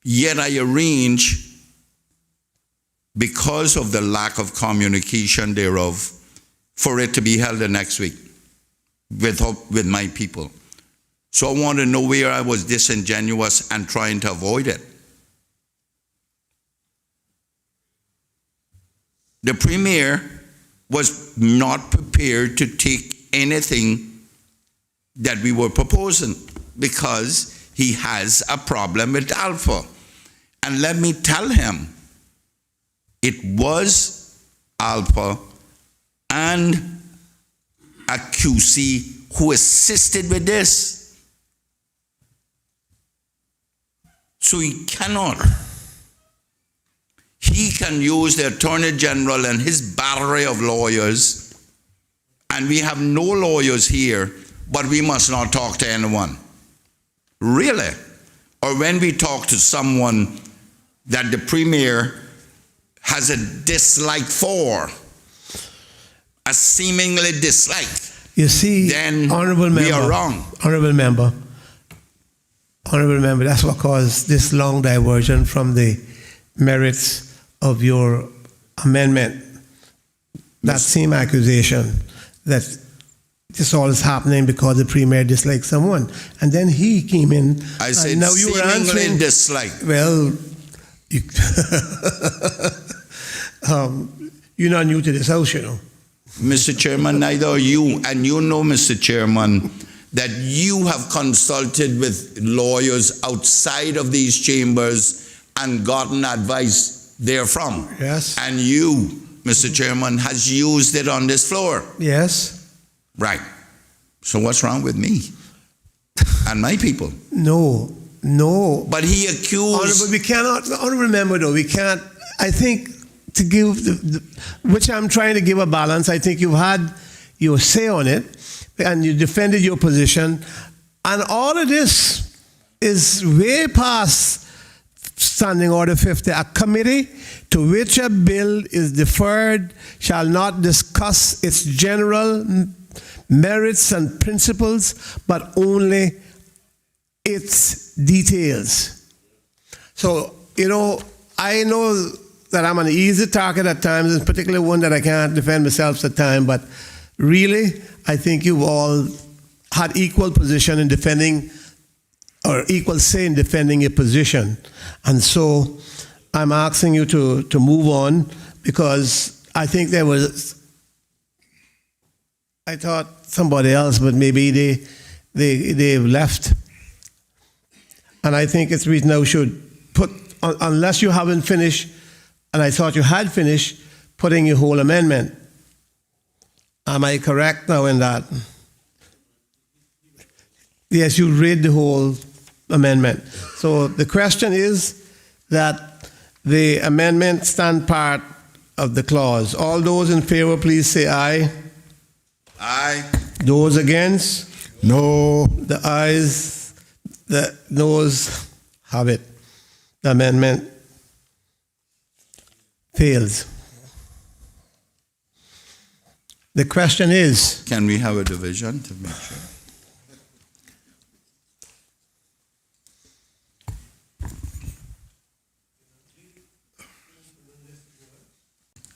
Yet I arranged, because of the lack of communication thereof, for it to be held the next week with my people. So I want to know where I was disingenuous and trying to avoid it. The Premier was not prepared to take anything that we were proposing because he has a problem with Alpha. And let me tell him, it was Alpha and a QC who assisted with this. So he cannot. He can use the Attorney General and his battery of lawyers, and we have no lawyers here, but we must not talk to anyone. Really? Or when we talk to someone that the Premier has a dislike for, a seemingly dislike, You see, then honorable member, we are wrong. Honorable member, that's what caused this long diversion from the merits of your amendment. That same accusation that this all is happening because the Premier dislikes someone. And then he came in. I said and now you were seemingly answering. dislike. Well, you're not new to this house, you know. Mr. Chairman, neither are you. And you know, Mr. Chairman, that you have consulted with lawyers outside of these chambers and gotten advice therefrom. Yes. And you, Mr. Chairman, has used it on this floor. Yes. Right. So what's wrong with me and my people? No. But he accused... Honorable, we cannot, honorable member though, we can't, I think to give, which I'm trying to give a balance, I think you've had your say on it and you defended your position, and all of this is way past Standing Order 50. A committee to which a bill is deferred shall not discuss its general merits and principles, but only its details. So, you know, I know that I'm an easy target at times, and particularly one that I can't defend myself at times, but really, I think you've all had equal position in defending, or equal say in defending your position. And so I'm asking you to move on, because I think I thought somebody else, but maybe they've left. And I think it's reason now should put, unless you haven't finished, and I thought you had finished putting your whole amendment. Am I correct now in that? Yes, you read the whole amendment. So the question is that the amendment stand part of the clause. All those in favor, please say aye. Aye. Those against? No. The ayes, the noes have it. The amendment fails. The question is... Can we have a division to make sure?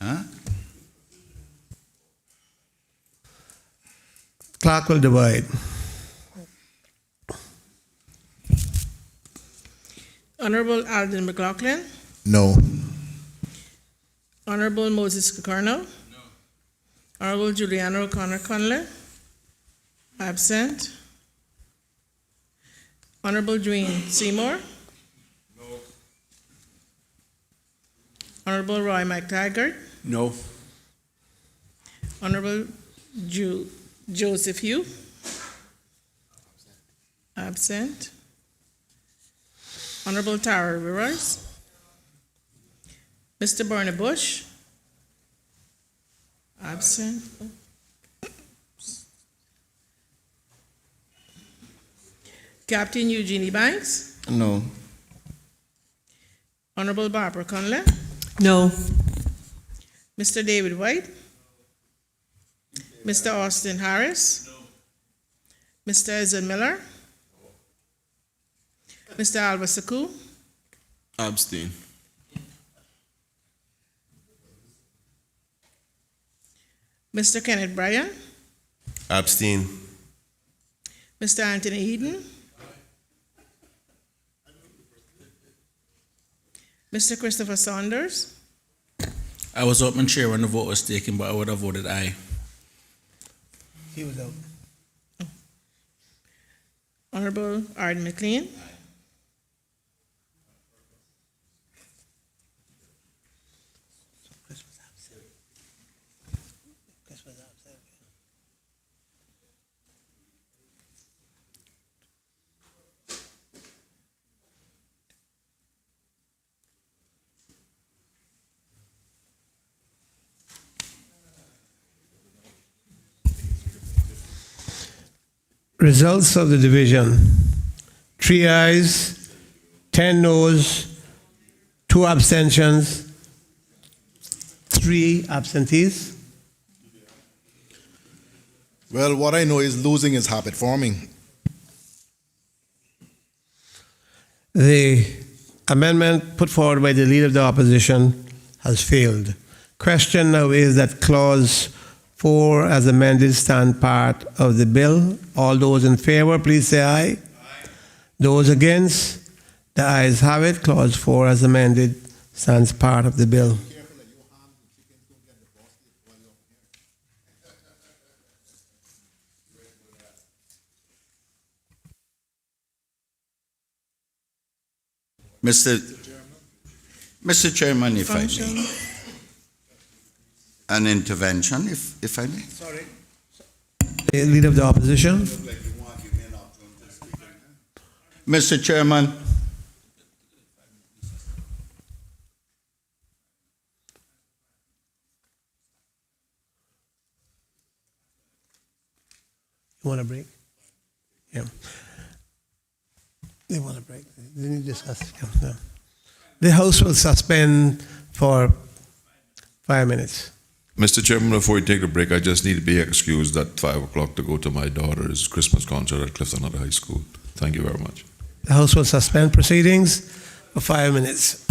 Huh? Clerk will divide. Honorable Alden McLaughlin. No. Honorable Moses Cocorno. No. Honorable Juliana O'Connor Conley. Absent. Honorable Dwayne Seymour. No. Honorable Roy McTaggart. No. Honorable Joseph Hugh. Absent. Honorable Tara Rivers. Mr. Bernie Bush. Absent. Captain Eugenie Banks. No. Honorable Barbara Conley. No. Mr. David White. Mr. Austin Harris. Mr. Ezra Miller. Mr. Alva Saku. Abstain. Mr. Kenneth Bryan. Abstain. Mr. Anthony Eden. Mr. Christopher Saunders. I was hoping chair when the vote was taken, but I would have voted aye. He was out. Honorable Arden McLean. Results of the division: 3 ayes, 10 noes, 2 abstentions, 3 absentees. Well, what I know is losing is habit forming. The amendment put forward by the Leader of the Opposition has failed. Question now is that clause 4 as amended stand part of the bill. All those in favor, please say aye. Aye. Those against, the ayes have it. Clause 4 as amended stands part of the bill. Mr. Chairman, if I may. An intervention, if I may. Sorry. The Leader of the Opposition. Mr. Chairman. You want a break? Yeah. They want a break. They need to discuss. Yeah. The House will suspend for 5 minutes. Mr. Chairman, before we take a break, I just need to be excused at 5 o'clock to go to my daughter's Christmas concert at Clifton High School. Thank you very much. The House will suspend proceedings for 5 minutes.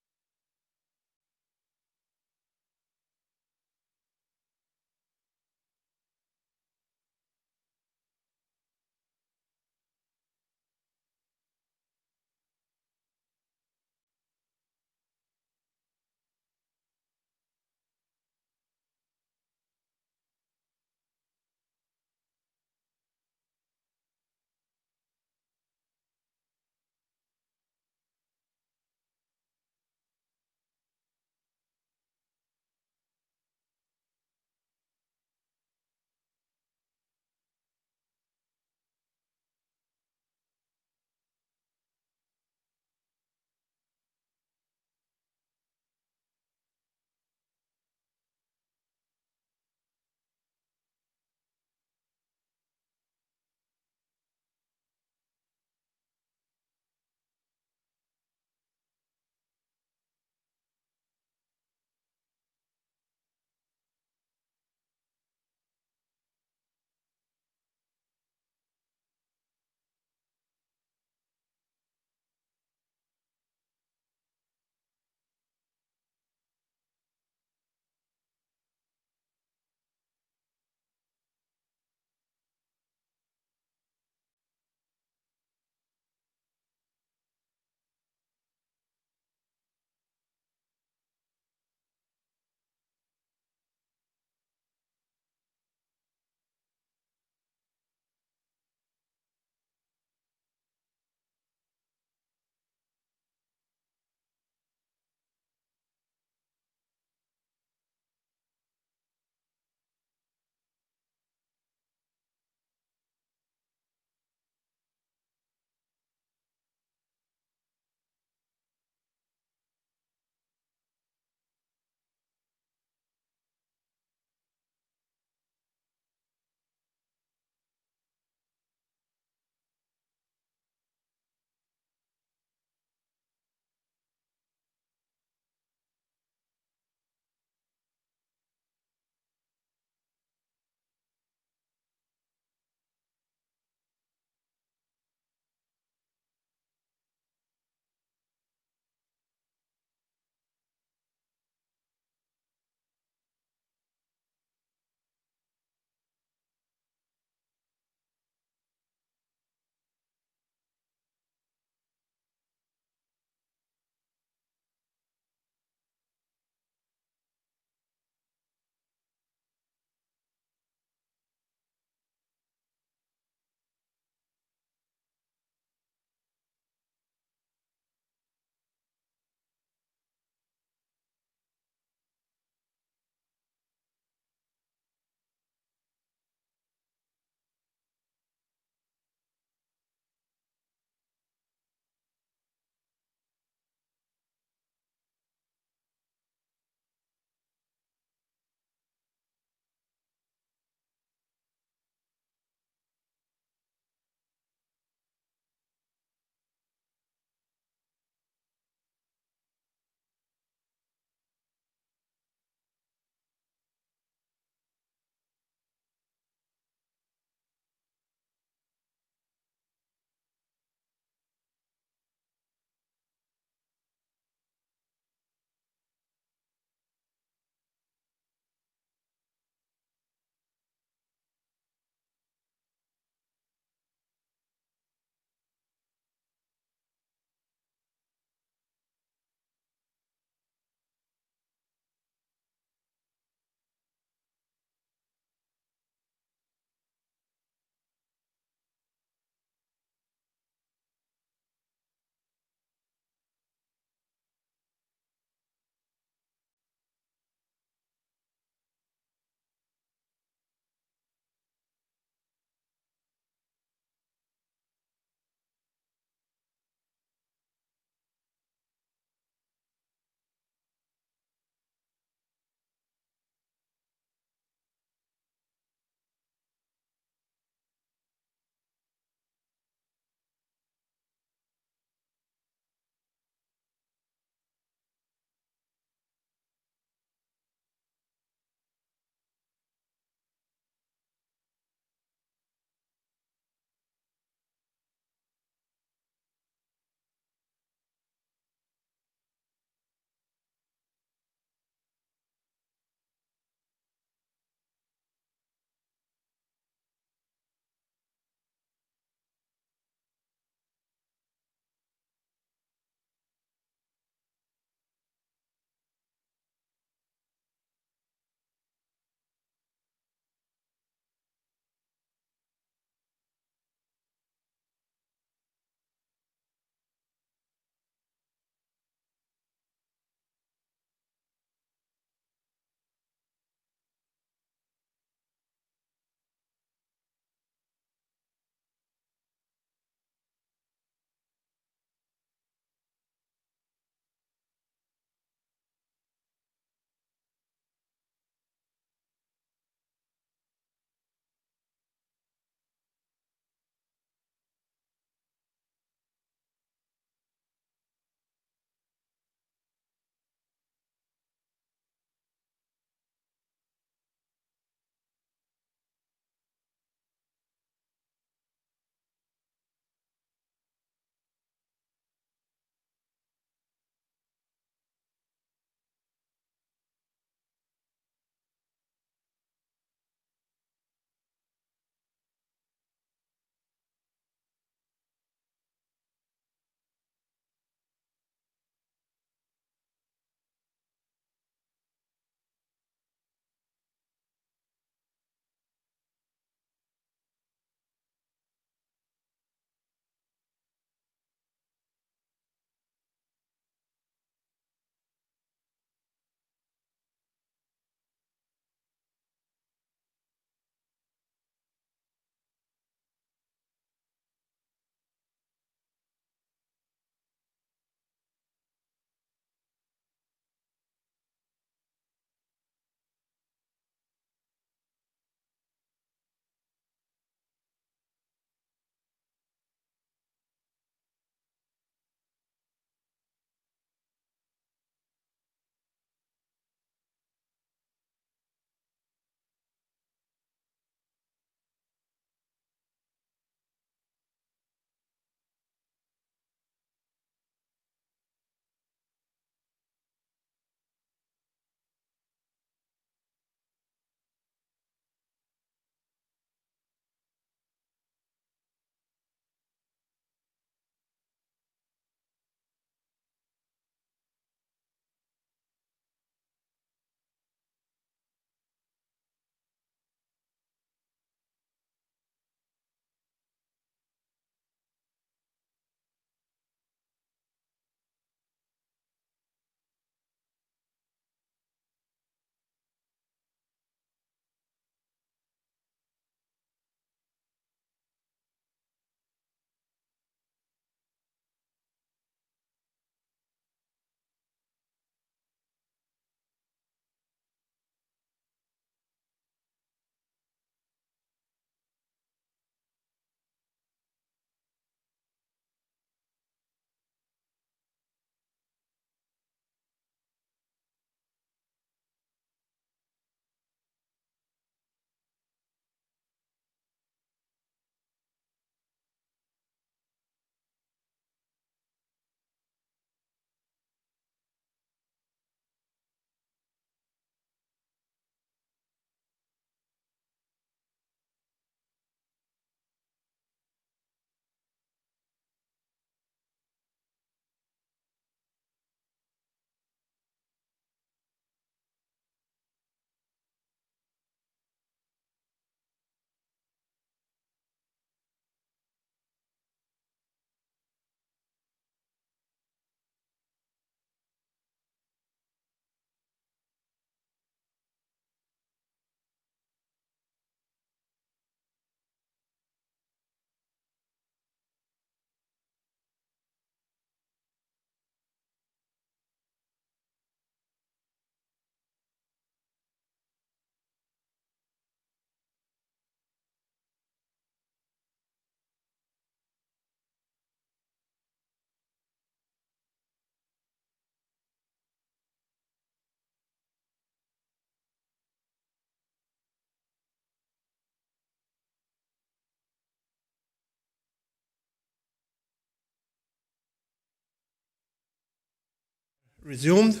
Resumed.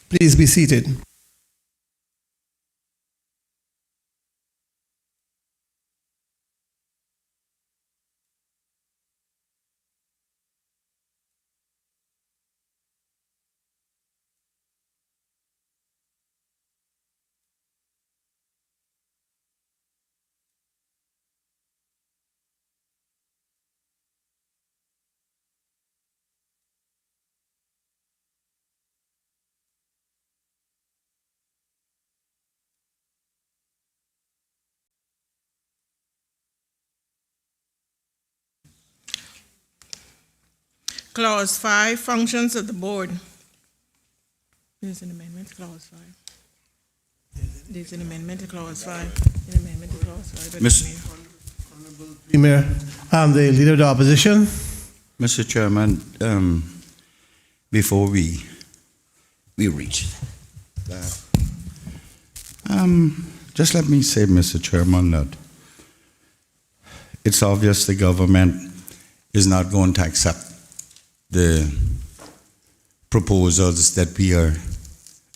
Please be seated. Clause 5, functions of the board. There's an amendment to Clause 5. There's an amendment to Clause 5. An amendment to Clause 5. Premier, the Leader of the Opposition. Mr. Chairman, before we reach that, just let me say, Mr. Chairman, that it's obvious the government is not going to accept the proposals that we are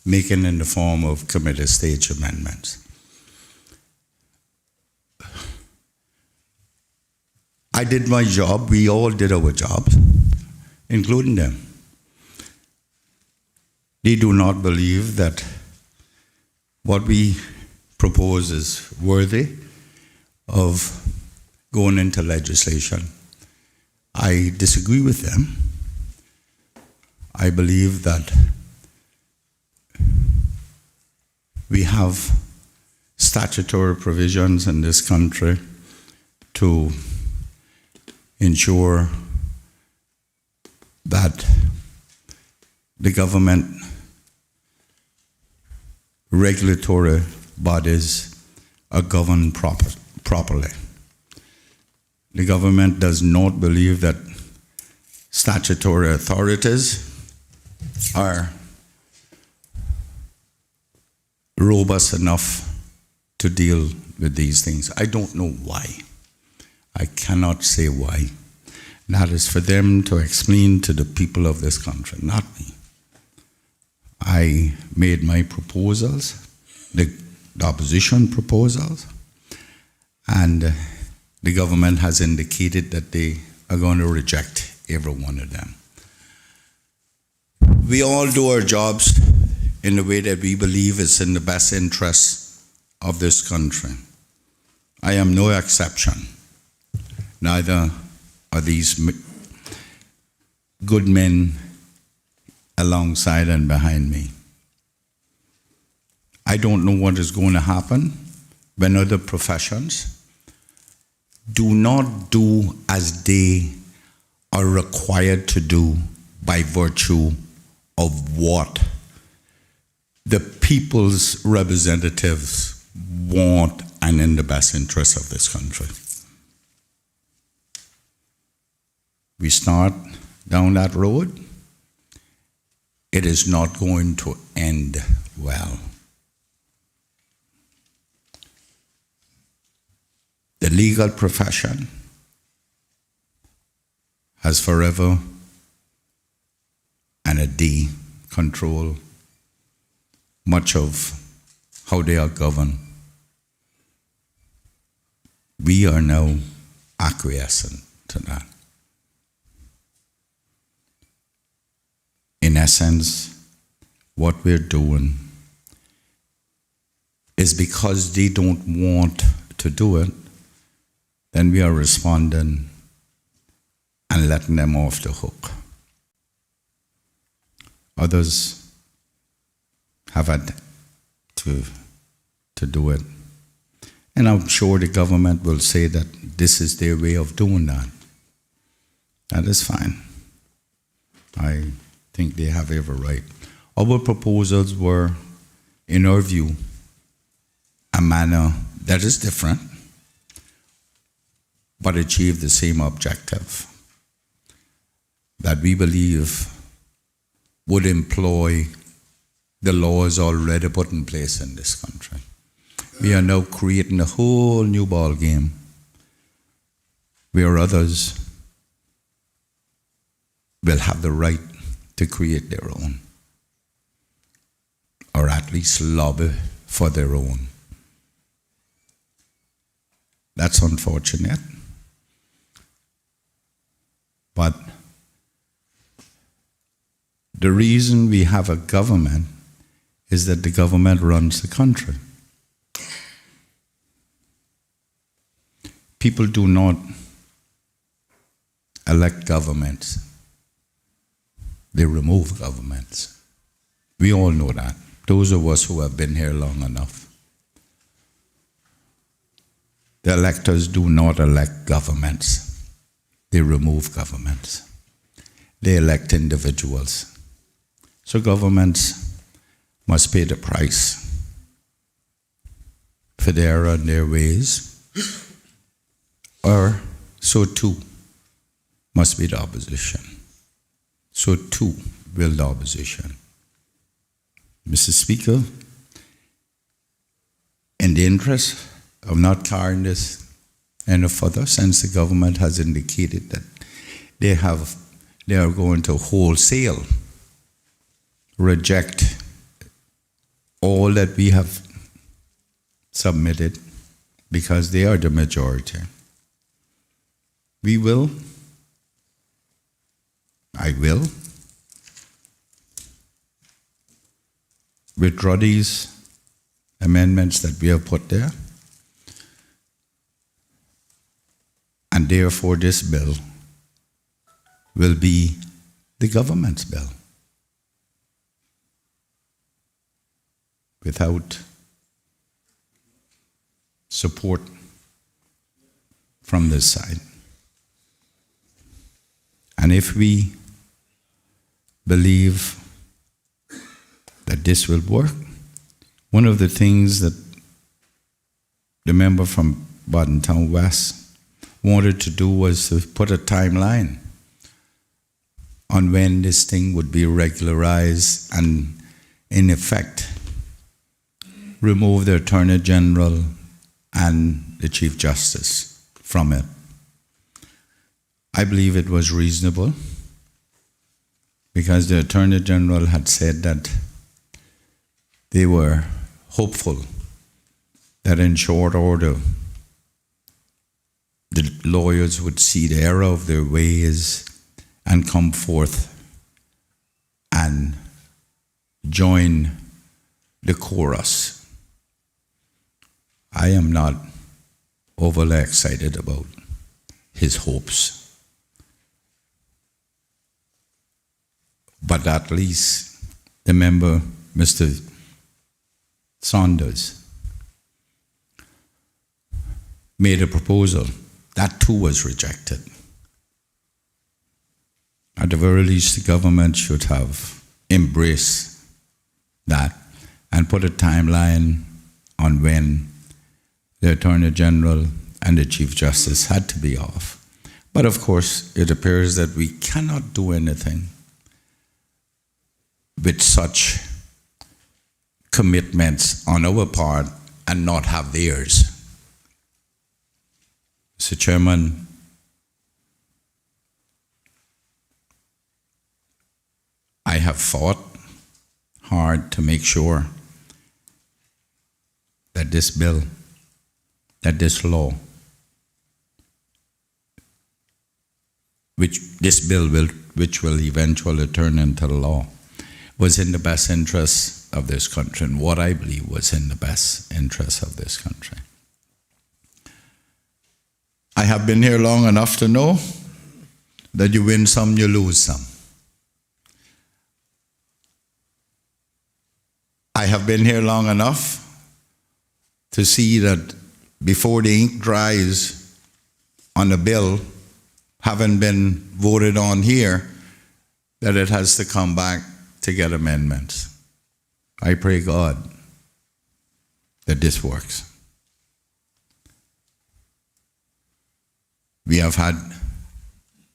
making in the form of committee stage amendments. I did my job, we all did our jobs, including them. They do not believe that what we propose is worthy of going into legislation. I disagree with them. I believe that we have statutory provisions in this country to ensure that the government regulatory bodies are governed properly. The government does not believe that statutory authorities are robust enough to deal with these things. I don't know why. I cannot say why. That is for them to explain to the people of this country, not me. I made my proposals, the opposition proposals, and the government has indicated that they are going to reject every one of them. We all do our jobs in the way that we believe is in the best interest of this country. I am no exception. Neither are these good men alongside and behind me. I don't know what is going to happen when other professions do not do as they are required to do by virtue of what the people's representatives want and in the best interest of this country. We start down that road, it is not going to end well. The legal profession has forever and a day control much of how they are governed. We are now acquiescent to that. In essence, what we're doing is because they don't want to do it, then we are responding and letting them off the hook. Others have had to do it. And I'm sure the government will say that this is their way of doing that. That is fine. I think they have every right. Our proposals were, in our view, a manner that is different, but achieve the same objective that we believe would employ the laws already put in place in this country. We are now creating a whole new ball game where others will have the right to create their own, or at least lobby for their own. That's unfortunate. But the reason we have a government is that the government runs the country. People do not elect governments. They remove governments. We all know that. Those of us who have been here long enough. The electors do not elect governments. They remove governments. They elect individuals. So governments must pay the price for their error in their ways, or so too must be the opposition. So too will the opposition. Mr. Speaker, in the interest of not carrying this any further, since the government has indicated that they are going to wholesale reject all that we have submitted because they are the majority. I will withdraw these amendments that we have put there, and therefore this bill will be the government's bill, without support from this side. And if we believe that this will work, one of the things that the member from Bartontown West wanted to do was to put a timeline on when this thing would be regularized and, in effect, remove the Attorney General and the Chief Justice from it. I believe it was reasonable because the Attorney General had said that they were hopeful that in short order the lawyers would see the error of their ways and come forth and join the chorus. I am not overly excited about his hopes, but at least the member, Mr. Saunders, made a proposal. That too was rejected. At the very least, the government should have embraced that and put a timeline on when the Attorney General and the Chief Justice had to be off. But of course, it appears that we cannot do anything with such commitments on our part and not have theirs. Mr. Chairman, I have fought hard to make sure that this bill, that this law, which will eventually turn into law, was in the best interest of this country, and what I believe was in the best interest of this country. I have been here long enough to know that you win some, you lose some. I have been here long enough to see that before the ink dries on a bill, having been voted on here, that it has to come back to get amendments. I pray God that this works. We have had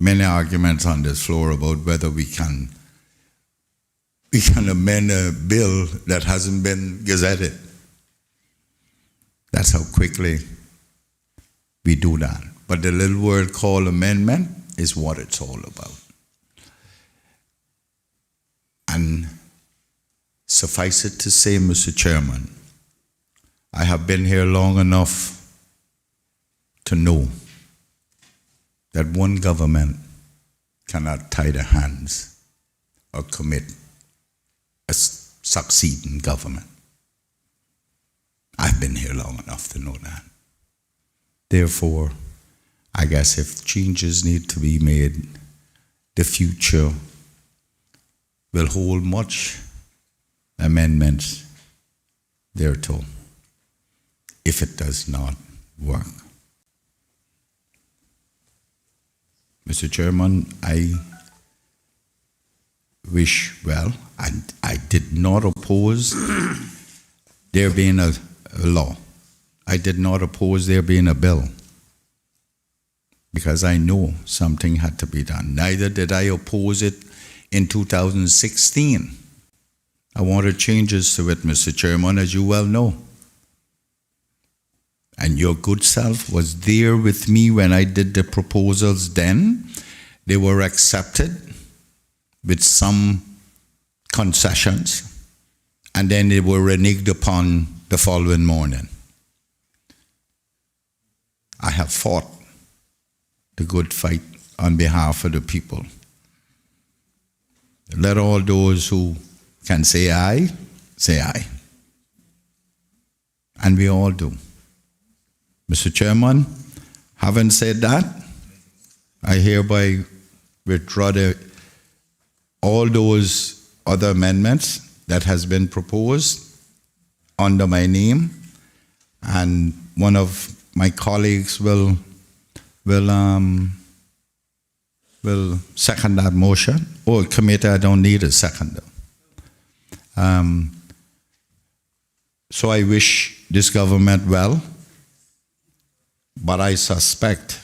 many arguments on this floor about whether we can amend a bill that hasn't been gazetted. That's how quickly we do that. But the little word called amendment is what it's all about. And suffice it to say, Mr. Chairman, I have been here long enough to know that one government cannot tie their hands or commit a succeeding government. I've been here long enough to know that. Therefore, I guess if changes need to be made, the future will hold much amendments thereto if it does not work. Mr. Chairman, I wish, well, I did not oppose there being a law. I did not oppose there being a bill because I know something had to be done. Neither did I oppose it in 2016. I wanted changes to it, Mr. Chairman, as you well know. And your good self was there with me when I did the proposals then. They were accepted with some concessions, and then they were reneged upon the following morning. I have fought the good fight on behalf of the people. Let all those who can say aye, say aye. And we all do. Mr. Chairman, having said that, I hereby withdraw all those other amendments that has been proposed under my name, and one of my colleagues will second that motion. Or committee, I don't need a seconder. So I wish this government well, but I suspect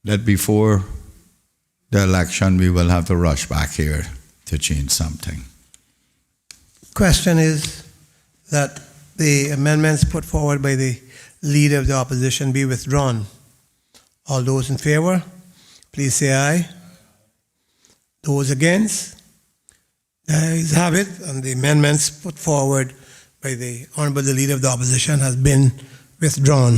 that before the election we will have to rush back here to change something. Question is that the amendments put forward by the leader of the opposition be withdrawn. All those in favor, please say aye. Those against, the ayes have it, and the amendments put forward by the Honorable the Leader of the Opposition has been withdrawn.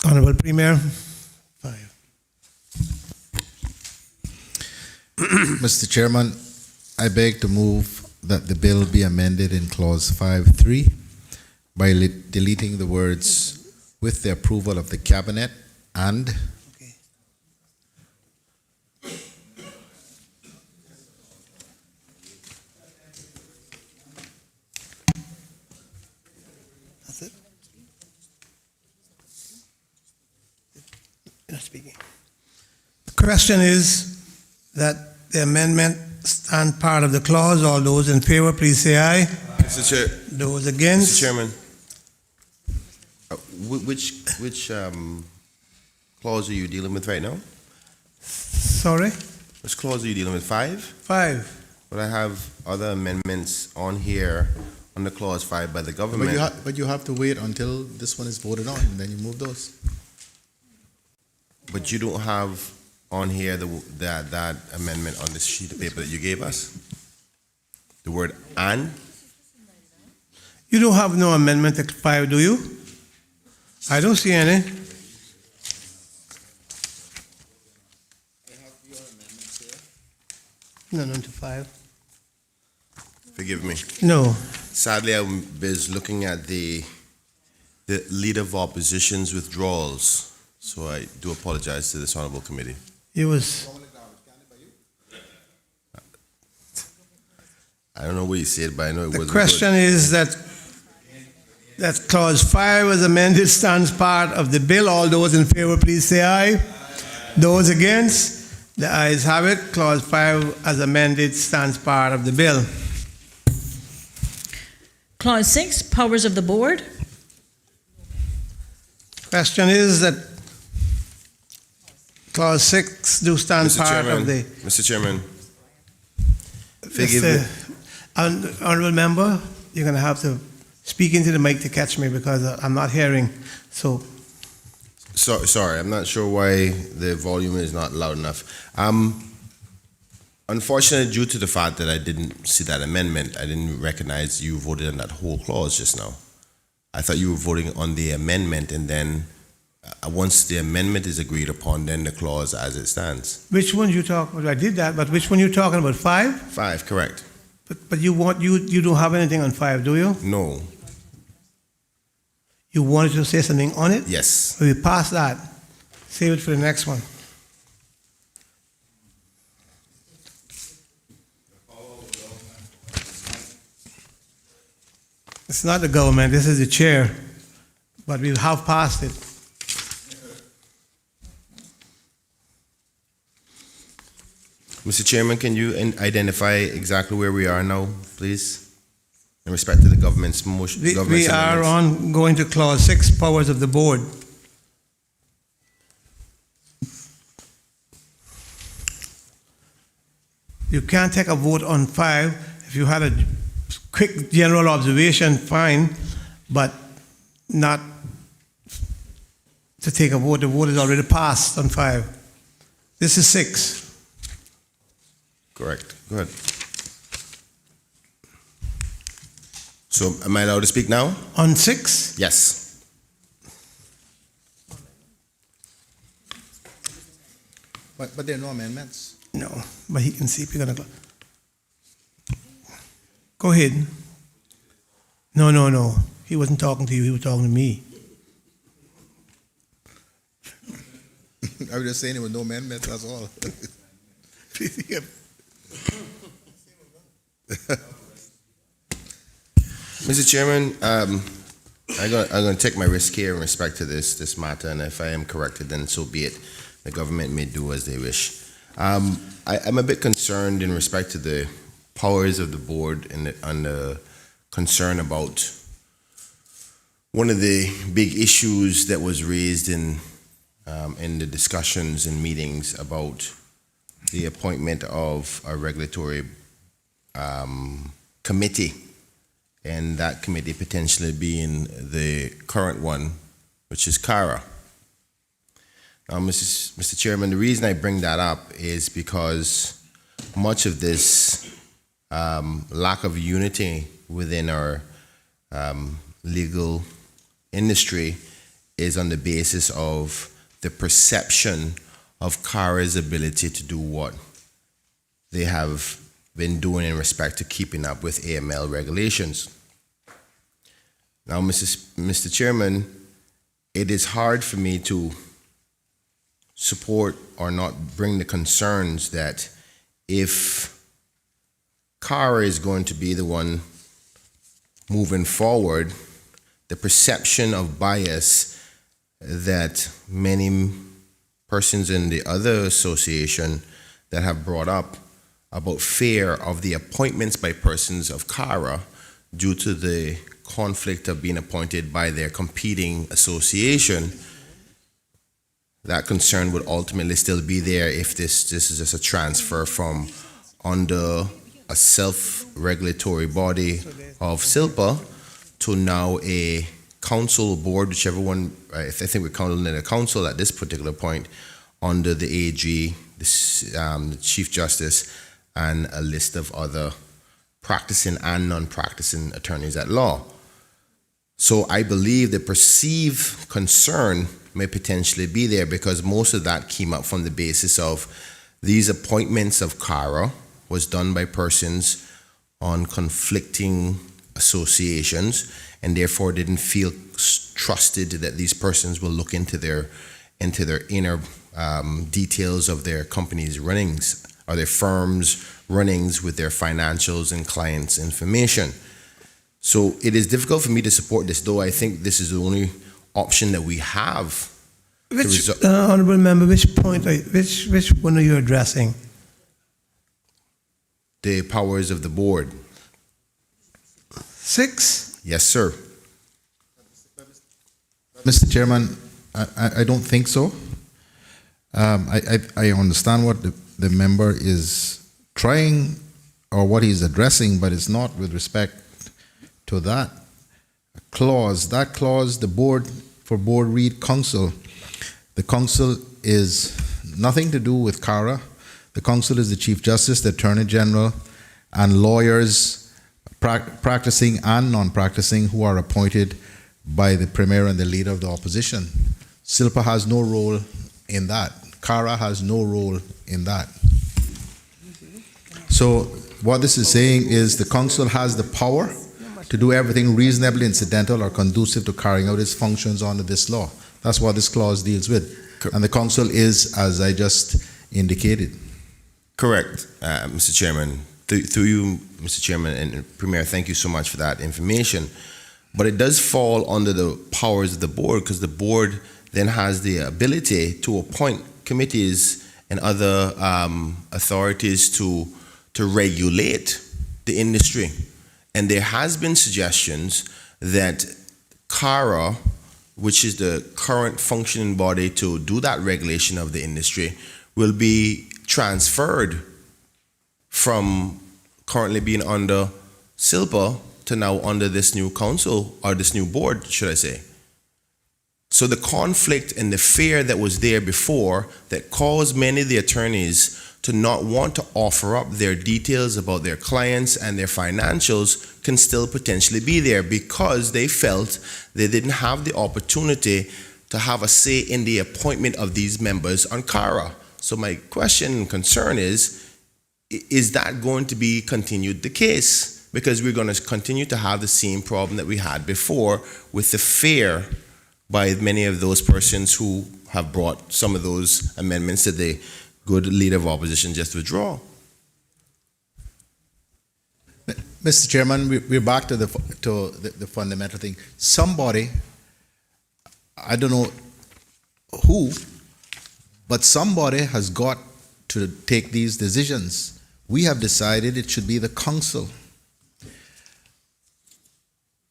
Honorable Premier. 5. Mr. Chairman, I beg to move that the bill be amended in clause 5.3 by deleting the words "with the approval of the cabinet" and That's it. You're not speaking. The question is that the amendment stand part of the clause. All those in favor, please say aye. Mr. Chair. Those against. Mr. Chairman. Which clause are you dealing with right now? Sorry? Which clause are you dealing with? 5? 5. But I have other amendments on here under clause 5 by the government. But you have to wait until this one is voted on, and then you move those. But you don't have on here that amendment on this sheet of paper that you gave us? The word "and"? You don't have no amendment to 5, do you? I don't see any. No, none to 5. Forgive me. No. Sadly, I was looking at the Leader of Opposition's withdrawals, so I do apologize to this honorable committee. It was. I don't know what you said, but I know it wasn't The question is that clause 5 was amended, stands part of the bill. All those in favor, please say aye. Those against, the ayes have it. Clause 5 as amended stands part of the bill. Clause 6, powers of the board. Question is that Clause 6 do stand part of the... Mr. Chairman, forgive me. Honorable member, you're going to have to speak into the mic to catch me because I'm not hearing. So, Sorry, I'm not sure why the volume is not loud enough. Unfortunately, due to the fact that I didn't see that amendment, I didn't recognize you voted on that whole clause just now. I thought you were voting on the amendment, and then once the amendment is agreed upon, then the clause as it stands. which one you talk about? I did that, but which one you talking about? 5? 5, correct. But you don't have anything on 5, do you? No. You wanted to say something on it? Yes. We pass that. Save it for the next one. It's not the government, this is the chair, but we have passed it. Mr. Chairman, can you identify exactly where we are now, please? In respect to the government's motion. We are on going to Clause 6, powers of the board. You can't take a vote on 5. If you had a quick general observation, fine, but not to take a vote. The vote is already passed on 5. This is 6. Correct. Go ahead. So, am I allowed to speak now? On 6? Yes. But there are no amendments. No, but he can see if you're going to... Go ahead. No. He wasn't talking to you, he was talking to me. I was just saying there were no amendments, that's all. Mr. Chairman, I'm going to take my risk here in respect to this matter, and if I am corrected, then so be it. The government may do as they wish. I'm a bit concerned in respect to the powers of the board and the concern about one of the big issues that was raised in the discussions and meetings about the appointment of a regulatory committee, and that committee potentially being the current one, which is CARA. Now, Mr. Chairman, the reason I bring that up is because much of this lack of unity within our legal industry is on the basis of the perception of CARA's ability to do what they have been doing in respect to keeping up with AML regulations. Now, Mr. Chairman, it is hard for me to support or not bring the concerns that if CARA is going to be the one moving forward, the perception of bias that many persons in the other association that have brought up about fear of the appointments by persons of CARA due to the conflict of being appointed by their competing association, that concern would ultimately still be there if this is just a transfer from under a self-regulatory body of SILPA to now a council board, whichever one, I think we're calling it a council at this particular point, under the AG, the Chief Justice, and a list of other practicing and non-practicing attorneys at law. So I believe the perceived concern may potentially be there because most of that came up from the basis of these appointments of CARA was done by persons on conflicting associations and therefore didn't feel trusted that these persons will look into their inner details of their company's runnings or their firm's runnings with their financials and clients' information. So it is difficult for me to support this, though I think this is the only option that we have. Which, honourable member, which point, which one are you addressing? The powers of the board. 6? Yes, sir. Mr. Chairman, I don't think so. I understand what the member is trying or what he's addressing, but it's not with respect to that clause. That clause, the board, for board read council. The council is nothing to do with CARA. The council is the Chief Justice, the Attorney General, and lawyers practicing and non-practicing who are appointed by the Premier and the Leader of the Opposition. SILPA has no role in that. CARA has no role in that. So what this is saying is the council has the power to do everything reasonably incidental or conducive to carrying out its functions under this law. That's what this clause deals with. And the council is, as I just indicated. Correct, Mr. Chairman. Through you, Mr. Chairman and Premier, thank you so much for that information. But it does fall under the powers of the board, because the board then has the ability to appoint committees and other authorities to regulate the industry. And there has been suggestions that CARA, which is the current functioning body to do that regulation of the industry, will be transferred from currently being under SILPA to now under this new council, or this new board, should I say. So the conflict and the fear that was there before that caused many of the attorneys to not want to offer up their details about their clients and their financials can still potentially be there, because they felt they didn't have the opportunity to have a say in the appointment of these members on CARA. So my question and concern is that going to be continued the case? Because we're going to continue to have the same problem that we had before, with the fear by many of those persons who have brought some of those amendments that the good Leader of Opposition just withdraw. Mr. Chairman, we're back to the fundamental thing. Somebody, I don't know who, but somebody has got to take these decisions. We have decided it should be the council.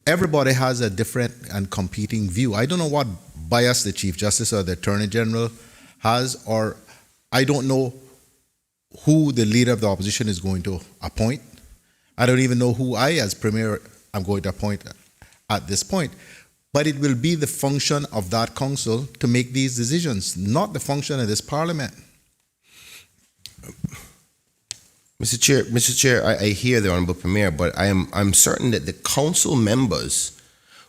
Everybody has a different and competing view. I don't know what bias the Chief Justice or the Attorney General has, or I don't know who the Leader of the Opposition is going to appoint. I don't even know who I, as Premier, am going to appoint at this point. But it will be the function of that council to make these decisions, not the function of this Parliament. Mr. Chair, I hear the Honourable Premier, but I'm certain that the council members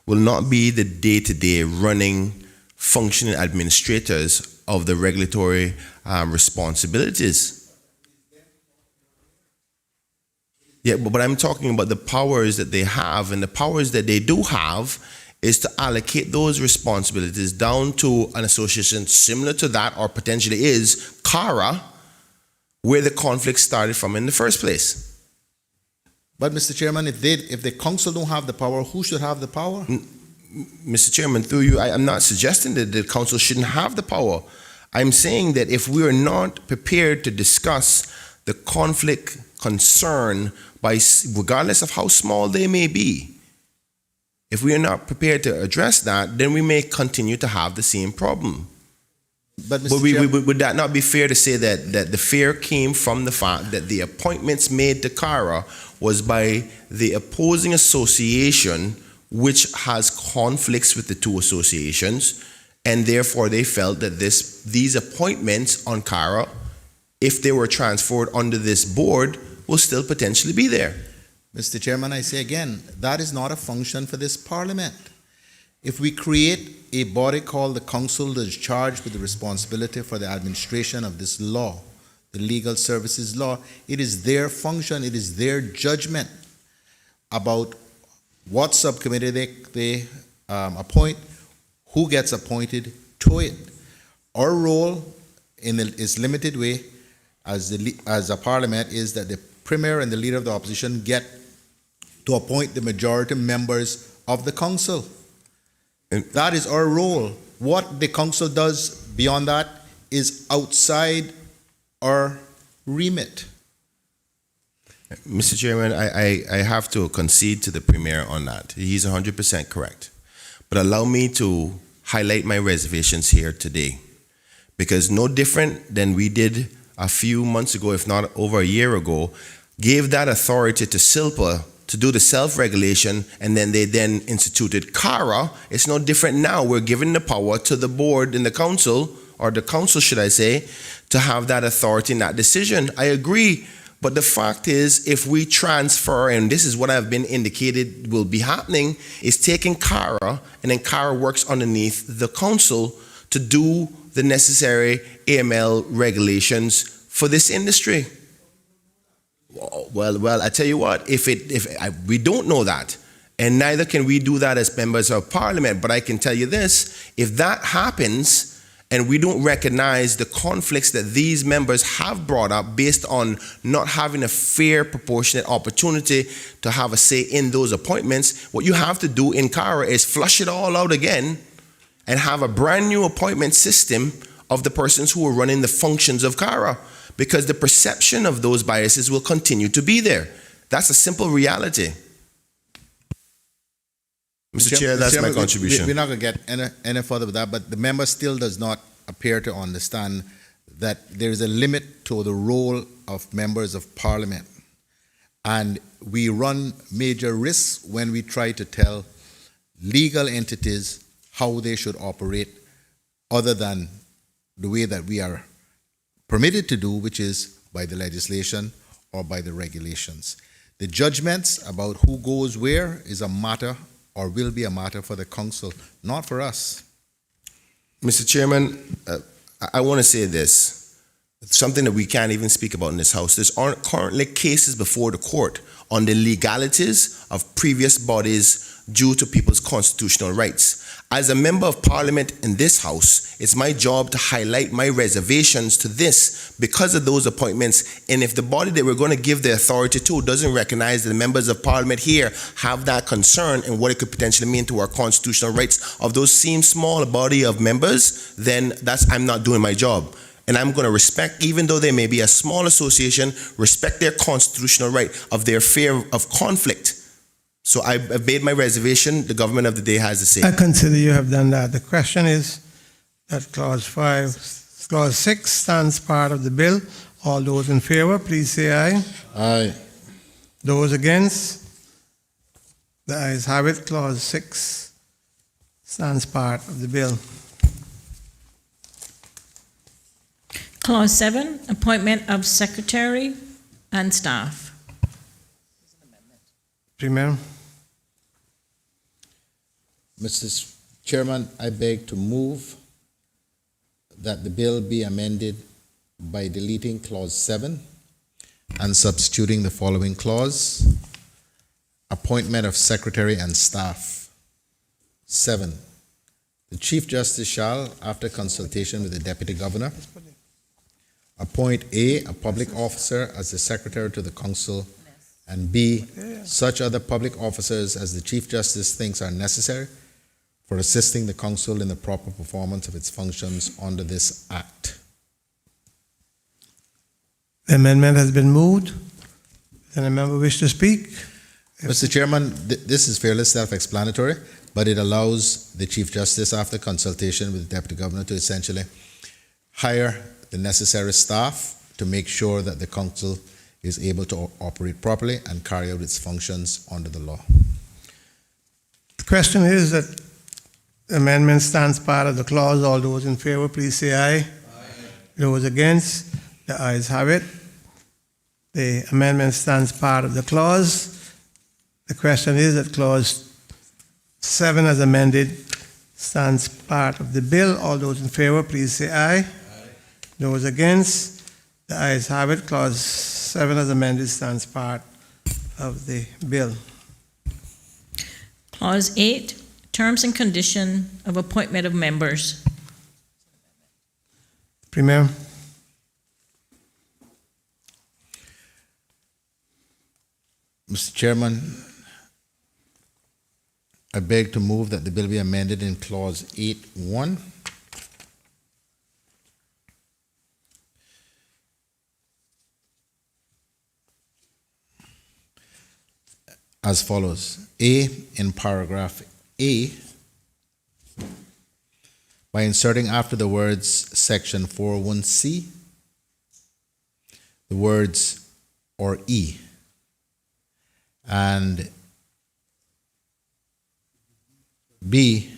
will not be the day-to-day running, functioning administrators of the regulatory responsibilities. Yeah, but I'm talking about the powers that they have, and the powers that they do have is to allocate those responsibilities down to an association similar to that, or potentially is CARA, where the conflict started from in the first place. But Mr. Chairman, if the council don't have the power, who should have the power? Mr. Chairman, through you, I'm not suggesting that the council shouldn't have the power. I'm saying that if we are not prepared to discuss the conflict concern, regardless of how small they may be, if we are not prepared to address that, then we may continue to have the same problem. But would that not be fair to say that the fear came from the fact that the appointments made to CARA was by the opposing association, which has conflicts with the two associations, and therefore they felt that these appointments on CARA, if they were transferred under this board, will still potentially be there? Mr. Chairman, I say again, that is not a function for this Parliament. If we create a body called the Council that is charged with the responsibility for the administration of this law, the legal services law, it is their function, it is their judgment about what subcommittee they appoint, who gets appointed to it. Our role in its limited way as a Parliament is that the Premier and the Leader of the Opposition get to appoint the majority members of the Council. And that is our role. What the council does beyond that is outside our remit. Mr. Chairman, I have to concede to the Premier on that. He's 100% correct. But allow me to highlight my reservations here today. Because no different than we did a few months ago, if not over a year ago, gave that authority to SILPA to do the self-regulation, and then they then instituted CARA. It's no different now. We're giving the power to the board and the council, or the council, should I say, to have that authority in that decision. I agree. But the fact is, if we transfer, and this is what I've been indicated will be happening, is taking CARA, and then CARA works underneath the council to do the necessary AML regulations for this industry. Well, I tell you what, we don't know that, and neither can we do that as members of parliament, but I can tell you this, if that happens, and we don't recognize the conflicts that these members have brought up based on not having a fair, proportionate opportunity to have a say in those appointments, what you have to do in CARA is flush it all out again and have a brand new appointment system of the persons who are running the functions of CARA, because the perception of those biases will continue to be there. That's a simple reality. Mr. Chair, that's my contribution. We're not going to get any further with that, but the member still does not appear to understand that there is a limit to the role of members of parliament. And we run major risks when we try to tell legal entities how they should operate other than the way that we are permitted to do, which is by the legislation or by the regulations. The judgments about who goes where is a matter, or will be a matter, for the council, not for us. Mr. Chairman, I want to say this. It's something that we can't even speak about in this House. There aren't currently cases before the court on the legalities of previous bodies due to people's constitutional rights. As a member of parliament in this House, it's my job to highlight my reservations to this because of those appointments. And if the body that we're going to give the authority to doesn't recognize that the members of parliament here have that concern and what it could potentially mean to our constitutional rights of those same small body of members, then I'm not doing my job. And I'm going to respect, even though they may be a small association, respect their constitutional right of their fear of conflict. So I've made my reservation. The government of the day has the say. I consider you have done that. The question is that Clause 6 stands part of the bill. All those in favor, please say aye. Aye. Those against? The ayes have it. Clause 6 stands part of the bill. Clause 7, appointment of secretary and staff. Premier. Mr. Chairman, I beg to move that the bill be amended by deleting Clause 7 and substituting the following clause: appointment of secretary and staff. 7. The Chief Justice shall, after consultation with the Deputy Governor, appoint A public officer as the secretary to the council, and B, such other public officers as the Chief Justice thinks are necessary for assisting the council in the proper performance of its functions under this Act. The amendment has been moved. Does any member wish to speak? Mr. Chairman, this is fairly self-explanatory, but it allows the Chief Justice, after consultation with the Deputy Governor, to essentially hire the necessary staff to make sure that the council is able to operate properly and carry out its functions under the law. The question is that the amendment stands part of the clause. All those in favor, please say aye. Aye. Those against? The ayes have it. The amendment stands part of the clause. The question is that Clause 7 as amended stands part of the bill. All those in favor, please say aye. Aye. Those against? The ayes have it. Clause 7 as amended stands part of the bill. Clause 8, terms and condition of appointment of members. Premier. Mr. Chairman, I beg to move that the bill be amended in Clause 8.1. As follows: A, in paragraph A, by inserting after the words section 401C the words or E, and B,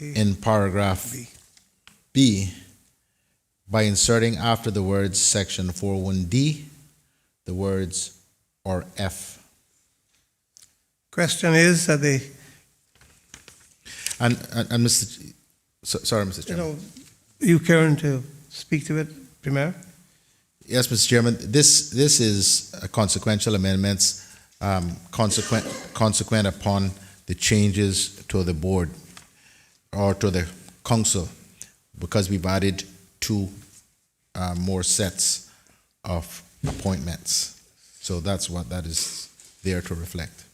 in paragraph B, by inserting after the words section 41D the words or F. Question is that the, And Mr. Sorry, Mr. Chairman. you caring to speak to it, Premier? Yes, Mr. Chairman. This is a consequential amendments consequent upon the changes to the board or to the council, because we've added two more sets of appointments. So that's what that is there to reflect.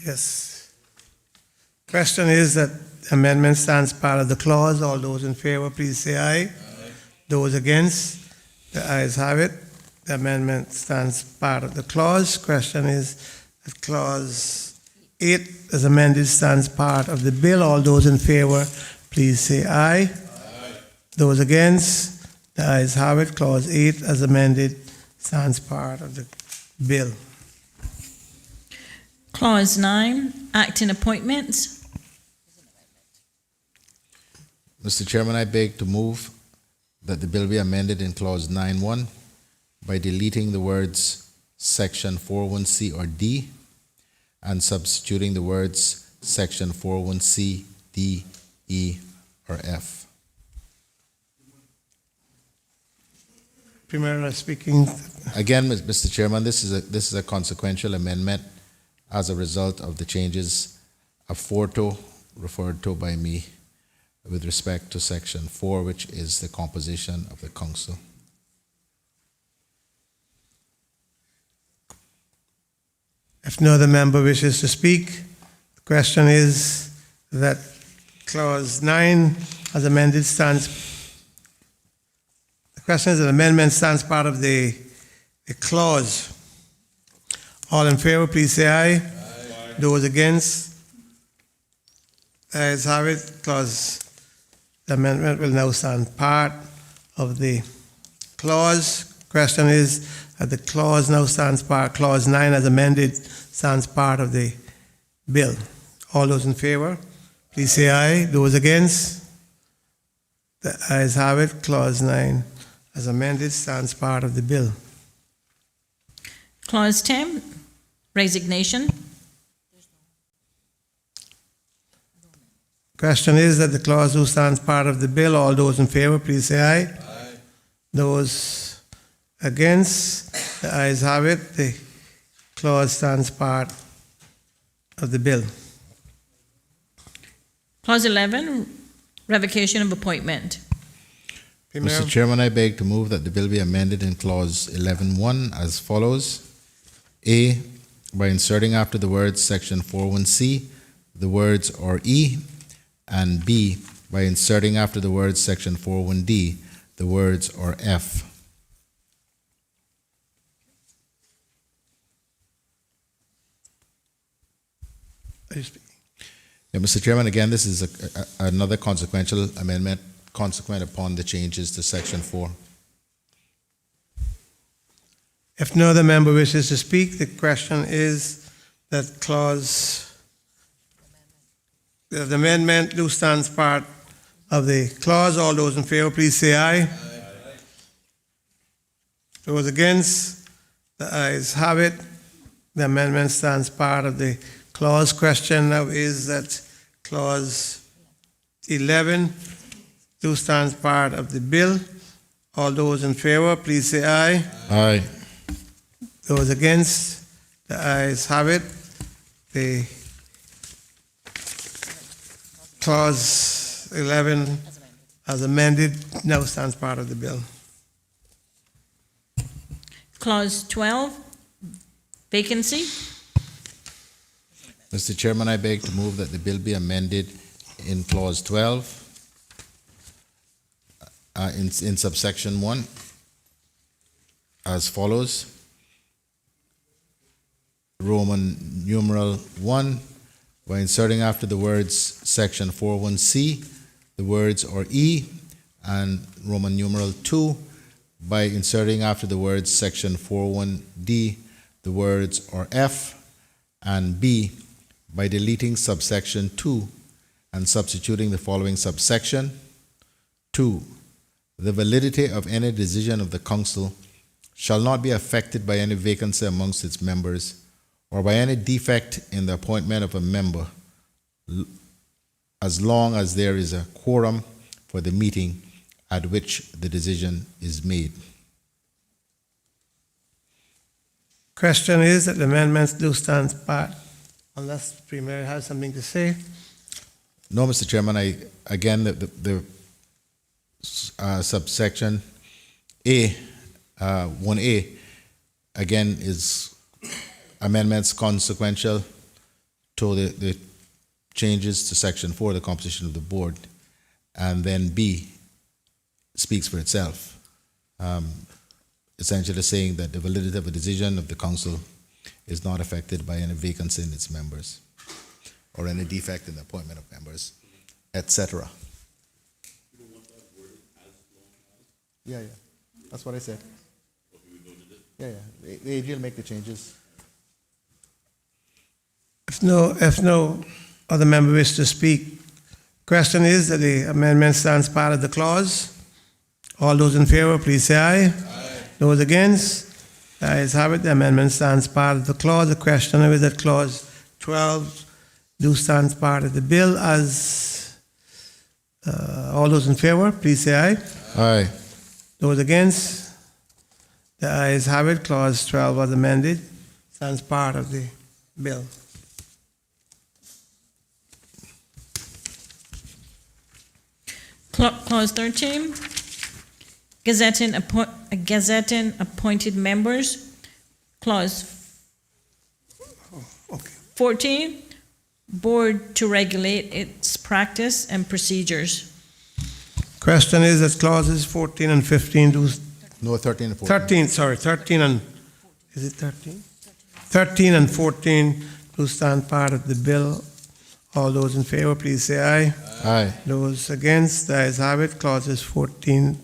Yes. Question is that amendment stands part of the clause. All those in favor, please say aye. Those against, the ayes have it. The amendment stands part of the clause. Question is that clause 8 as amended stands part of the bill. All those in favor, please say aye. Those against, the ayes have it. Clause 8 as amended stands part of the bill. Clause 9, acting appointments. Mr. Chairman, I beg to move that the bill be amended in clause 9.1 by deleting the words section 41C or D and substituting the words section 41C, D, E, or F. Premier speaking. Again, Mr. Chairman, this is a consequential amendment as a result of the changes aforeto referred to by me with respect to section 4, which is the composition of the council. If no other member wishes to speak, the question is that clause 9 as amended stands. The question is that amendment stands part of the clause. All in favor, please say aye. Those against, the ayes have it. Clause, the amendment will now stand part of the clause. Question is that the clause now stands part, clause 9 as amended stands part of the bill. All those in favor, please say aye. Those against, the ayes have it. Clause 9 as amended stands part of the bill. Clause 10, resignation. Question is that the clause who stands part of the bill. All those in favor, please say aye. Aye. Those against, the ayes have it. The clause stands part of the bill. Clause 11, revocation of appointment. Premier. Mr. Chairman, I beg to move that the bill be amended in clause 11.1 as follows. A, by inserting after the words section 41C the words or E, and B, by inserting after the words section 41D the words or F. Are you speaking? Yeah, Mr. Chairman, again, this is another consequential amendment consequent upon the changes to section 4. If no other member wishes to speak, the question is that clause, the amendment who stands part of the clause. All those in favor, please say aye. Aye. Those against, the ayes have it. The amendment stands part of the clause. Question now is that clause 11 who stands part of the bill. All those in favor, please say aye. Aye. Those against, the ayes have it. The clause 11 as amended now stands part of the bill. Clause 12, vacancy. Mr. Chairman, I beg to move that the bill be amended in clause 12 in subsection 1 as follows. Roman numeral 1, by inserting after the words Section 401C, the words or E, and Roman numeral 2, by inserting after the words Section 401D, the words or F, and B, by deleting subsection 2 and substituting the following subsection. 2. The validity of any decision of the Council shall not be affected by any vacancy amongst its members or by any defect in the appointment of a member, as long as there is a quorum for the meeting at which the decision is made. Question is that the amendments do stand part, unless the Premier has something to say. No, Mr. Chairman, the subsection A, 1A, again, is amendments consequential to the changes to Section 4, the composition of the board, and then B speaks for itself, essentially saying that the validity of a decision of the Council is not affected by any vacancy in its members or any defect in the appointment of members, etc. Yeah, that's what I said. Yeah, the AG will make the changes. If no other member wishes to speak, question is that the amendment stands part of the clause. All those in favor, please say aye. Aye. Those against? The ayes have it. The amendment stands part of the clause. The question is that clause 12 do stand part of the bill as all those in favor, please say aye. Aye. Those against? The ayes have it. Clause 12 as amended stands part of the bill. Clause 13, gazetting appointed members. Clause 14, board to regulate its practice and procedures. Question is that clauses 14 and 15 do... No, 13 and 14. 13 and... Is it 13? 13 and 14 do stand part of the bill. All those in favor, please say aye. Aye. Those against, the ayes have it. Clauses 13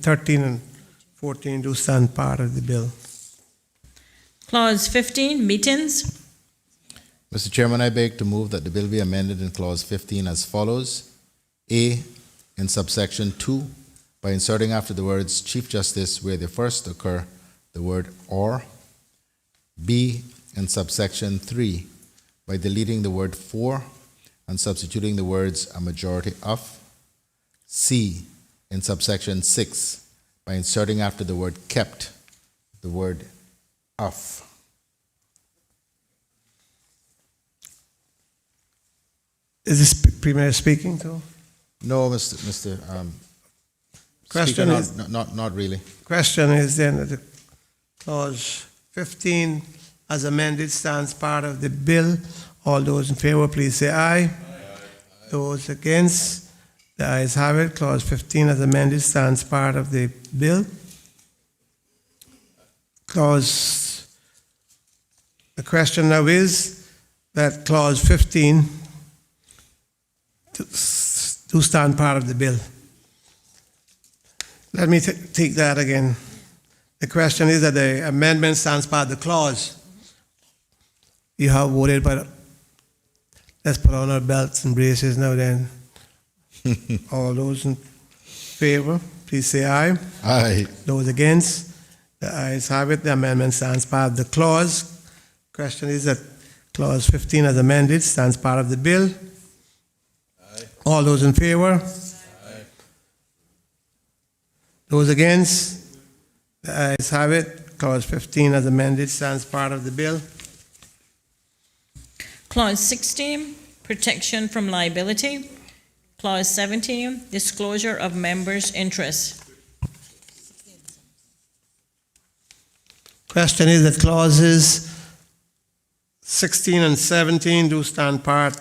and 14 do stand part of the bill. Clause 15, meetings. Mr. Chairman, I beg to move that the bill be amended in clause 15 as follows. A, in subsection 2, by inserting after the words Chief Justice where they first occur the word or. B, in subsection 3, by deleting the word for and substituting the words a majority of. C, in subsection 6, by inserting after the word kept the word of. Is this Premier speaking to? No, Mr. Question Speaker, is, not really. question is then that the clause 15 as amended stands part of the bill. All those in favor, please say aye. Aye. Those against, the ayes have it. Clause 15 as amended stands part of the bill. The question now is that clause 15 do stand part of the bill. Let me take that again. The question is that the amendment stands part of the clause. You have voted, but let's put on our belts and braces now then. All those in favor, please say aye. Aye. Those against, the ayes have it. The amendment stands part of the clause. Question is that clause 15 as amended stands part of the bill. Aye. All those in favor? Aye. Those against, the ayes have it. Clause 15 as amended stands part of the bill. Clause 16, protection from liability. Clause 17, disclosure of members' interests. Question is that clauses 16 and 17 do stand part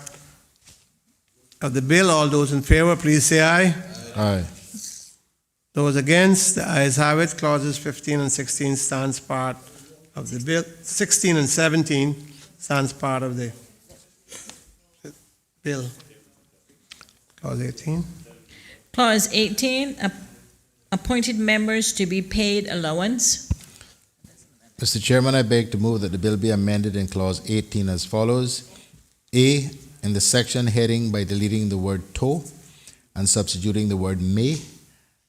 of the bill. All those in favor, please say aye. Aye. Those against, the ayes have it. Clauses 15 and 16 stands part of the bill. 16 and 17 stands part of the bill. Clause 18. Clause 18, appointed members to be paid allowance. Mr. Chairman, I beg to move that the bill be amended in Clause 18 as follows. A, in the section heading by deleting the word to and substituting the word may,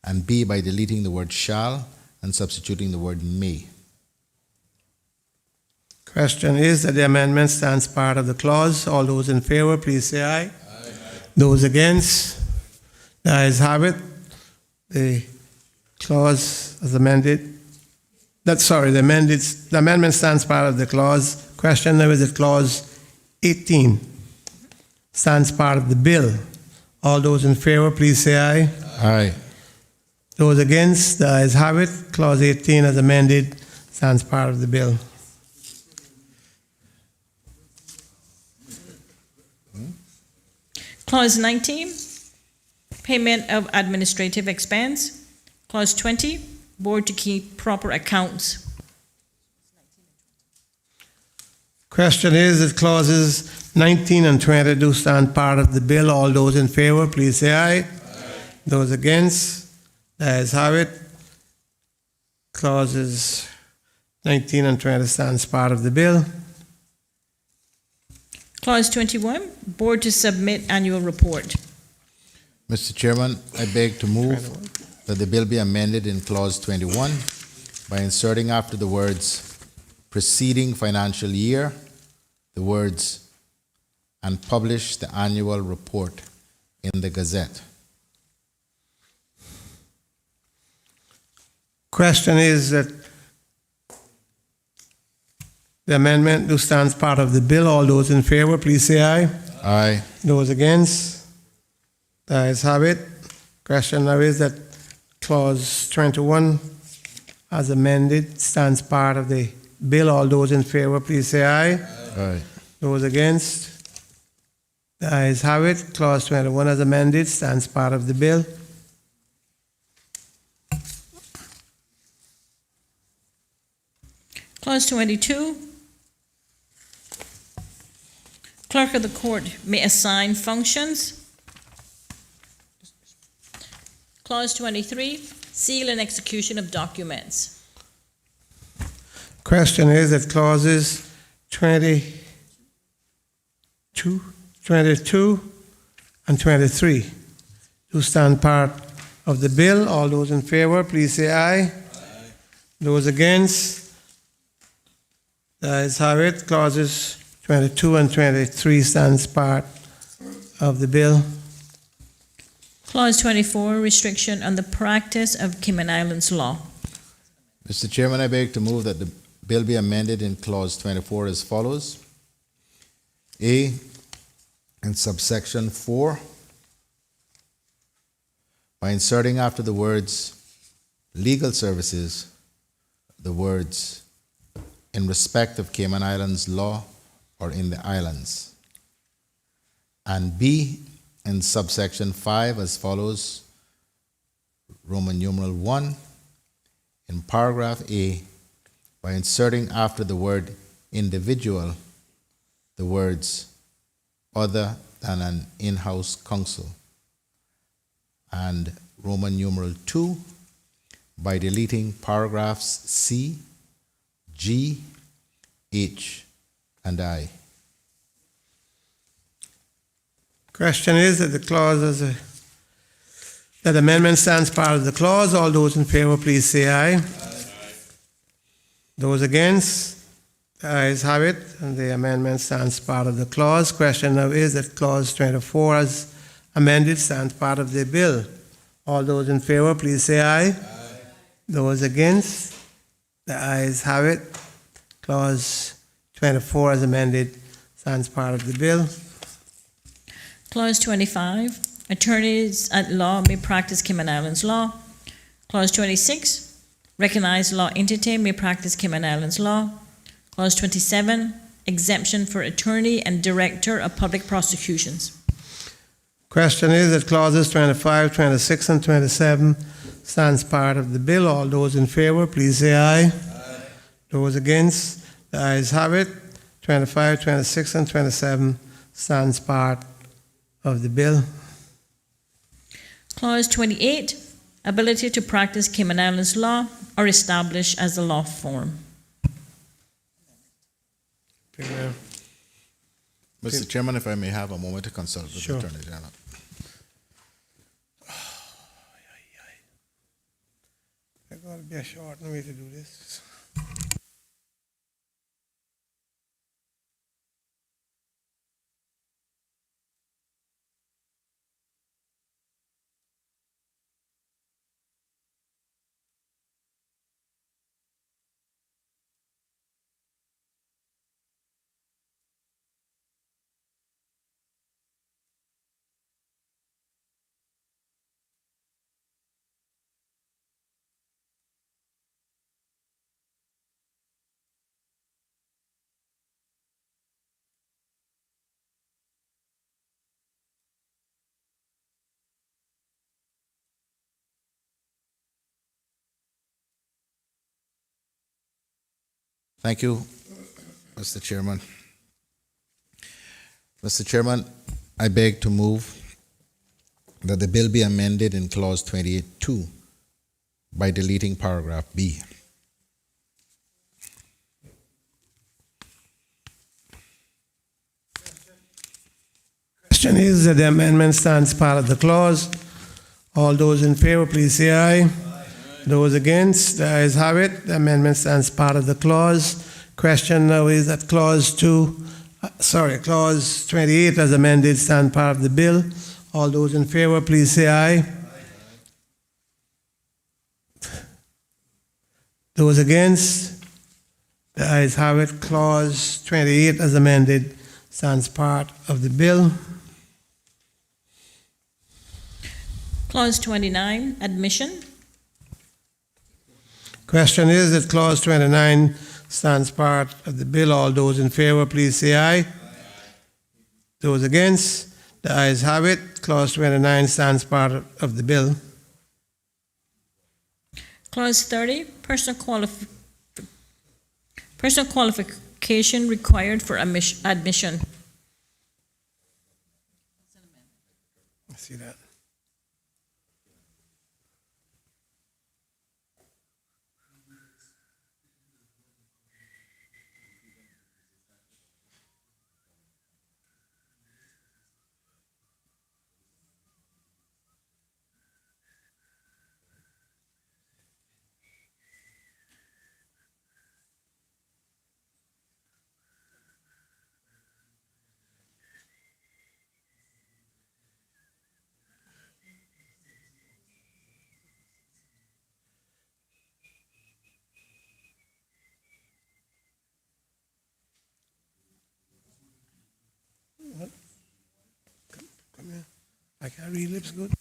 and B, by deleting the word shall and substituting the word may. Question is that the amendment stands part of the clause. All those in favor, please say aye. Aye. Those against, the ayes have it. The clause as amended. The amendment stands part of the clause. Question now is that clause 18 stands part of the bill. All those in favor, please say aye. Aye. Those against, the ayes have it. Clause 18 as amended stands part of the bill. Clause 19, payment of administrative expense. Clause 20, board to keep proper accounts. Question is that clauses 19 and 20 do stand part of the bill. All those in favor, please say aye. Aye. Those against, the ayes have it. Clauses 19 and 20 stands part of the bill. Clause 21, board to submit annual report. Mr. Chairman, I beg to move that the bill be amended in Clause 21 by inserting after the words preceding financial year, the words and publish the annual report in the Gazette. Question is that the amendment do stands part of the bill. All those in favor, please say aye. Aye. Those against, the ayes have it. Question now is that clause 21 as amended stands part of the bill. All those in favor, please say aye. Aye. Those against, the ayes have it. Clause 21 as amended stands part of the bill. Clause 22, clerk of the court may assign functions. Clause 23, seal and execution of documents. Question is that clauses 22 and 23 do stand part of the bill. All those in favor, please say aye. Aye. Those against, the ayes have it. Clauses 22 and 23 stands part of the bill. Clause 24, restriction on the practice of Cayman Islands law. Mr. Chairman, I beg to move that the bill be amended in Clause 24 as follows. A, in subsection 4, by inserting after the words legal services, the words in respect of Cayman Islands law or in the islands. And B, in subsection 5 as follows, Roman numeral 1, in paragraph A, by inserting after the word individual, the words other than an in-house counsel. And Roman numeral 2, by deleting paragraphs C, G, H, and I. Question is that the clause that amendment stands part of the clause. All those in favor, please say aye. Aye. Those against, the ayes have it, and the amendment stands part of the clause. Question now is that clause 24 as amended stands part of the bill. All those in favor, please say aye. Aye. Those against, the ayes have it. Clause 24 as amended stands part of the bill. Clause 25, attorneys at law may practice Cayman Islands law. Clause 26, recognized law entity may practice Cayman Islands law. Clause 27, exemption for attorney and director of public prosecutions. Question is that clauses 25, 26, and 27 stands part of the bill. All those in favor, please say aye. Aye. Those against, the ayes have it. 25, 26, and 27 stands part of the bill. Clause 28, ability to practice Cayman Islands law or establish as a law form. Mr. Chairman, if I may have a moment to consult with Sure. the Attorney General. There's got to be a short way to do this. Thank you, Mr. Chairman. Mr. Chairman, I beg to move that the bill be amended in clause 28.2 by deleting paragraph B. Question is that the amendment stands part of the clause. All those in favor, please say aye. Those against, the ayes have it. The amendment stands part of the clause. Question now is that clause 28 as amended stand part of the bill. All those in favor, please say aye. Those against, the ayes have it. Clause 28 as amended stands part of the bill. Clause 29, admission. Question is that clause 29 stands part of the bill. All those in favor, please say aye. Those against, the ayes have it. Clause 29 stands part of the bill. Clause 30, personal qualification required for admission. I see that. Come here. I can't read lips good.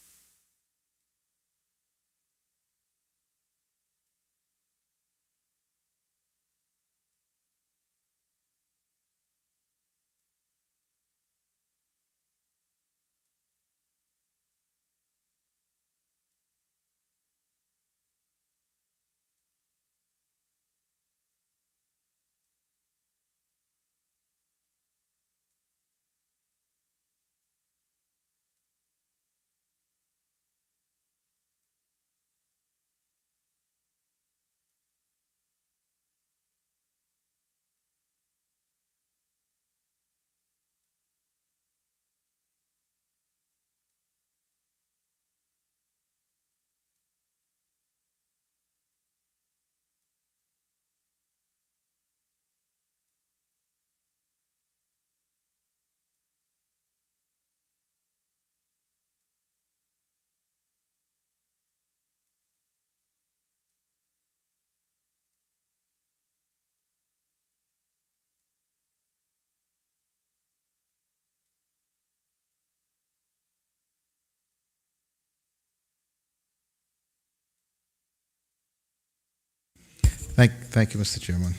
Thank you, Mr. Chairman.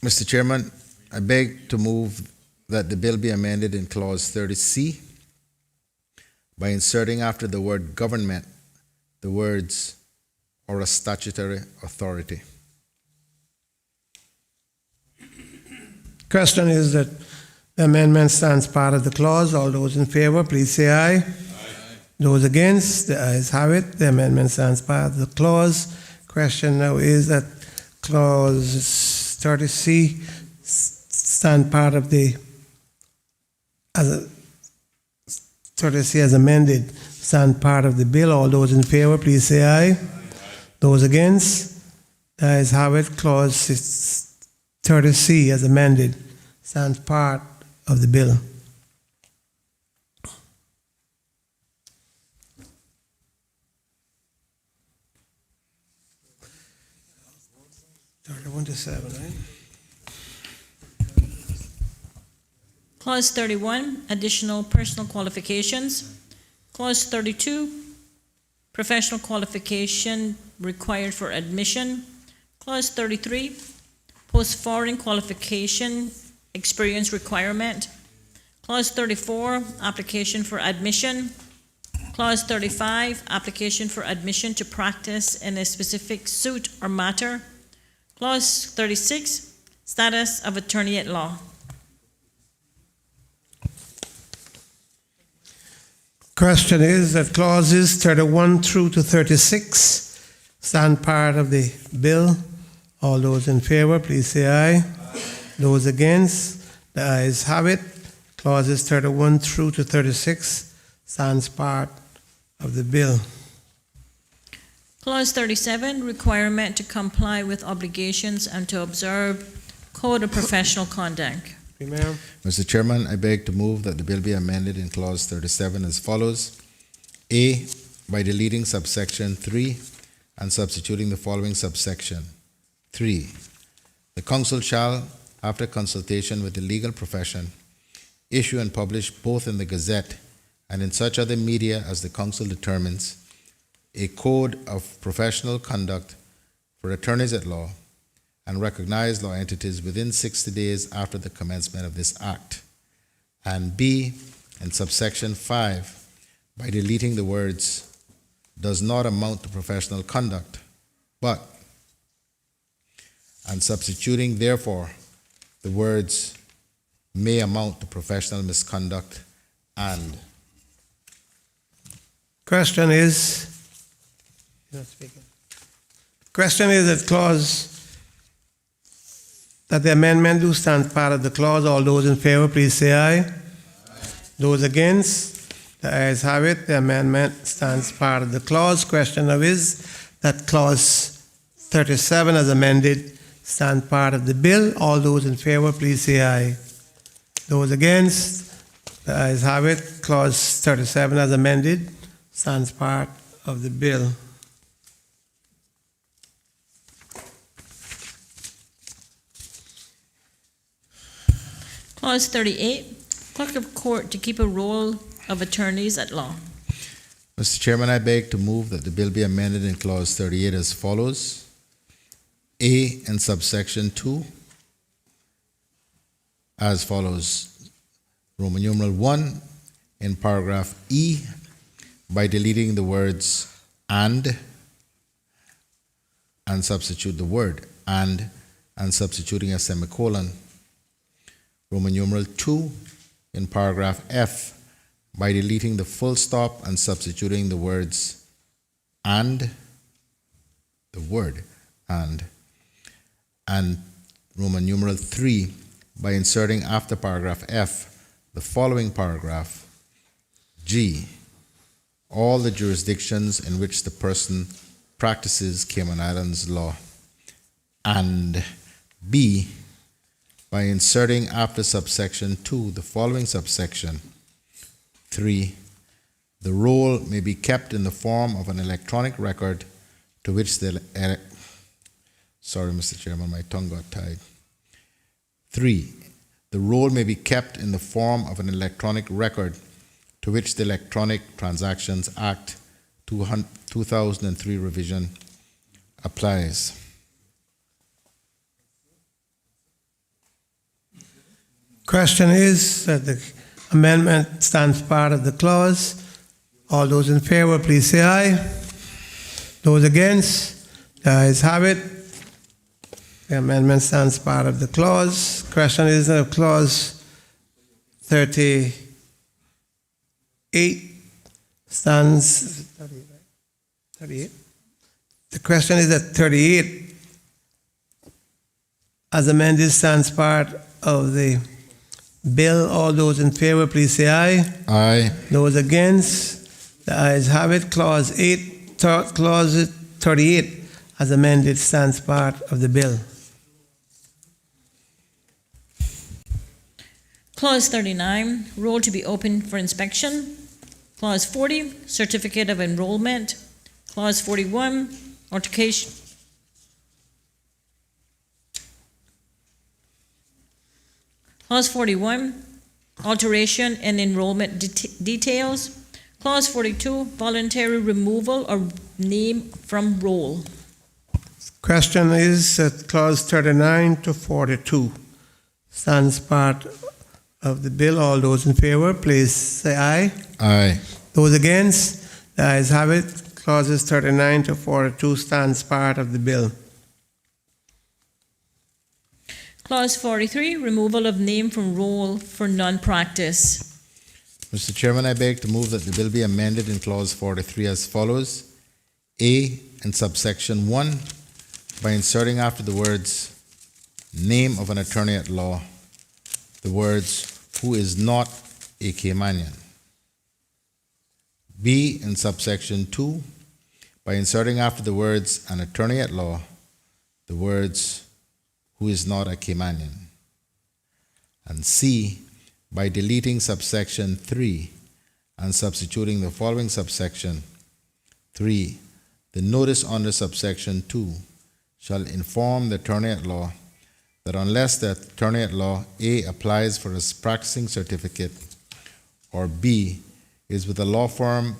Mr. Chairman, I beg to move that the bill be amended in clause 30C by inserting after the word government the words or a statutory authority. Question is that The amendment stands part of the clause. All those in favor, please say aye. Aye. Those against, the ayes have it. The amendment stands part of the clause. Question now is that clause 30C stand part of the, as a, 30C as amended, stand part of the bill. All those in favor, please say aye. Aye. Those against, the ayes have it. Clause 30C as amended stands part of the bill. To 7, right? Clause 31, additional personal qualifications. Clause 32, professional qualification required for admission. Clause 33, post-foreign qualification experience requirement. Clause 34, application for admission. Clause 35, application for admission to practice in a specific suit or matter. Clause 36, status of attorney at law. Question is that clauses 31 through to 36 stand part of the bill. All those in favor, please say aye. Aye. Those against, the ayes have it. Clauses 31 through to 36 stands part of the bill. Clause 37, requirement to comply with obligations and to observe Code of Professional Conduct. Premier. Mr. Chairman, I beg to move that the bill be amended in clause 37 as follows. A, by deleting subsection 3 and substituting the following subsection. 3, the council shall, after consultation with the legal profession, issue and publish both in the Gazette and in such other media as the council determines a code of professional conduct for attorneys at law and recognize law entities within 60 days after the commencement of this act. And B, in subsection 5, by deleting the words does not amount to professional conduct, but, and substituting therefore the words may amount to professional misconduct and. Question is, you're not speaking. Question is that clause, that the amendment do stand part of the clause. All those in favor, please say aye. Aye. Those against, the ayes have it. The amendment stands part of the clause. Question now is that clause 37 as amended stand part of the bill. All those in favor, please say aye. Those against, the ayes have it. Clause 37 as amended stands part of the bill. Clause 38, clerk of court to keep a roll of attorneys at law. Mr. Chairman, I beg to move that the bill be amended in clause 38 as follows. A, in subsection 2, as follows. Roman numeral 1, in paragraph E, by deleting the words and substitute the word and substituting a semicolon. Roman numeral 2, in paragraph F, by deleting the full stop and substituting the words and, the word and Roman numeral 3, by inserting after paragraph F the following paragraph. G, all the jurisdictions in which the person practices Cayman Islands law. And B, by inserting after subsection 2 the following subsection. 3, the roll may be kept in the form of an electronic record to which the sorry, Mr. Chairman, my tongue got tied. 3, the roll may be kept in the form of an electronic record to which the Electronic Transactions Act 2003 revision applies. Question is that the amendment stands part of the clause. All those in favor, please say aye. Those against, the ayes have it. The amendment stands part of the clause. Question is that clause 38 stands. 38. The question is that 38, as amended, stands part of the bill. All those in favor, please say aye. Aye. Those against, the ayes have it. Clause 38, as amended, stands part of the bill. Clause 39, roll to be open for inspection. Clause 40, certificate of enrollment. Clause 41, altercation. Clause 41, alteration and enrollment details. Clause 42, voluntary removal of name from roll. Question is that clause 39 to 42 stands part of the bill. All those in favor, please say aye. Aye. Those against, the ayes have it. Clauses 39 to 42 stands part of the bill. Clause 43, removal of name from roll for non-practice. Mr. Chairman, I beg to move that the bill be amended in clause 43 as follows. A, in subsection 1, by inserting after the words name of an attorney at law, the words who is not a Caymanian. B, in subsection 2, by inserting after the words an attorney at law, the words who is not a Caymanian. And C, by deleting subsection 3 and substituting the following subsection 3, the notice under subsection 2 shall inform the attorney at law that unless the attorney at law A, applies for a practicing certificate, or B, is with a law firm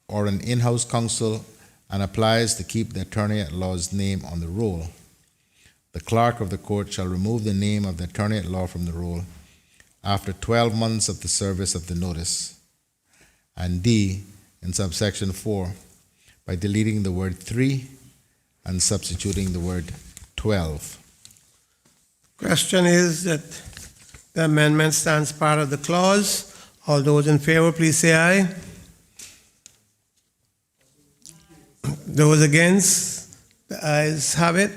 or an in-house counsel and applies to keep the attorney at law's name on the roll, the clerk of the court shall remove the name of the attorney at law from the roll after 12 months of the service of the notice. And D, in subsection 4, by deleting the word 3 and substituting the word 12. Question is that the amendment stands part of the clause. All those in favor, please say aye. Those against, the ayes have it.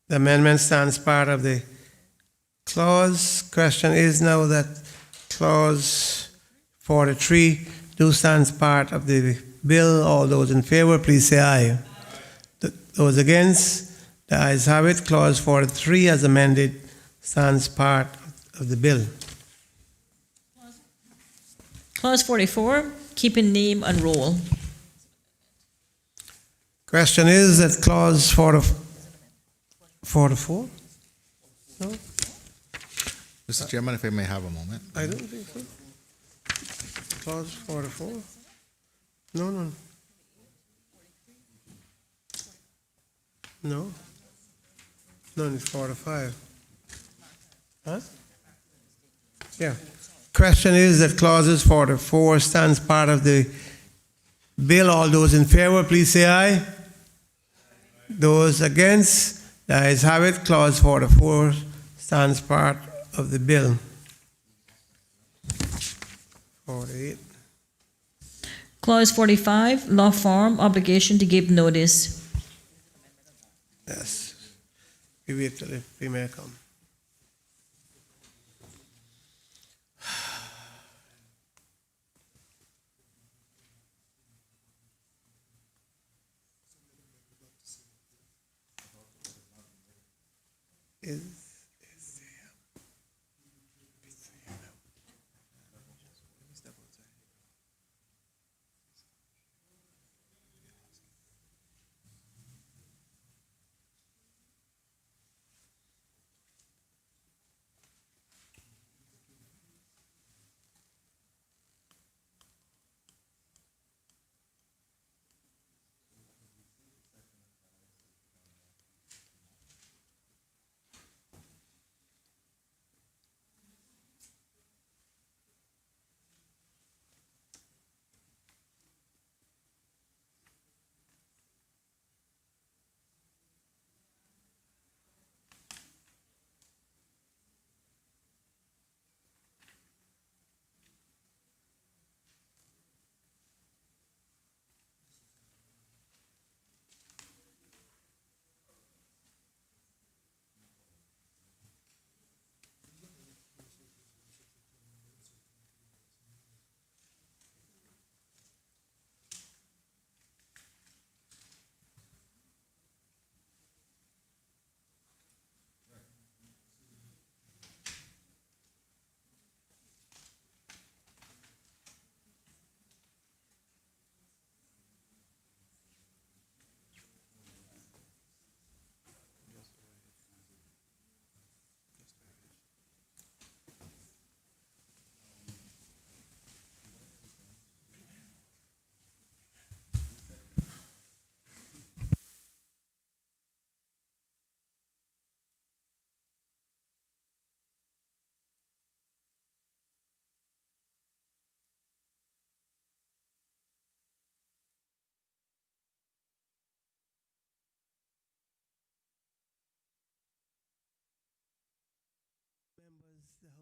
The amendment stands part of the clause. Question is now that clause 43 do stands part of the bill. All those in favor, please say aye. Those against, the ayes have it. Clause 43 as amended stands part of the bill. Clause 44, keeping name on roll. Question is that clause 44? No? Mr. Chairman, if I may have a moment. I don't think so. Clause 44? No. No. No, it's 45. Huh? Yeah. Question is that clauses 44 stands part of the bill. All those in favor, please say aye. Those against, the ayes have it. Clause 44 stands part of the bill. 48. Clause 45, law firm obligation to give notice. Yes. We wait till we may come.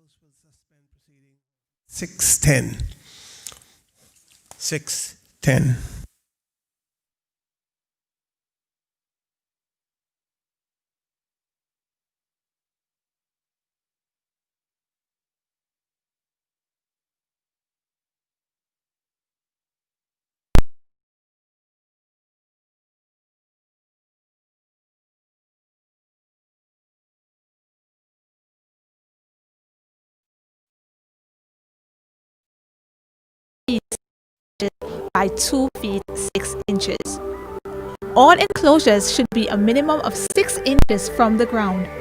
House will suspend proceedings 6:10. 6:10. By 2 feet 6 inches. All enclosures should be a minimum of 6 inches from the ground.